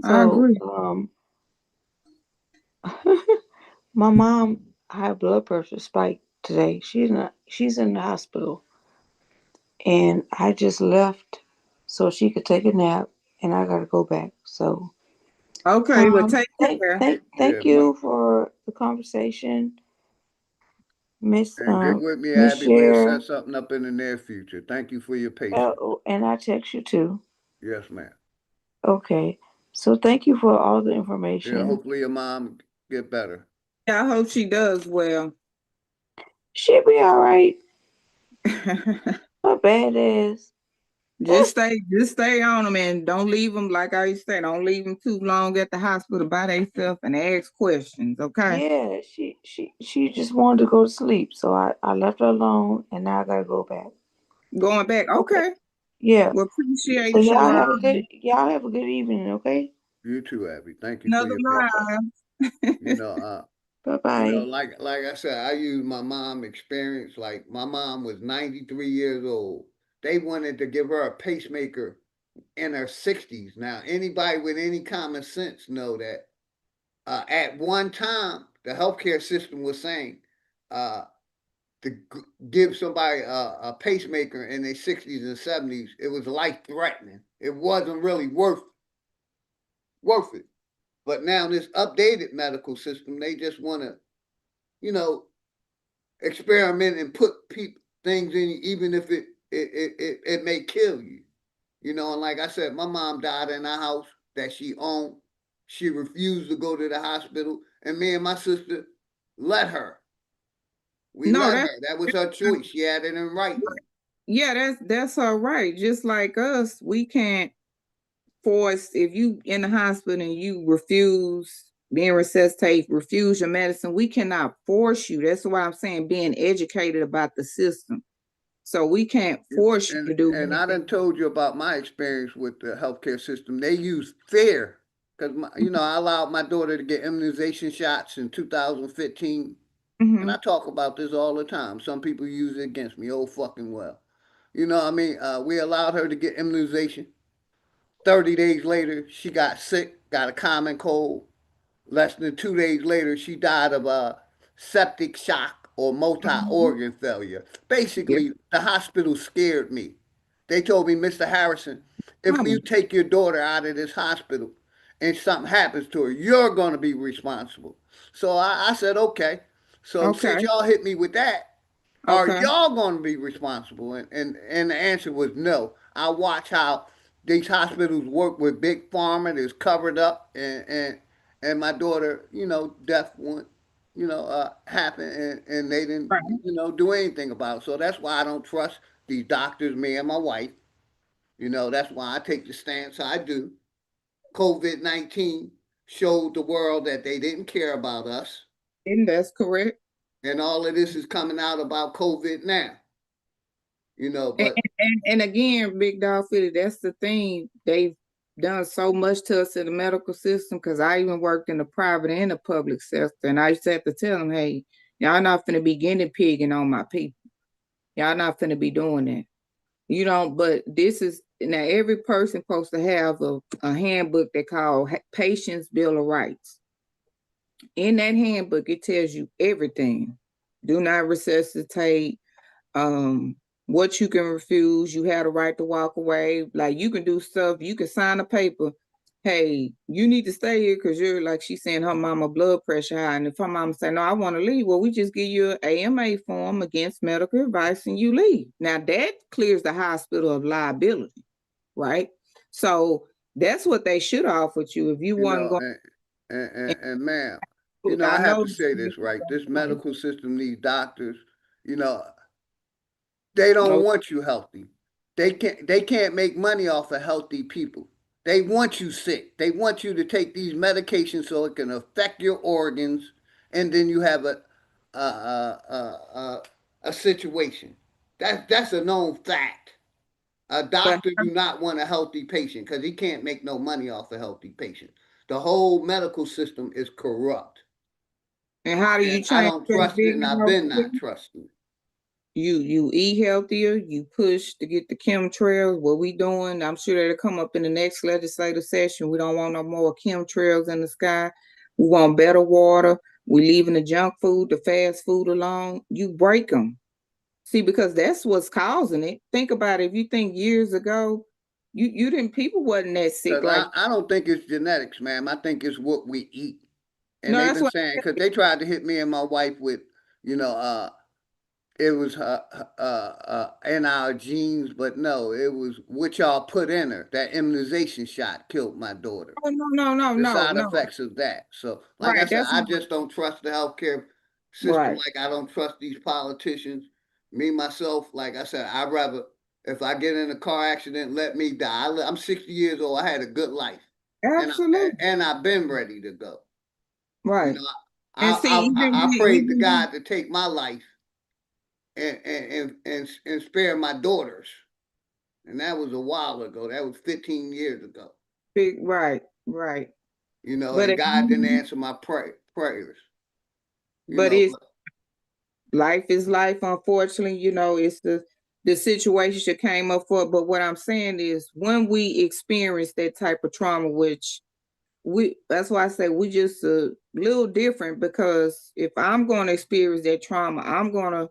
I So agree. my mom high blood pressure spiked today. She's in the hospital. And I just left so she could take a nap, and I gotta go back. So Okay, well, take care. thank you for the conversation, Miss And get with me, Miss Abby. We'll Cher. set something up in the near future. Thank you for your patience. And I text you too. Yes, ma'am. Okay. So thank you for all the Yeah, information. hopefully your mom get better. Yeah, I hope she does well. She'll be all right. Her bad ass. Just stay on them and don't leave them, like I used to say, don't leave them too long at the hospital by themselves and ask questions, okay? Yeah, she just wanted to go to sleep. So I left her alone, and now I gotta go back. Going back, okay. Yeah. Well, So appreciate you. y'all have a good evening, okay? You too, Abby. Thank you for Another your patience. live. You know, Bye-bye. like I said, I use my mom experience. Like my mom was 93 years old. They wanted to give her a pacemaker in her 60s. Now, anybody with any common sense know that at one time the healthcare system was saying to give somebody a pacemaker in their 60s and 70s, it was life threatening. It wasn't really worth it. But now this updated medical system, they just want to, you know, experiment and put things in you, even if it may kill you. You know, and like I said, my mom died in a house that she owned. She refused to go to the hospital, and me and my sister let her. We No, let her. That was her choice. She had it in writing. yeah, that's all right. Just like us, we can't force, if you in the hospital and you refuse being resuscitated, refuse your medicine, we cannot force you. That's why I'm saying being educated about the system. So we can't force you to do And I anything. done told you about my experience with the healthcare system. They use fear because I allowed my daughter to get immunization shots in 2015, and I talk about this all the time. Some people use it against me. Oh fucking well. We allowed her to get immunization. 30 days later, she got sick, got a common cold. Less than 2 days later, she died of a septic shock or multi-organ failure. Basically, the hospital scared me. They told me, Mr. Harrison, if you take your daughter out of this hospital and something happens to her, you're going to be responsible. So I said, okay. So since y'all hit me with that, are y'all going to be responsible? And the answer was no. I watch how these hospitals work with big pharma that's covered up, and my daughter, death went, happen, and they didn't, do anything about it. So that's why I don't trust these doctors, me and my wife. That's why I take the stance I do. COVID-19 showed the world that they didn't care about us. And that's correct. And all of this is coming out about COVID now. But and again, Big Dog City, that's the thing. They've done so much to us in the medical system, because I even worked in the private and the public sector, and I used to have to tell them, hey, y'all not finna be guinea pigging on my people. Y'all not finna be doing that. But this is, now every person supposed to have a handbook they call Patient's Bill of Rights. In that handbook, it tells you everything. Do not resuscitate, what you can refuse. You have the right to walk away. Like, you can do stuff, you can sign a paper. Hey, you need to stay here because you're, like she's saying, her mama blood pressure high. And if her mama say, no, I want to leave, well, we just give you an AMA form against medical advice and you leave. Now that clears the hospital of liability, right? So that's what they should offer you if you want to go. And ma'am, I I have know to say this, right? This medical system needs doctors, they don't want you healthy. They can't make money off of healthy people. They want you sick. They want you to take these medications so it can affect your organs, and then you have a situation. That's a known fact. A doctor do not want a healthy patient because he can't make no money off a healthy patient. The whole medical system is corrupt. And how do you And I change don't that, trust it, Big and I've Dog? been not trusting it. You eat healthier, you push to get the chemtrails. What we doing, I'm sure that'll come up in the next legislative session. We don't want no more chemtrails in the sky. We want better water. We leaving the junk food, the fast food alone. You break them. See, because that's what's causing it. Think about it. If you think years ago, you didn't, people wasn't that sick. 'Cause Like, I don't think it's genetics, ma'am. I think it's what we eat. And no, they've that's been what saying, because they tried to hit me and my wife with, you know, it was in our genes, but no, it was what y'all put in her. That immunization shot killed my daughter. Oh, The side no. effects of that. So, like I Right, said, that's I not just don't trust the healthcare system right. like I don't trust these politicians. Me, myself, like I said, I'd rather, if I get in a car accident, let me die. I'm 60 years old. I had a good life. Absolutely. And I've been ready to go. You Right. know, And see, I prayed to God to take my life and spare my daughters. And that was a while ago. That was 15 years ago. right. You know, But and it, God didn't answer my prayers. You but know, it's life is life. Unfortunately, it's the situation she came up for. But what I'm saying is, when we experience that type of trauma, which that's why I say we just a little different, because if I'm going to experience that trauma, I'm going to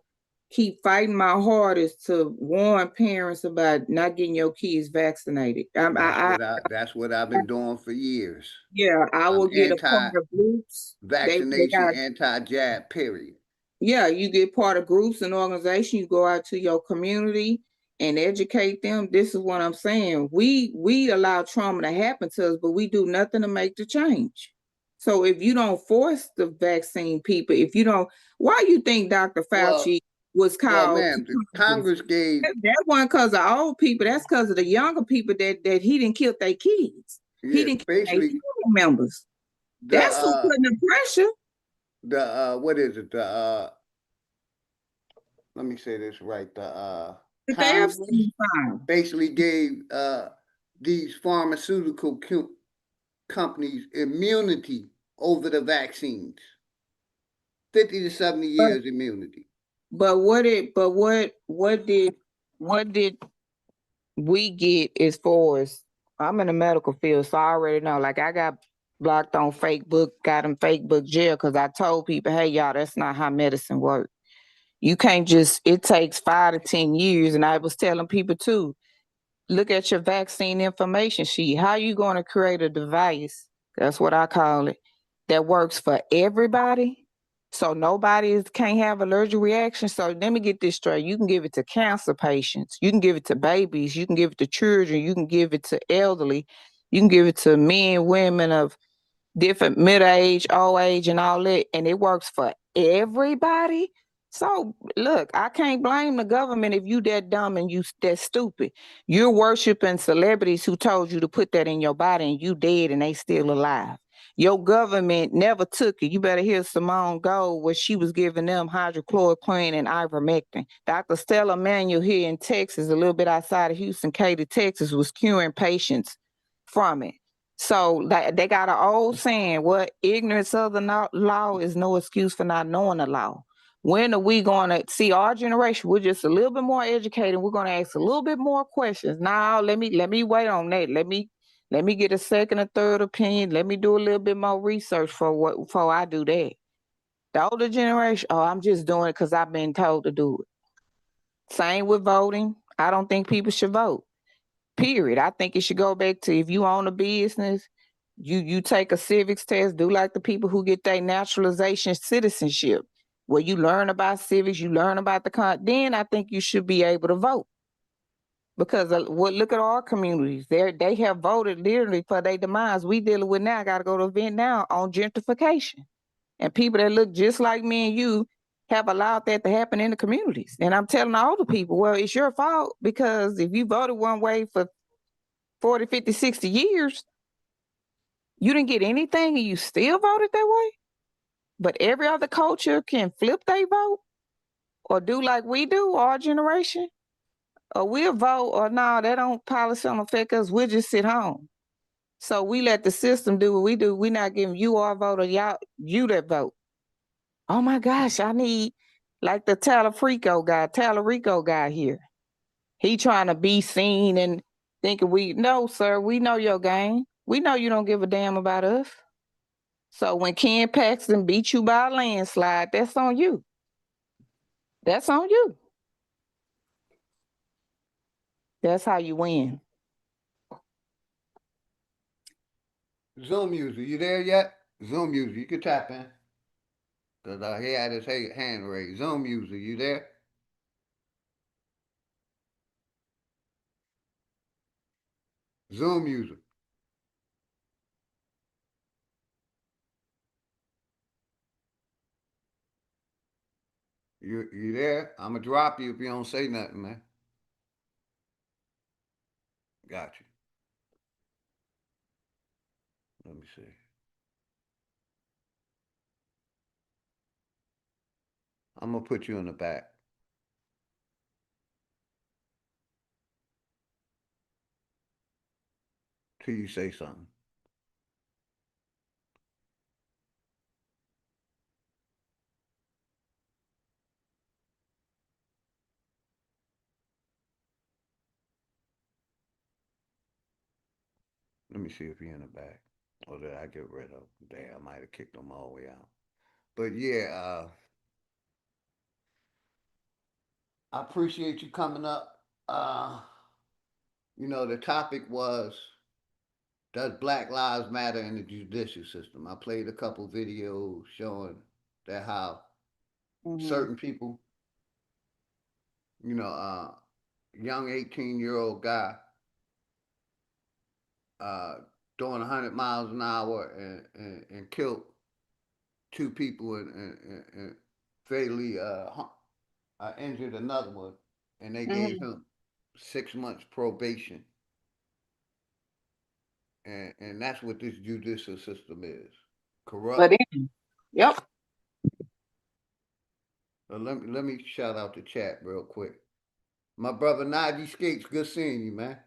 keep fighting my hardest to warn parents about not getting your kids vaccinated. that's what I've been doing for years. Yeah, I I'm will get a part of groups. They anti-vaccination, got, anti-jab, period. yeah, you get part of groups and organizations. You go out to your community and educate them. This is what I'm saying. We allow trauma to happen to us, but we do nothing to make the change. So if you don't force the vaccine people, if you don't, why you think Dr. Fauci was Well, called? ma'am, Congress gave. That wasn't because of old people. That's because of the younger people that he didn't kill their kids. He Yeah, didn't kill their basically family members. That's who the putting the pressure. what is it? Let me say this right. But they Congress absolutely fine. basically gave these pharmaceutical companies immunity over the vaccines. 50 to 70 years immunity. But what did we get as far as, I'm in the medical field, so I already know. Like, I got blocked on got in fake book jail because I told people, hey y'all, that's not how medicine works. You can't just, it takes 5 to 10 years. And I was telling people too, look at your vaccine information sheet. How you going to create a device, that's what I call it, that works for everybody? So nobody can't have allergic reaction. So let me get this straight. You can give it to cancer patients. You can give it to babies. You can give it to children. You can give it to elderly. You can give it to men, women of different middle age, old age, and all that. And it works for everybody. So look, I can't blame the government if you that dumb and you that stupid. You're worshiping celebrities who told you to put that in your body and you dead and they still alive. Your government never took it. You better hear Simone Gold where she was giving them hydrochloroquine and ivermectin. Dr. Stella Manuel here in Texas, a little bit outside of Houston, Katy, Texas, was curing patients from it. So they got an old saying, what ignorance of the law is no excuse for not knowing the law. When are we going to see our generation? We're just a little bit more educated. We're going to ask a little bit more questions. Now, let me wait on that. Let me get a second or third opinion. Let me do a little bit more research before I do that. The older generation, oh, I'm just doing it because I've been told to do it. Same with voting. I don't think people should vote. Period. I think it should go back to, if you own a business, you take a civics test, do like the people who get their naturalization citizenship, where you learn about civics, you learn about then I think you should be able to vote. Because look at our communities. They have voted literally for their demise. We dealing with now, got to go to event now on gentrification. And people that look just like me and you have allowed that to happen in the communities. And I'm telling all the people, well, it's your fault, because if you voted one way for 40, 50, 60 years, you didn't get anything and you still voted that way. But every other culture can flip their vote or do like we do, our generation, or we'll vote, or no, they don't, policy don't affect us. We'll just sit home. So we let the system do what we do. We're not giving you our vote or you that vote. Oh my gosh, I need, like the Talarico guy here. He trying to be seen and thinking no, sir, we know your game. We know you don't give a damn about us. So when Ken Paxton beat you by a landslide, that's on you. That's on you. That's how you win. Zoom user, you there yet? Zoom user, you can tap in. Because he had his hand raised. Zoom user, you there? Zoom user. You there? I'm going to drop you if you don't say nothing, man. Got you. Let me see. I'm going to put you in the back. Till you say something. Let me see if you're in the back. Or did I get rid of him? Damn, I might have kicked them all the way out. But yeah, I appreciate you coming up. The topic was, does Black Lives Matter in the judicial system? I played a couple videos showing that how certain people, young 18-year-old guy doing 100 miles an hour and killed two people and fatally injured another one, and they gave him 6 months probation. And that's what this judicial system is. Corrupt. Yep. Let me shout out the chat real quick. My brother Najee Skates, good seeing you, man.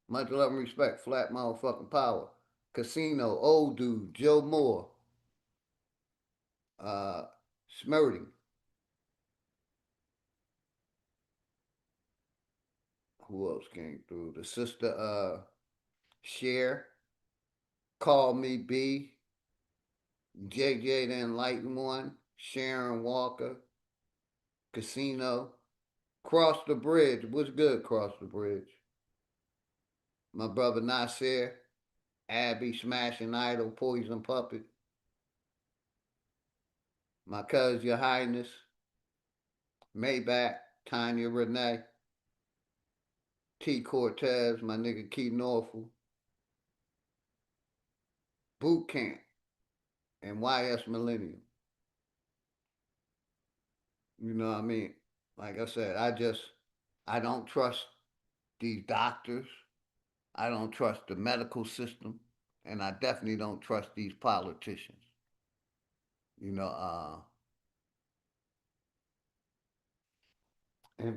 Much love and respect. Flat motherfucking power. Casino, old dude, Joe Moore, Smurdy. Who else came through? The sister, Cher, Call Me B, JJ the Enlightened One, Sharon Walker, Casino, Cross the Bridge. What's good, Cross the Bridge? My brother Nasir, Abby, Smashing Idol, Poison Puppet. My cousin, Your Highness, Maybach, Tanya Renee, T. Cortez, my nigga Key Norfolk, Boot Camp, and YS Millennium. You know what I mean? Like I said, I don't trust these doctors. I don't trust the medical system. And I definitely don't trust these politicians. And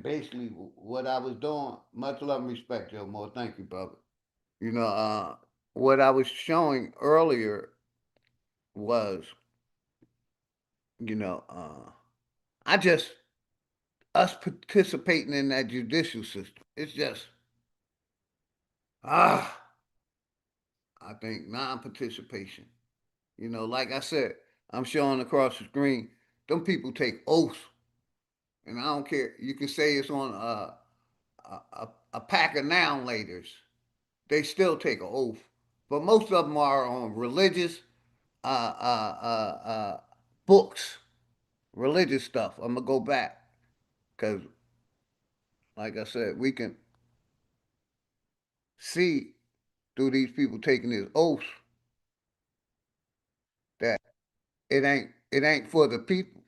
basically what I was doing, much love and respect, Joe Moore. Thank you, brother. What I was showing earlier was, I just, us participating in that judicial system, it's just, I think non-participation. Like I said, I'm showing across the screen, them people take oaths. And I don't care, you can say it's on a pack of noun laters. They still take an oath. But most of them are on religious books, religious stuff. I'm gonna go back because, like I said, we can see through these people taking these oaths that it ain't for the people.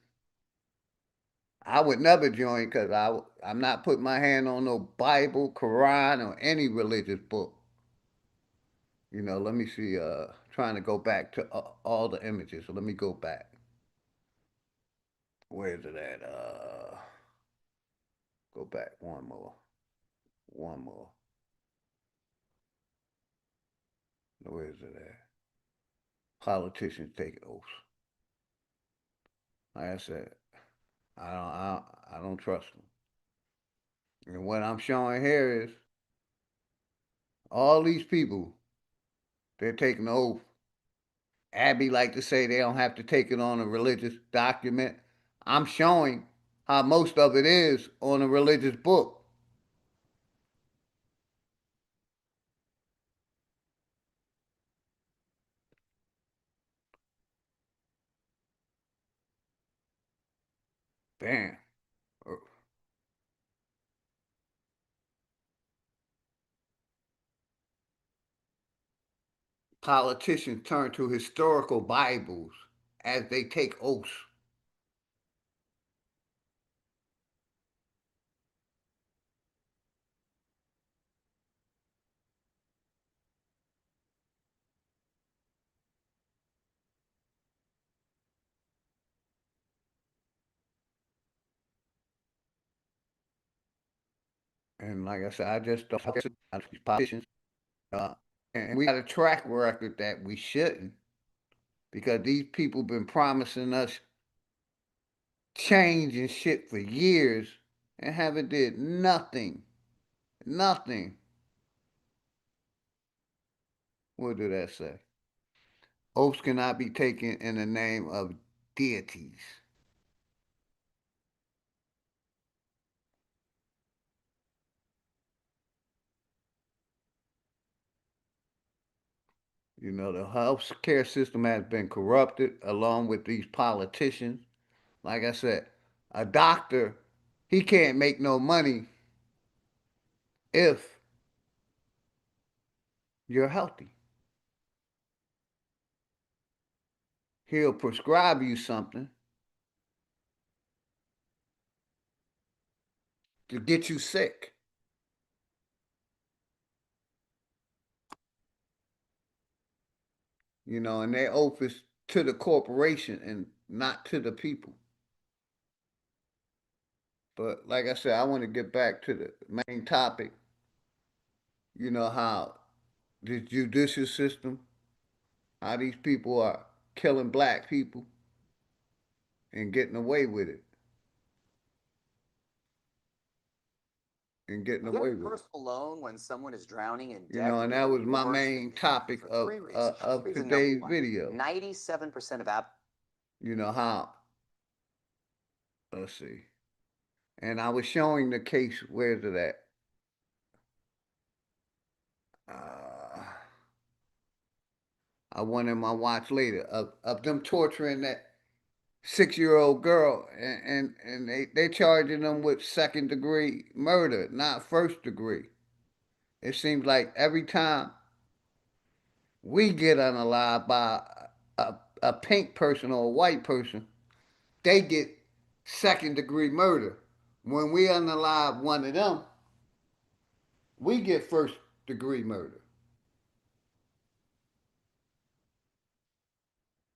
I would never join because I'm not putting my hand on no Bible, Quran, or any religious book. Let me see. Trying to go back to all the images. So let me go back. Where is it at? Go back one more. One more. Where is it at? Politicians take oaths. Like I said, I don't trust them. And what I'm showing here is all these people, they're taking the oath Abby like to say they don't have to take it on a religious document. I'm showing how most of it is on a religious book. Damn. Politicians turn to historical Bibles as they take oaths. And like I said, I just don't these politicians. Uh, and we got a track record that we shouldn't, because these people been promising us change and shit for years and haven't did nothing. Nothing. What did that say? Oaths cannot be taken in the name of deities. You know, the health care system has been corrupted along with these politicians. Like I said, a doctor, he can't make no money if you're healthy. He'll prescribe you something to get you sick. You know, and their oath is to the corporation and not to the people. But like I said, I want to get back to the main topic. You know, how the judicial system, how these people are killing black people and getting away with it. And getting away with it. Personal loan when someone is drowning in debt. You know, and that was my main topic of today's video. 97% of app. You know how, let's see. And I was showing the case, where's it at? I want in my watch later of them torturing that 6-year-old girl, and they charging them with second-degree murder, not first degree. It seems like every time we get unalived by a pink person or a white person, they get second-degree murder. When we unalive one of them, we get first-degree murder.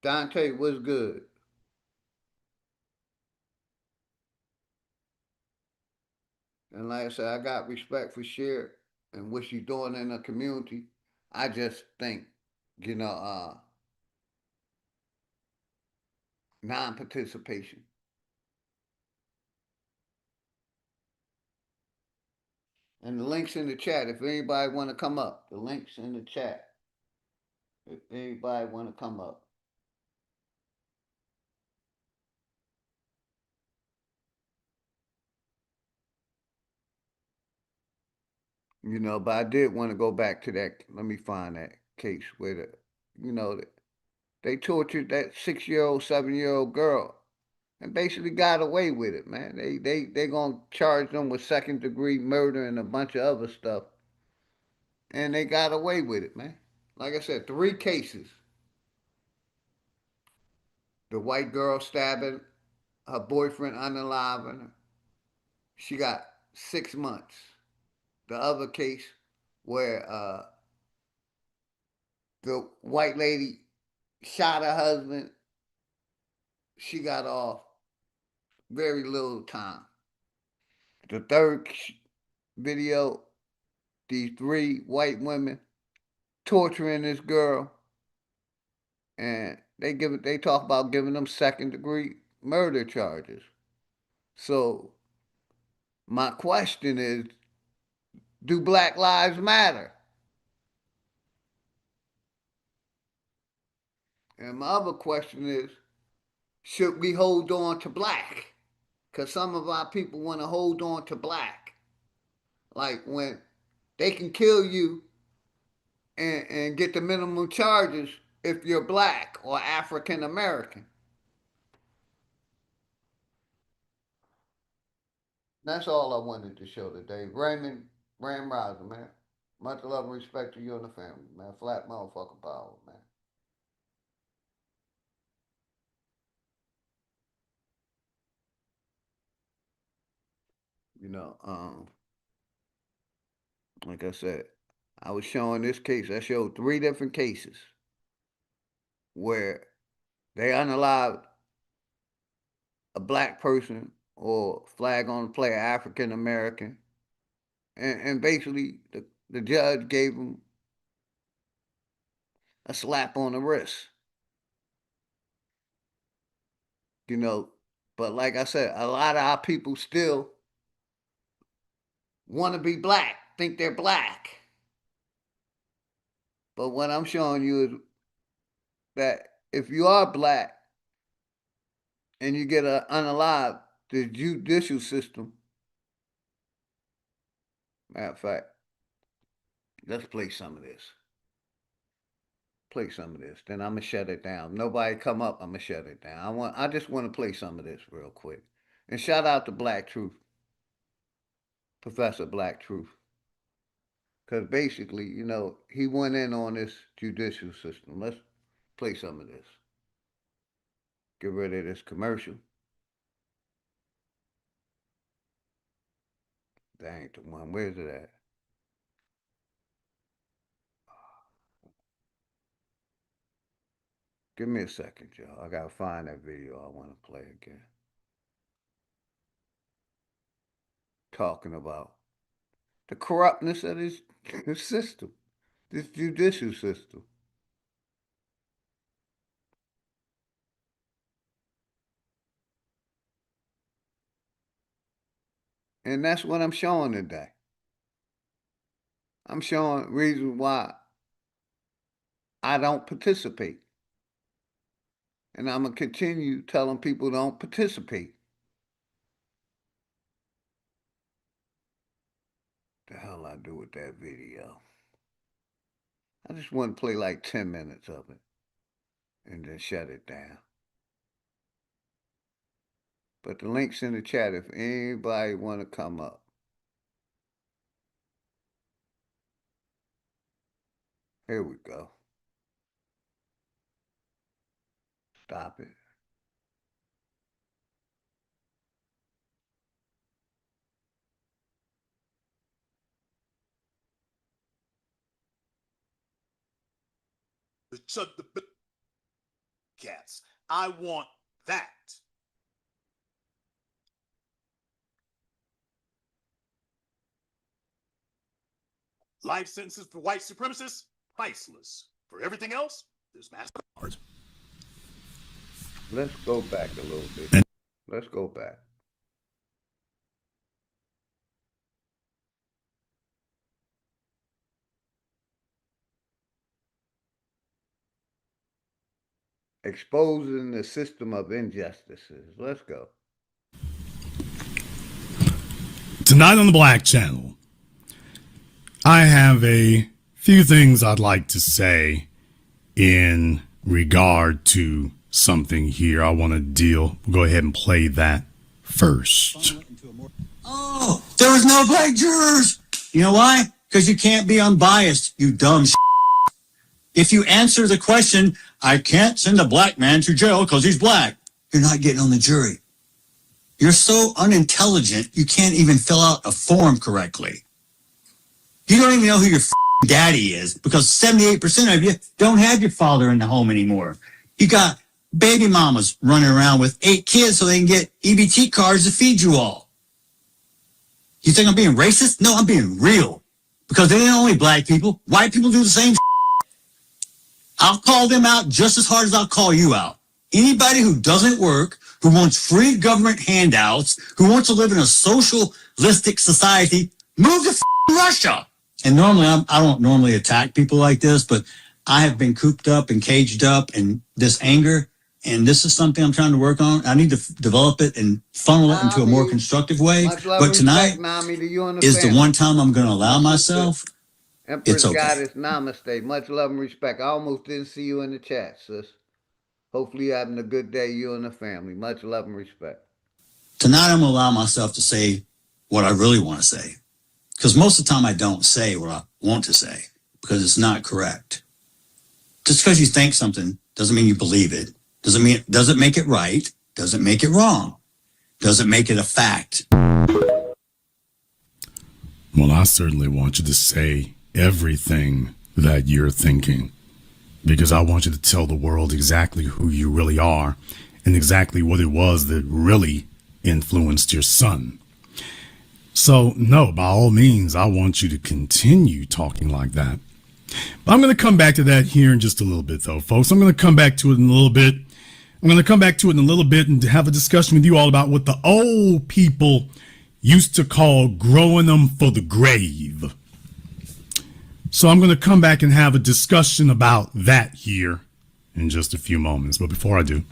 Dante, what's good? And like I said, I got respect for Cher and what she's doing in the community. I just think, you know, non-participation. And the link's in the chat if anybody want to come up. The link's in the chat if anybody want to come up. You know, but I did want to go back to that. Let me find that case where you know, they tortured that 6-year-old, 7-year-old girl and basically got away with it, man. They gonna charge them with second-degree murder and a bunch of other stuff, and they got away with it, man. Like I said, 3 cases. The white girl stabbing her boyfriend, unaliving her. She got 6 months. The other case where the white lady shot her husband, she got off very little time. The third video, these 3 white women torturing this girl, and they talk about giving them second-degree murder charges. So my question is, do Black Lives matter? And my other question is, should we hold on to black? Because some of our people want to hold on to black. Like when they can kill you and get the minimum charges if you're black or African American. That's all I wanted to show today. Raymond Ram Rising, man. Much love and respect to you and the family, man. Flat motherfucking power, man. You know, like I said, I was showing this case. I showed 3 different cases where they unalived a black person or flag on the play African American, and basically the judge gave him a slap on the wrist. You know, but like I said, a lot of our people still want to be black, think they're black. But what I'm showing you is that if you are black and you get unalived, the judicial system, matter of fact, let's play some of this. Play some of this. Then I'm gonna shut it down. Nobody come up, I'm gonna shut it down. I just want to play some of this real quick. And shout out to Black Truth, Professor Black Truth. Because basically, you know, he went in on this judicial system. Let's play some of this. Get rid of this commercial. That ain't the one. Where's it at? Give me a second, y'all. I gotta find that video I want to play again. Talking about the corruptness of this system, this judicial system. And that's what I'm showing today. I'm showing reasons why I don't participate. And I'm going to continue telling people don't participate. The hell I do with that video? I just want to play like 10 minutes of it and then shut it down. But the link's in the chat if anybody want to come up. Here we go. Stop it. Shut the cats. I want that. Life sentences for white supremacists, priceless. For everything else, there's MasterCard. Let's go back a little bit. Let's go back. Exposing the system of injustices. Let's go. Tonight on the Black Channel, I have a few things I'd like to say in regard to something here. I want to go ahead and play that first. Oh, there was no black jurors. You know why? Because you can't be unbiased, you dumb If you answer the question, I can't send a black man to jail because he's black, you're not getting on the jury. You're so unintelligent, you can't even fill out a form correctly. You don't even know who your daddy is because 78% of you don't have your father in the home anymore. You got baby mamas running around with 8 kids so they can get EBT cards to feed you all. You think I'm being racist? No, I'm being real. Because they ain't only black people. White people do the same. I'll call them out just as hard as I'll call you out. Anybody who doesn't work, who wants free government handouts, who wants to live in a socialistic society, move to Russia. And normally, I don't normally attack people like this, but I have been cooped up and caged up and this anger, and this is something I'm trying to work on. I need to develop it and funnel it into a more constructive way. But tonight is the one time I'm going to allow myself. Empress It's okay. Goddess, namaste. Much love and respect. I almost didn't see you in the chat, sis. Hopefully you're having a good day, you and the family. Much love and respect. Tonight I'm going to allow myself to say what I really want to say. Because most of the time I don't say what I want to say because it's not correct. Just because you think something doesn't mean you believe it. Doesn't make it right. Doesn't make it wrong. Doesn't make it a fact. Well, I certainly want you to say everything that you're thinking, because I want you to tell the world exactly who you really are and exactly what it was that really influenced your son. So, no, by all means, I want you to continue talking like that. But I'm going to come back to that here in just a little bit, though, folks. I'm going to come back to it in a little bit. I'm going to come back to it in a little bit and have a discussion with you all about what the old people used to call growing them for the grave. So I'm going to come back and have a discussion about that here in just a few moments. But before I do,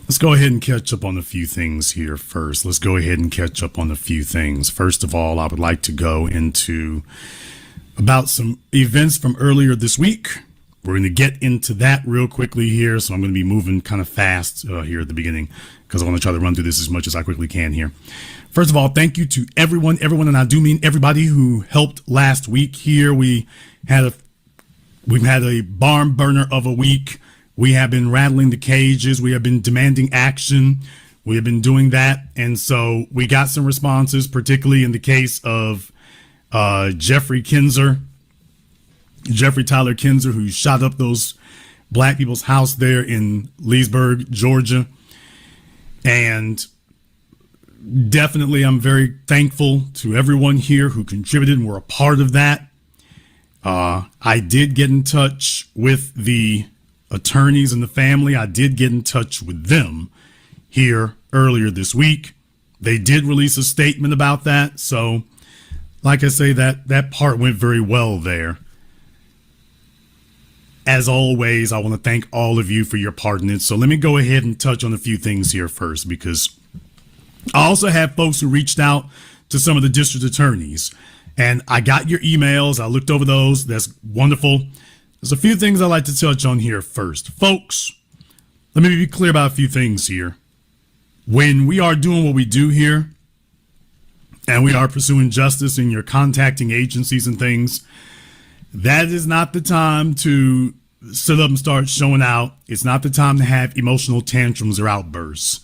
let's go ahead and catch up on a few things here first. First of all, I would like to go into about some events from earlier this week. We're going to get into that real quickly here. So I'm going to be moving kind of fast here at the beginning because I want to try to run through this as much as I quickly can here. First of all, thank you to everyone, and I do mean everybody who helped last week here. We've had a barn burner of a week. We have been rattling the cages. We have been demanding action. We have been doing that. And so we got some responses, particularly in the case of Jeffrey Tyler Kinzer, who shot up those black people's house there in Leesburg, Georgia. And definitely, I'm very thankful to everyone here who contributed and were a part of that. I did get in touch with the attorneys and the family. I did get in touch with them here earlier this week. They did release a statement about that. So, like I say, that part went very well there. As always, I want to thank all of you for your part in it. So let me go ahead and touch on a few things here first, because I also have folks who reached out to some of the district attorneys, and I got your emails. I looked over those. That's wonderful. There's a few things I'd like to touch on here first. Folks, let me be clear about a few things here. When we are doing what we do here, and we are pursuing justice and you're contacting agencies and things, that is not the time to sit up and start showing out. It's not the time to have emotional tantrums or outbursts.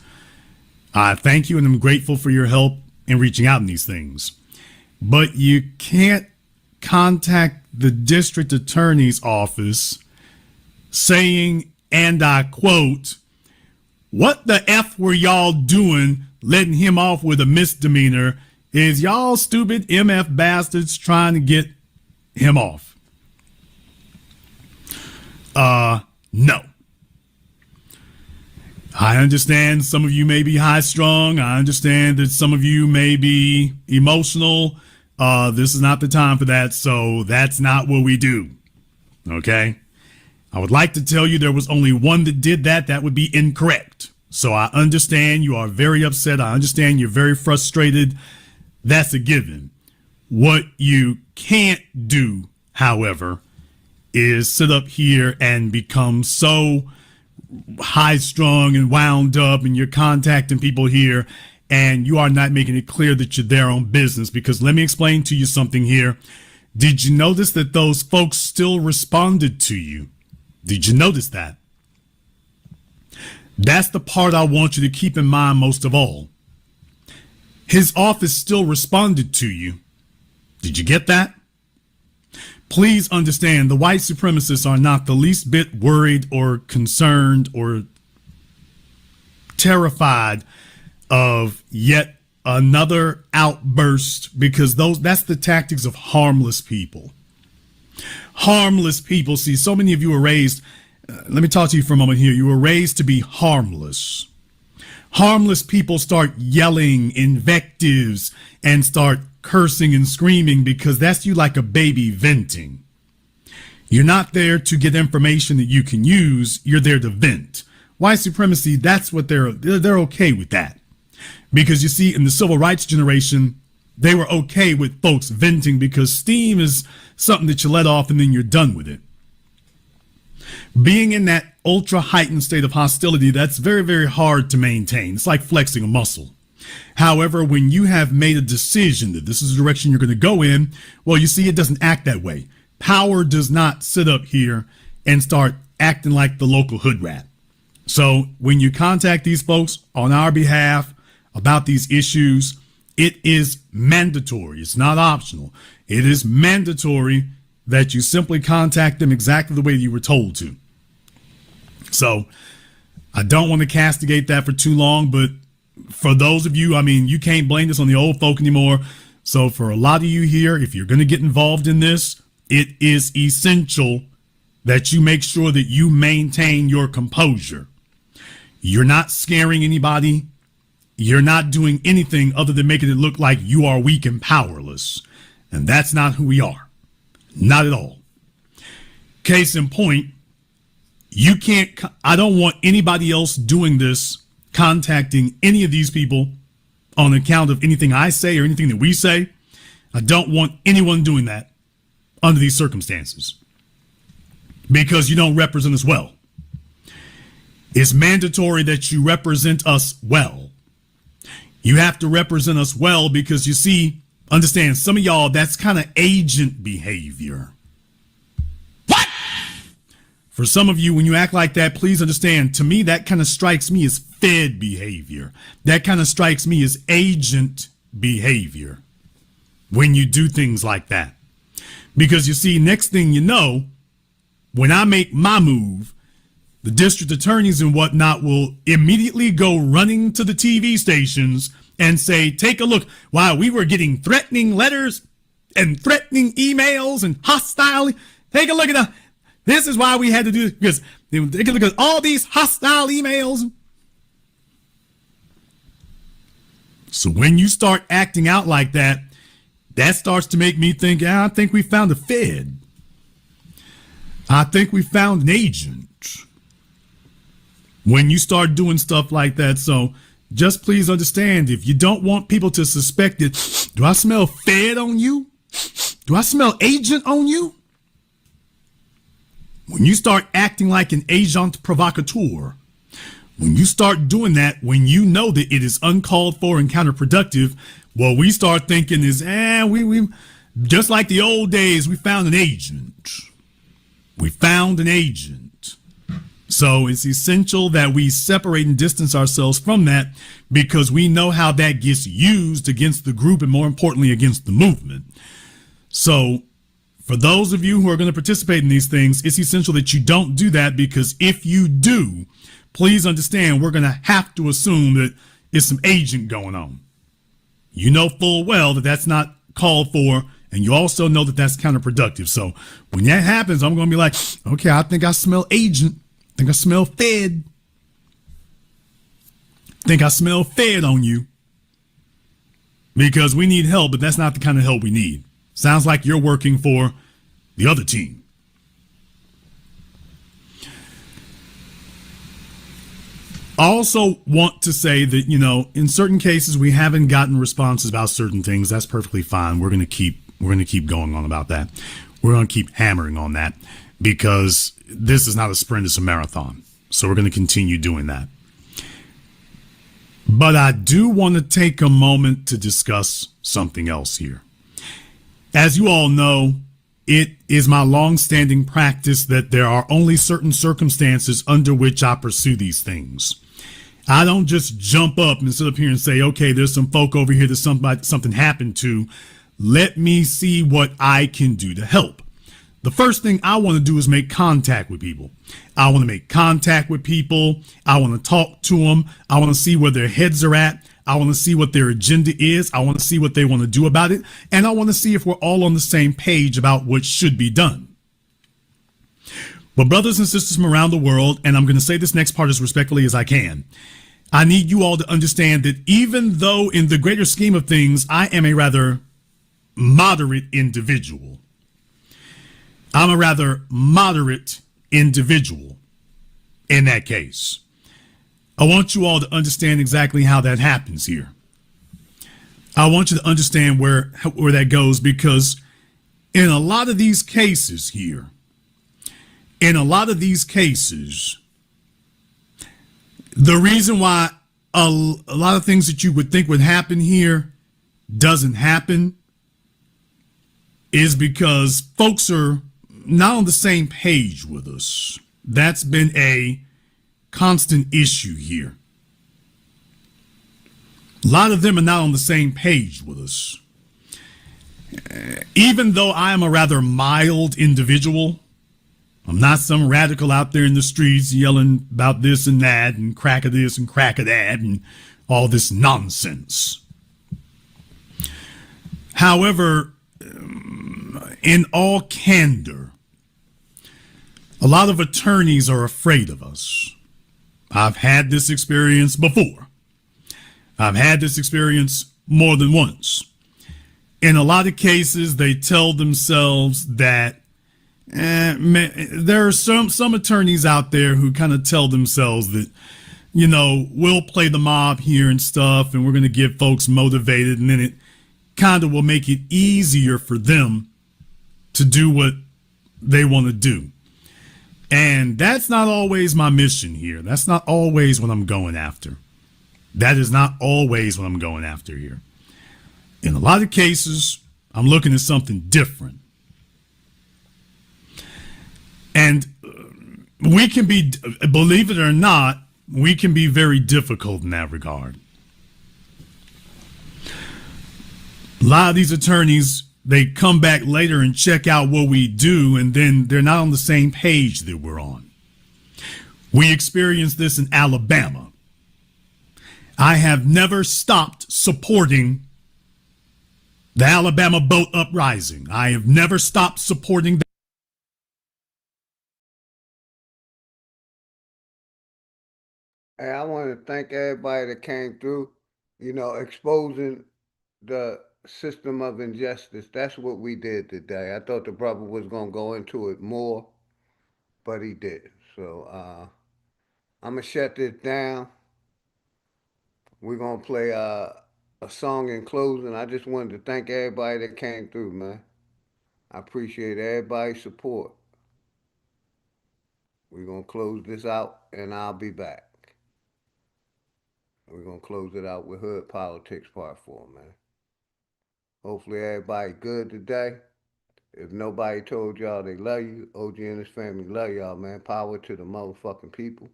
I thank you and I'm grateful for your help in reaching out in these things. But you can't contact the district attorney's office saying, and I quote, "What the F were y'all doing letting him off with a misdemeanor? Is y'all stupid MF bastards trying to get him off?" No. I understand some of you may be high strung. I understand that some of you may be emotional. This is not the time for that. So that's not what we do. Okay. I would like to tell you there was only one that did that. That would be incorrect. So I understand you are very upset. I understand you're very frustrated. That's a given. What you can't do, however, is sit up here and become so high strung and wound up, and you're contacting people here and you are not making it clear that you're there on business. Because let me explain to you something here. Did you notice that those folks still responded to you? Did you notice that? That's the part I want you to keep in mind most of all. His office still responded to you. Did you get that? Please understand, the white supremacists are not the least bit worried or concerned or terrified of yet another outburst, because that's the tactics of harmless people. Harmless people. See, so many of you were raised, let me talk to you for a moment here. You were raised to be harmless. Harmless people start yelling invectives and start cursing and screaming because that's you like a baby venting. You're not there to get information that you can use. You're there to vent. White supremacy, that's what they're okay with that. Because you see, in the civil rights generation, they were okay with folks venting because steam is something that you let off and then you're done with it. Being in that ultra heightened state of hostility, that's very, very hard to maintain. It's like flexing a muscle. However, when you have made a decision that this is the direction you're going to go in, well, you see, it doesn't act that way. Power does not sit up here and start acting like the local hood rat. So when you contact these folks on our behalf about these issues, it is mandatory. It's not optional. It is mandatory that you simply contact them exactly the way you were told to. So I don't want to castigate that for too long, but for those of you, I mean, you can't blame this on the old folk anymore. So for a lot of you here, if you're going to get involved in this, it is essential that you make sure that you maintain your composure. You're not scaring anybody. You're not doing anything other than making it look like you are weak and powerless. And that's not who we are. Not at all. Case in point, I don't want anybody else doing this, contacting any of these people on account of anything I say or anything that we say. I don't want anyone doing that under these circumstances because you don't represent us well. It's mandatory that you represent us well. You have to represent us well because you see, understand, some of y'all, that's kind of agent behavior. What? For some of you, when you act like that, please understand, to me, that kind of strikes me as Fed behavior. That kind of strikes me as agent behavior when you do things like that. Because you see, next thing you know, when I make my move, the district attorneys and whatnot will immediately go running to the TV stations and say, take a look. Wow, we were getting threatening letters and threatening emails and hostile. Take a look at that. This is why we had to do this, because they can look at all these hostile emails. So when you start acting out like that, that starts to make me think, I think we found a Fed. I think we found an agent. When you start doing stuff like that. So just please understand, if you don't want people to suspect it, do I smell Fed on you? Do I smell agent on you? When you start acting like an agent provocateur, when you start doing that, when you know that it is uncalled for and counterproductive, what we start thinking is, we just like the old days, we found an agent. We found an agent. So it's essential that we separate and distance ourselves from that because we know how that gets used against the group and more importantly against the movement. So for those of you who are going to participate in these things, it's essential that you don't do that because if you do, please understand we're going to have to assume that it's some agent going on. You know full well that that's not called for, and you also know that that's counterproductive. So when that happens, I'm going to be like, okay, I think I smell agent. I think I smell Fed. I think I smell Fed on you. Because we need help, but that's not the kind of help we need. Sounds like you're working for the other team. I also want to say that, in certain cases, we haven't gotten responses about certain things. That's perfectly fine. We're going to keep going on about that. We're going to keep hammering on that because this is not a sprint, it's a marathon. So we're going to continue doing that. But I do want to take a moment to discuss something else here. As you all know, it is my long-standing practice that there are only certain circumstances under which I pursue these things. I don't just jump up and sit up here and say, okay, there's some folk over here that something happened to. Let me see what I can do to help. The first thing I want to do is make contact with people. I want to make contact with people. I want to talk to them. I want to see where their heads are at. I want to see what their agenda is. I want to see what they want to do about it. And I want to see if we're all on the same page about what should be done. But brothers and sisters from around the world, and I'm going to say this next part as respectfully as I can, I need you all to understand that even though in the greater scheme of things, I am a rather moderate individual, I'm a rather moderate individual in that case. I want you all to understand exactly how that happens here. I want you to understand where that goes, because in a lot of these cases here, the reason why a lot of things that you would think would happen here doesn't happen is because folks are not on the same page with us. That's been a constant issue here. A lot of them are not on the same page with us. Even though I am a rather mild individual, I'm not some radical out there in the streets yelling about this and that and crack of this and crack of that and all this nonsense. However, in all candor, a lot of attorneys are afraid of us. I've had this experience before. I've had this experience more than once. In a lot of cases, they tell themselves that there are some attorneys out there who kind of tell themselves that, you know, we'll play the mob here and stuff, and we're going to get folks motivated, and then it kind of will make it easier for them to do what they want to do. And that's not always my mission here. That's not always what I'm going after. That is not always what I'm going after here. In a lot of cases, I'm looking at something different. And we can be, believe it or not, we can be very difficult in that regard. A lot of these attorneys, they come back later and check out what we do, and then they're not on the same page that we're on. We experienced this in Alabama. I have never stopped supporting the Alabama boat uprising. I have never stopped supporting that. Hey, I want to thank everybody that came through, you know, exposing the system of injustice. That's what we did today. I thought the brother was going to go into it more, but he did. So I'm going to shut this down. We're going to play a song in closing. I just wanted to thank everybody that came through, man. I appreciate everybody's support. We're going to close this out, and I'll be back. We're going to close it out with Hood Politics Part 4, man. Hopefully everybody good today. If nobody told y'all they love you, OG and his family love y'all, man. Power to the motherfucking people.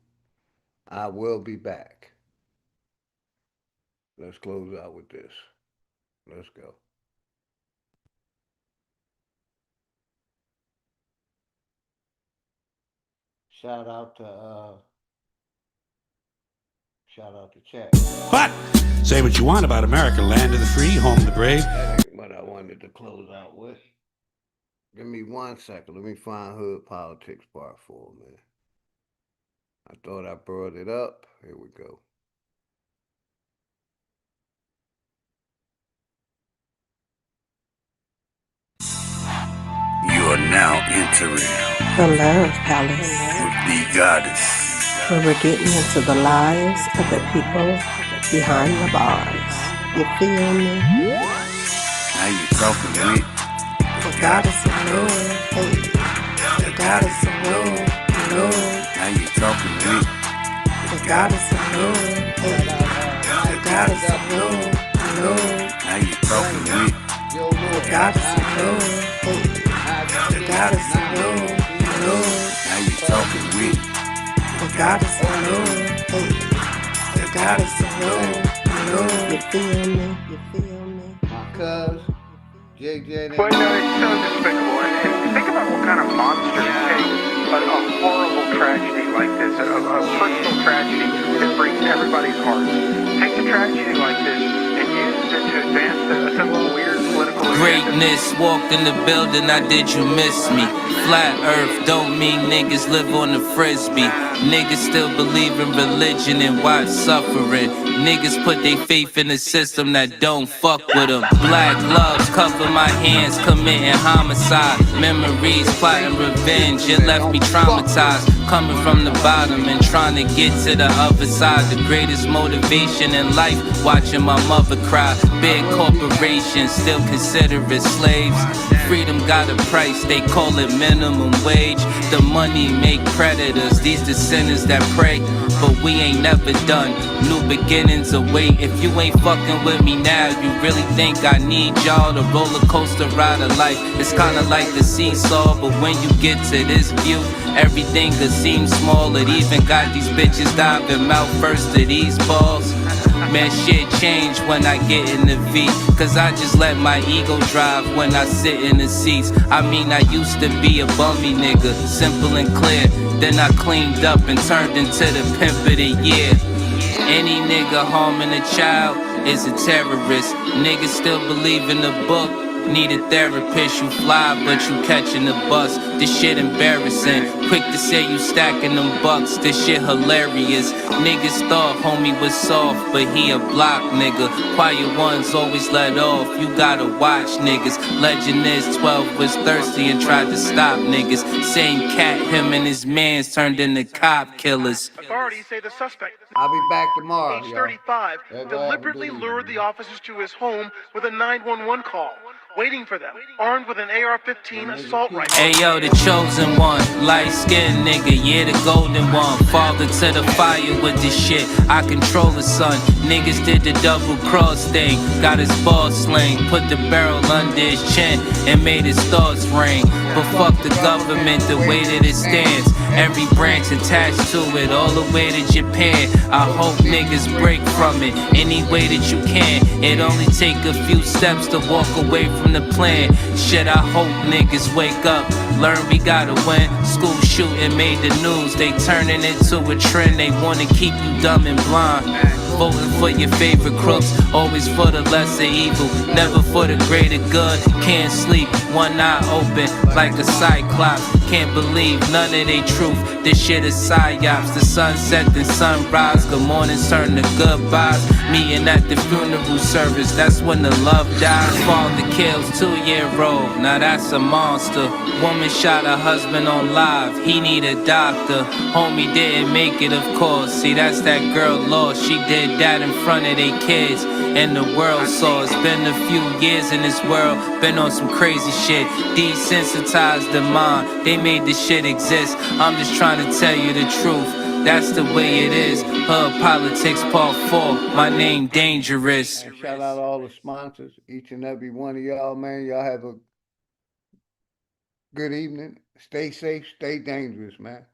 I will be back. Let's close out with this. Let's go. Shout out to chat. But say what you want about America, land of the free, home of the brave. That ain't what I wanted to close out with. Give me 1 second. Let me find Hood Politics Part 4, man. I thought I brought it up. Here we go. You are now entering The Love Palace, with the goddess. where we're getting into the lives of the people behind the bars. You feel me? Now you talking with The goddess of love, hey. The goddess of love, love. Now you talking with The goddess of love, hey. The goddess of love, love. Now you talking with The goddess of love, hey. The goddess of love, love. Now you talking with The goddess of love, hey. The goddess of love, love. You feel me? You feel me? My cuz, JJ. Well, you know, it's so despicable. And think about what kind of monsters take a horrible tragedy like this, a personal tragedy that breaks everybody's hearts. Take a tragedy like this and use it to advance some weird political Great Blackness walked in the building, I did you miss me? Flat earth don't mean niggas live on the frisbee. Niggas still believe in religion and watch suffering. Niggas put their faith in a system that don't fuck with them. Black gloves cover my hands, committing homicide. Memories, plotting revenge, it left me traumatized. Coming from the bottom and trying to get to the other side. The greatest motivation in life, watching my mother cry. Big corporations still consider it slaves. Freedom got a price, they call it minimum wage. The money make predators, these the sinners that pray. But we ain't never done, new beginnings await. If you ain't fucking with me now, you really think I need y'all? The roller coaster ride of life, it's kinda like the seesaw. But when you get to this view, everything could seem small. It even got these bitches diving mouth first to these balls. Man, shit change when I get in the V. Cause I just let my ego drive when I sit in the seats. I mean, I used to be a bummy nigga, simple and clear. Then I cleaned up and turned into the pimp of the year. Any nigga harming a child is a terrorist. Niggas still believe in the book. Need a therapist, you fly, but you catching the bus. This shit embarrassing. Quick to say you stacking them bucks, this shit hilarious. Niggas thought homie was soft, but he a block nigga. Quiet ones always let off, you gotta watch niggas. Legend is 12 was thirsty and tried to stop niggas. Same cat, him and his mans turned into cop killers. Authorities say the suspect, I'll be back tomorrow, age y'all. 35, Everybody have a deliberately good lured evening. the officers to his home with a 911 call, waiting for them, armed with an AR-15 assault rifle. Hey yo, the chosen one, light skinned nigga, yeah, the golden one. Father to the fire with this shit, I control the sun. Niggas did the double cross thing, got his ball sling, put the barrel under his chin and made his thoughts ring. But fuck the government, the way that it stands. Every branch attached to it, all the way to Japan. I hope niggas break from it any way that you can. It only take a few steps to walk away from the plan. Shit, I hope niggas wake up, learn we gotta win. School shooting made the news, they turning into a trend. They wanna keep you dumb and blind. Voting for your favorite crooks, always for the lesser evil, never for the greater good. Can't sleep, one eye open like a cyclops. Can't believe none of they truth, this shit is psyops. The sunset and sunrise, good mornings turn to goodbyes. Meeting at the funeral service, that's when the love dies. Father kills 2-year-old, now that's a monster. Woman shot her husband on live, he need a doctor. Homie didn't make it, of course, see that's that girl lost. She did that in front of their kids, and the world saw. It's been a few years in this world, been on some crazy shit. Desensitized the mind, they made this shit exist. I'm just trying to tell you the truth, that's the way it is. Hood Politics Part 4, my name Dangerous. And shout out all the sponsors, each and every one of y'all, man. Y'all have a good evening. Stay safe, stay dangerous, man.